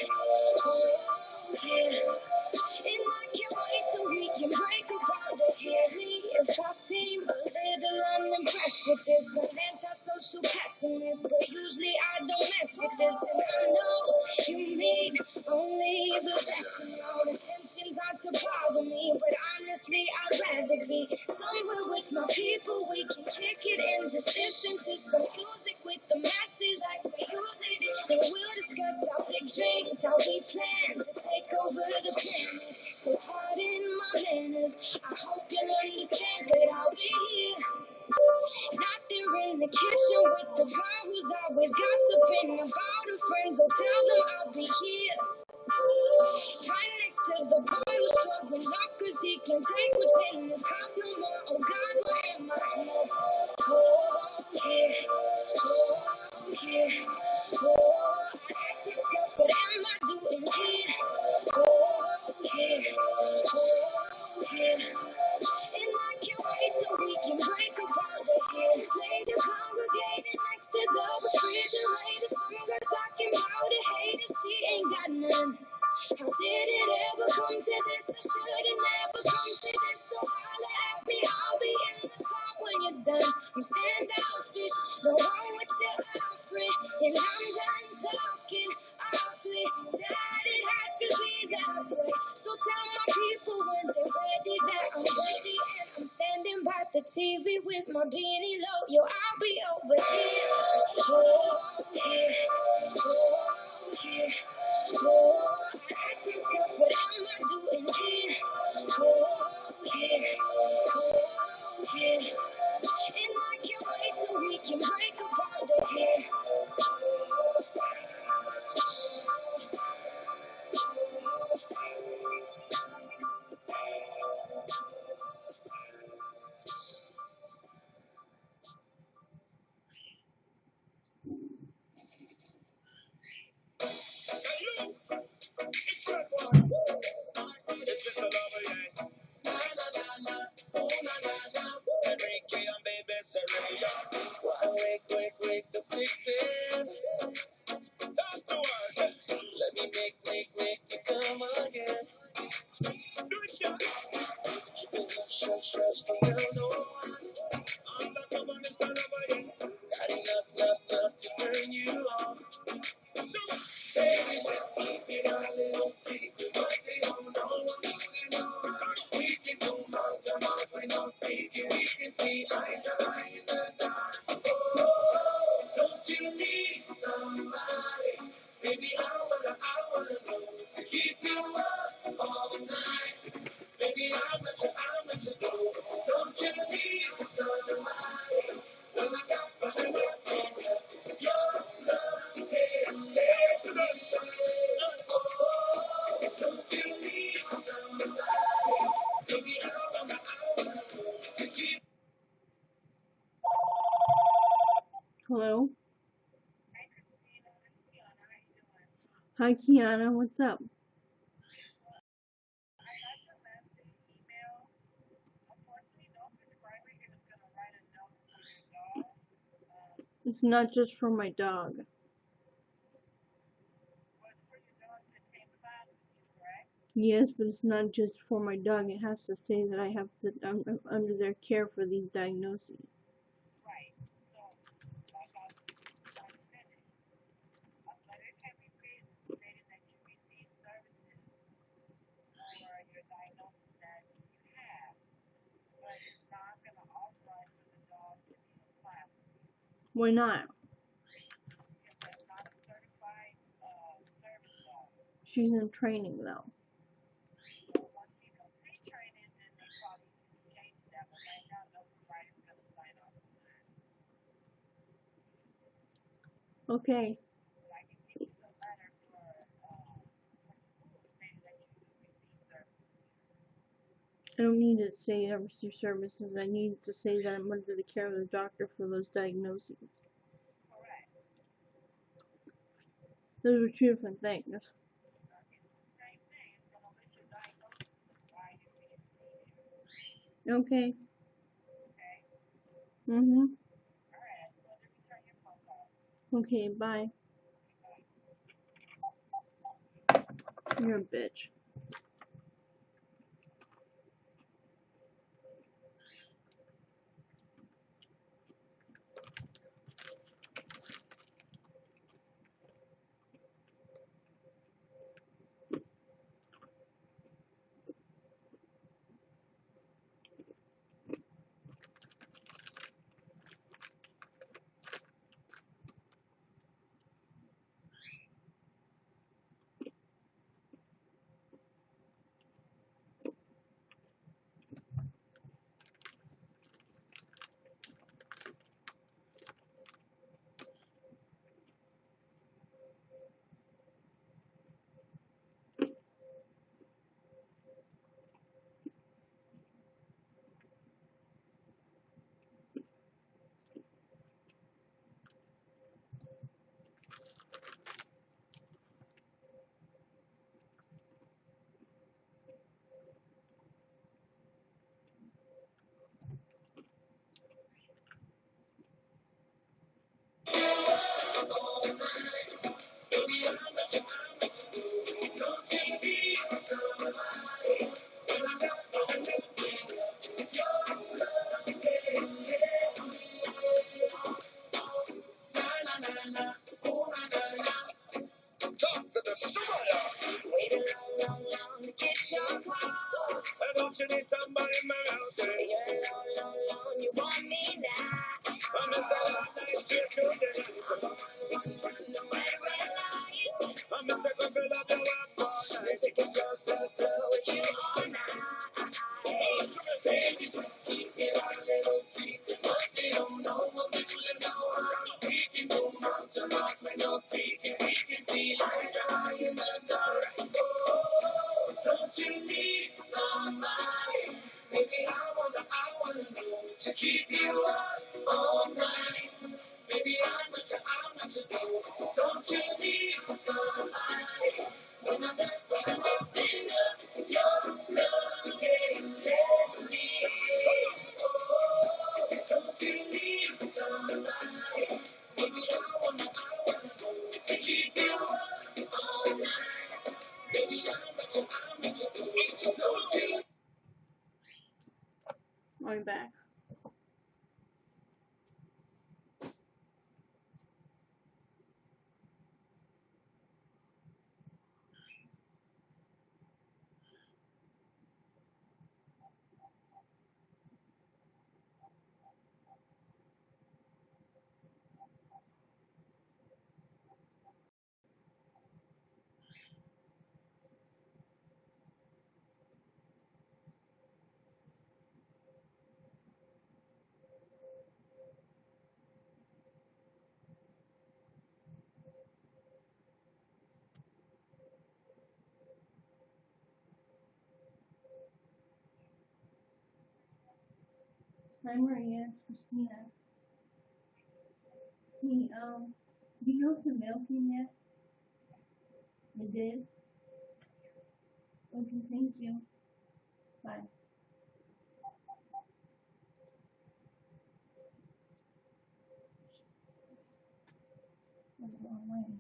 Oh, here. And I can't wait so we can break apart again. If I seem a little unimpressed with this, an antisocial pessimist, but usually I don't mess with this. And I know you mean only the best, and your intentions aren't to bother me. But honestly, I'd rather be somewhere with my people. We can kick it and just listen to some music with the message like we usually do. And we'll discuss our big dreams, how we plan to take over the planet. So pardon my manners, I hope you'll understand that I'll be here. Not there in the kitchen with the girl who's always gossiping about her friends. So tell them I'll be here. Right next to the boy who's struggling up cause he can take what's in his cup no more. Oh God, why am I here? Oh, here. Oh, here. Oh, I ask myself, what am I doing here? Oh, here. Oh, here. And I can't wait till we can break apart again. Ladies congregating next to the refrigerator. Some girl talking about it, haters, she ain't got none. How did it ever come to this? I should've never come to this. So holla at me, I'll be in the car when you're done. I'm standoffish, no wrong with your outfit. And I'm done talking awfully. Said it had to be that way. So tell my people when they're ready that I'm ready. And I'm standing by the TV with my beanie low. Yo, I'll be over here. Oh, here. Oh, here. Oh, I ask myself, what am I doing here? Oh, here. Oh, here. And I can't wait till we can break apart again. It's just a lover, yeah. Na na na na, oh na na na. Enrique and baby Serena. Wake the 6 a.m. Time to work. Let me make you come again. Do it, yeah. Stretch the girl, no one. I'm not the one that's a lover, yeah. Got enough to turn you on. So, baby, just keep it a little secret. But they don't know. We can do mouth to mouth when no speaking. We can see eye to eye in the dark. Oh, don't you need somebody? Baby, I wanna know to keep you up all night. Baby, I'm at your door. Don't you need somebody? When I got my love, your love can let me oh, don't you need somebody? Baby, I wanna to keep. Hello? Hi, Kiana, what's up? It's not just for my dog. Yes, but it's not just for my dog. It has to say that I have that I'm under their care for these diagnoses. Why not? She's in training though. Okay. I don't need to say I receive services. I need to say that I'm under the care of the doctor for those diagnoses. Those are two different things. Okay. Okay, bye. You're a bitch. Talk to the superstar. Wait a long to get your call. And don't you need somebody out there? Yeah, long, you want me now. I'm just a lot night here today. No matter where I lie. I'm just a couple of the work all night. Let's take it slow with you all night. Hey, baby, just keep it our little secret. What they don't know, what we really know. We can go mountain rock with no speaking. We can feel like high in the dark. Oh, don't you need somebody? Maybe I wanna know to keep you up all night. Maybe I'm what you do. Don't you need somebody? When I'm back, when I'm open up your love, yeah, let me. Oh, don't you need somebody? Maybe I wanna know to keep you up all night. Maybe I'm what you do. Don't you? I'm back. Hi Maria, Christina. Hey, do you know if the mail came yet? It did? Okay, thank you. Bye. I'm the wrong way.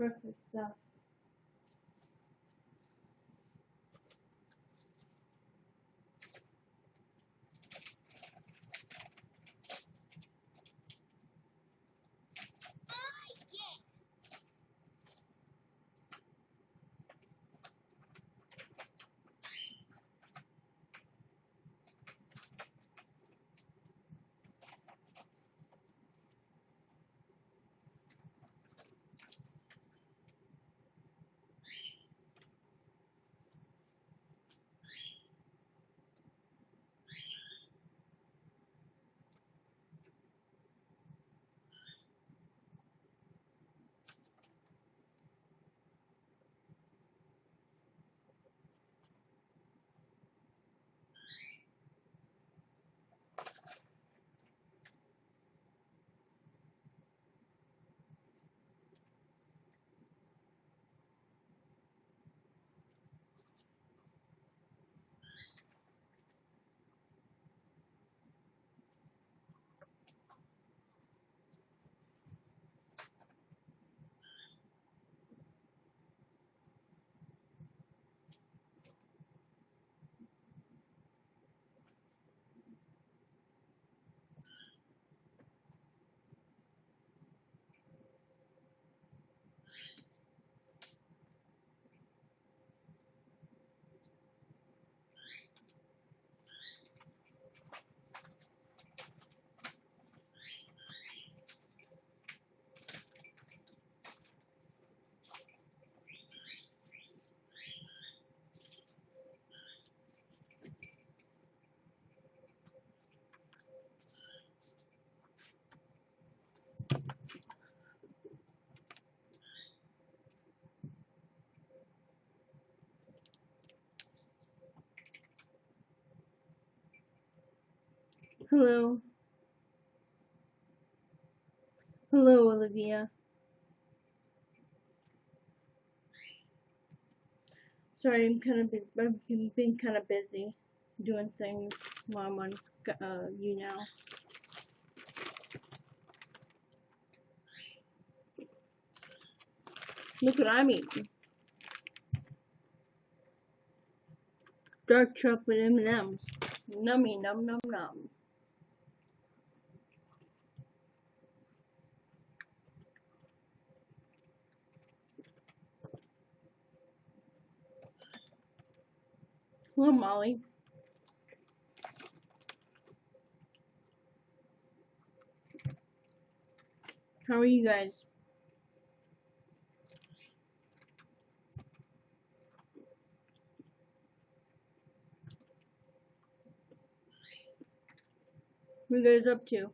breakfast stuff. Hello. Hello, Olivia. Sorry, I've been kind of busy doing things while I'm on YouNow. Look what I'm eating. Dark chocolate M&Ms. Nummy num num num. Hello, Molly. How are you guys? What are you guys up to?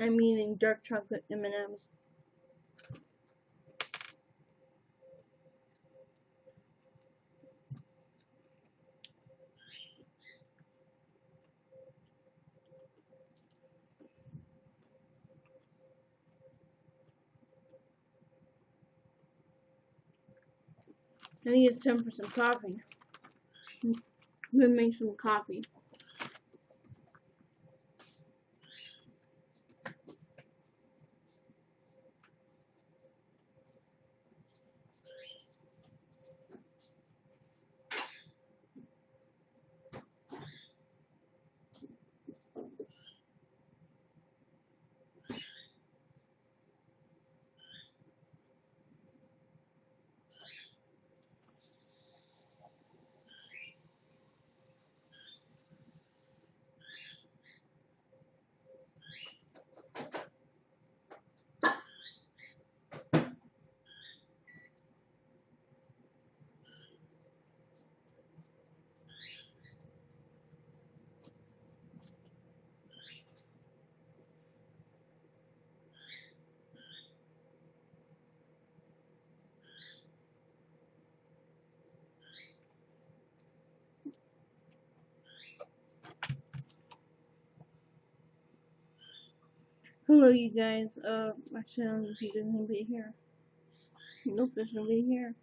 I'm eating dark chocolate M&Ms. I think it's time for some coffee. I'm gonna make some coffee. Hello, you guys. Actually, I don't know if there's anybody here. Nope, there's nobody here.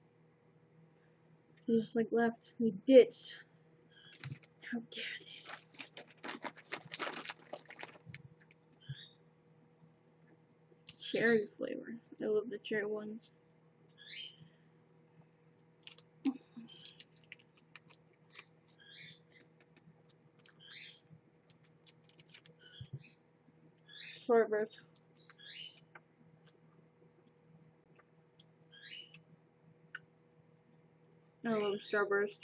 We just like left. We ditched How dare they? Cherry flavor. I love the cherry ones. Starburst. I love Starburst.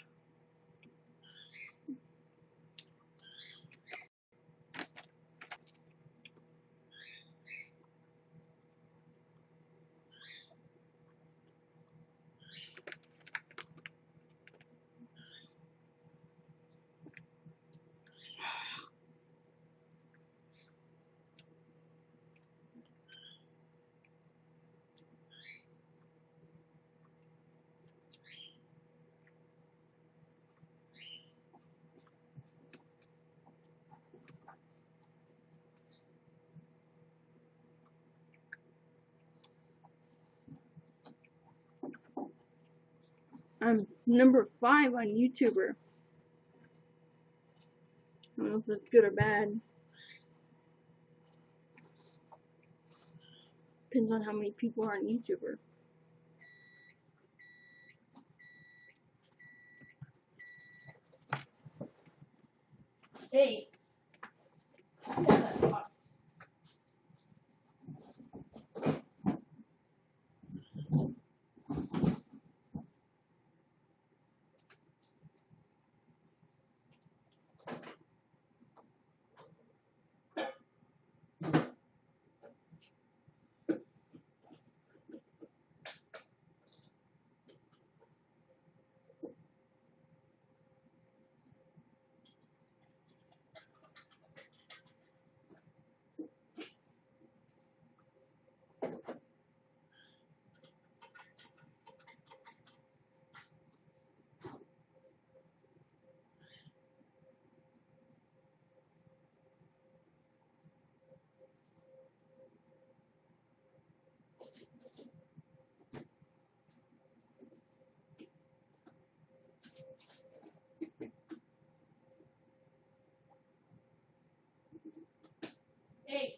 I'm number 5 on YouTuber. I don't know if that's good or bad. Depends on how many people are on YouTuber. Hey. Hey.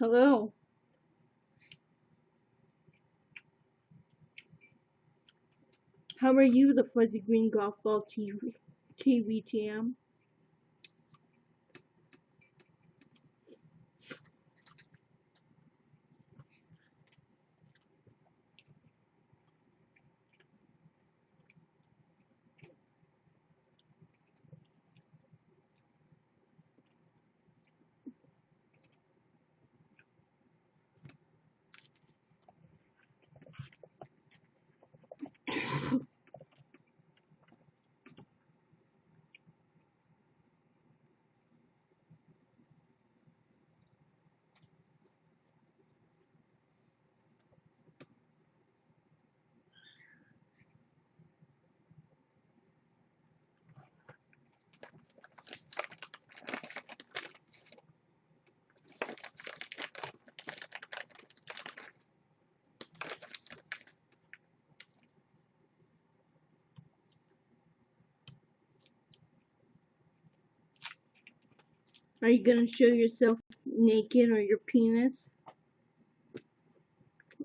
Hello. How are you, the fuzzy green golf ball TVTM? Are you gonna show yourself naked or your penis?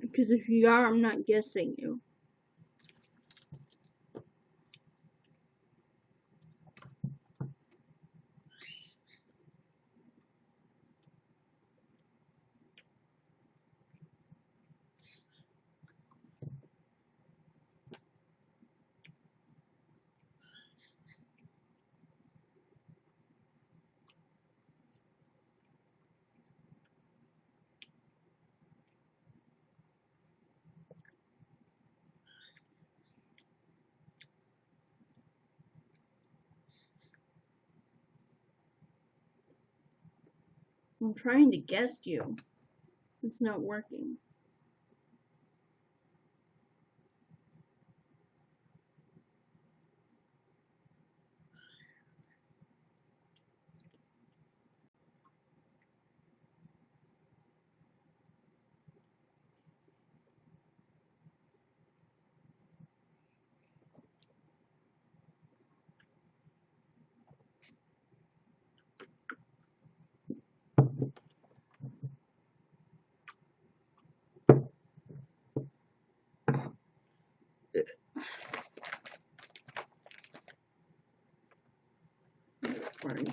Because if you are, I'm not guessing you. I'm trying to guess you. It's not working. Orange.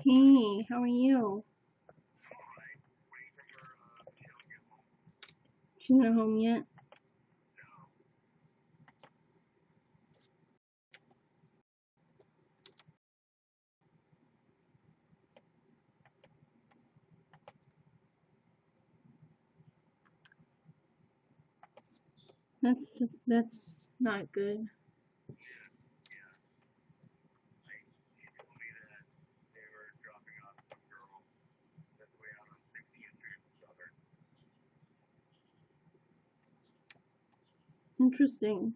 Hey, how are you? She's not home yet. That's not good. Interesting.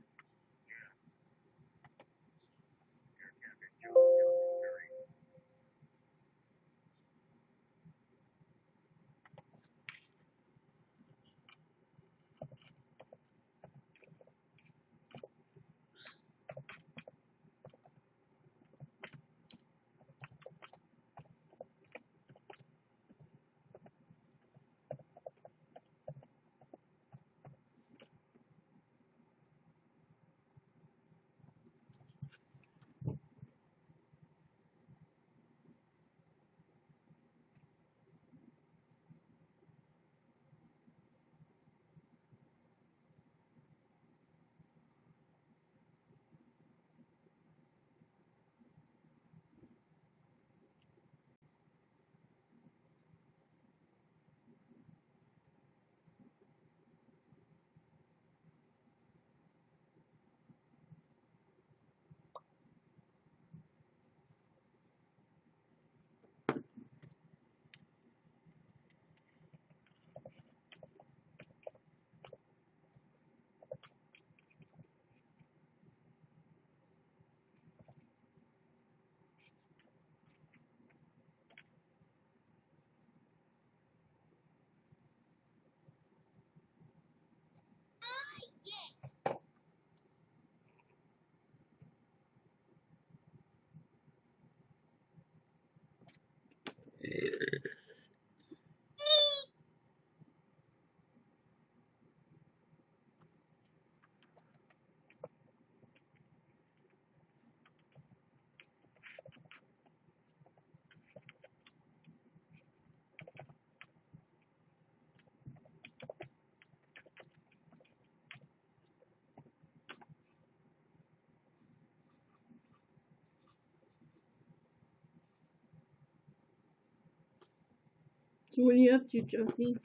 So what are you up to, Josie?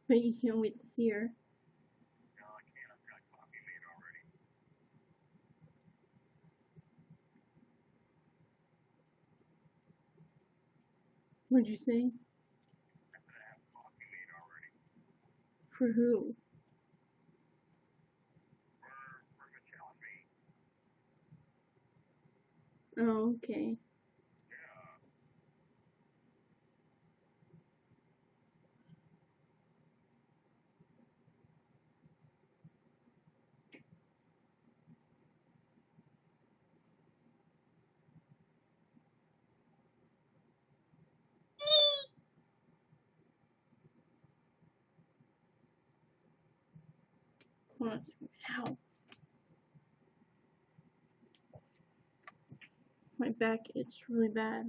But you can't wait to see her. What'd you say? For who? Oh, okay. Hold on a second. Ow. My back itches really bad.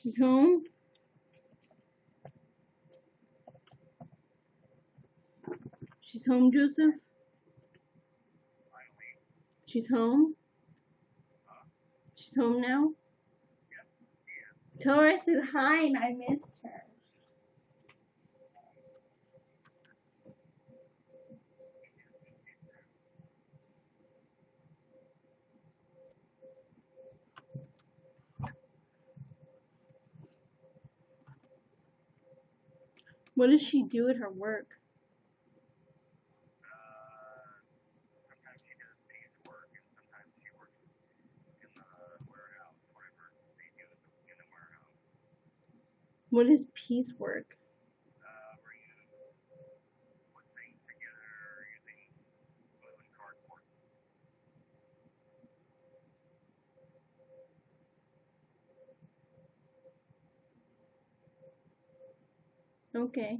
She's home? She's home, Joseph? She's home? She's home now? Tell her I said hi and I missed her. What does she do at her work? Sometimes she does piecework, and sometimes she works in the warehouse, whatever they do in the warehouse. What is piecework? Where you put things together using glue and cardboard. Okay.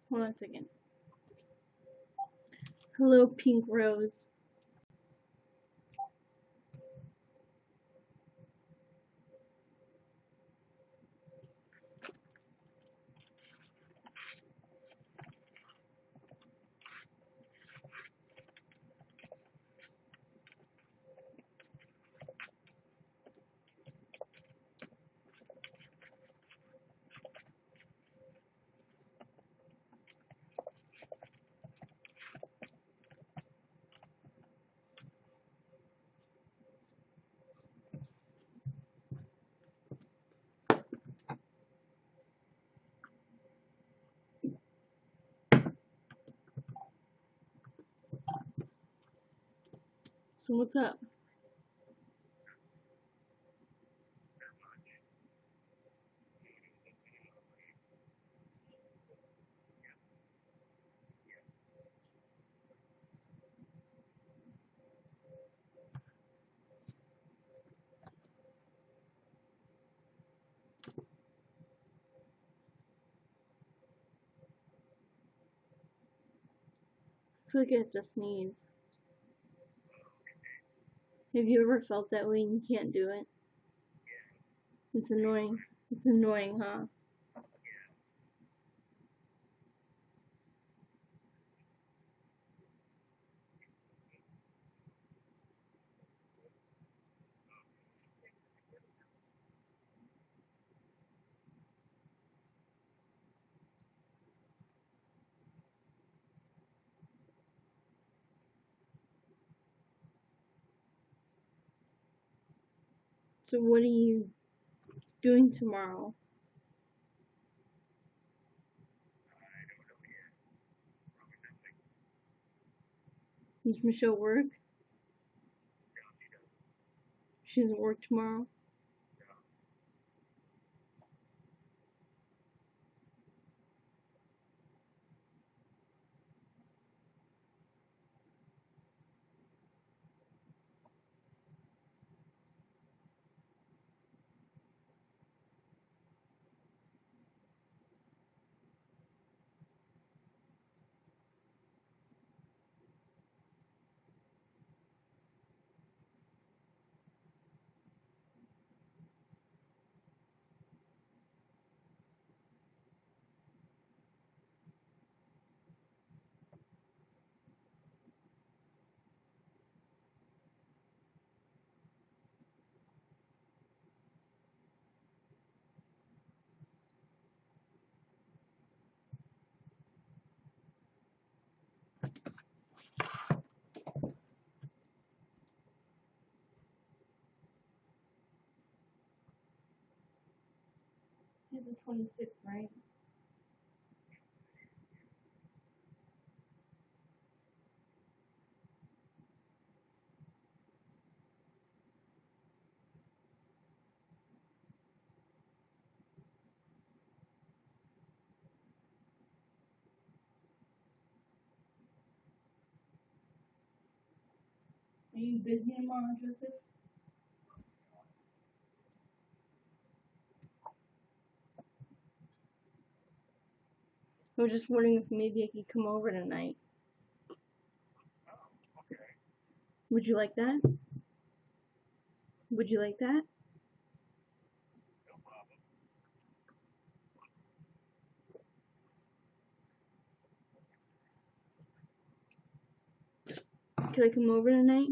Hold on a second. Hello, Pink Rose. So what's up? I feel like I have to sneeze. Have you ever felt that way and you can't do it? It's annoying. It's annoying, huh? So what are you doing tomorrow? Does Michelle work? She doesn't work tomorrow? It's the 26th, right? Are you busy tomorrow, Joseph? I was just wondering if maybe I could come over tonight. Oh, okay. Would you like that? Would you like that? No problem. Could I come over tonight?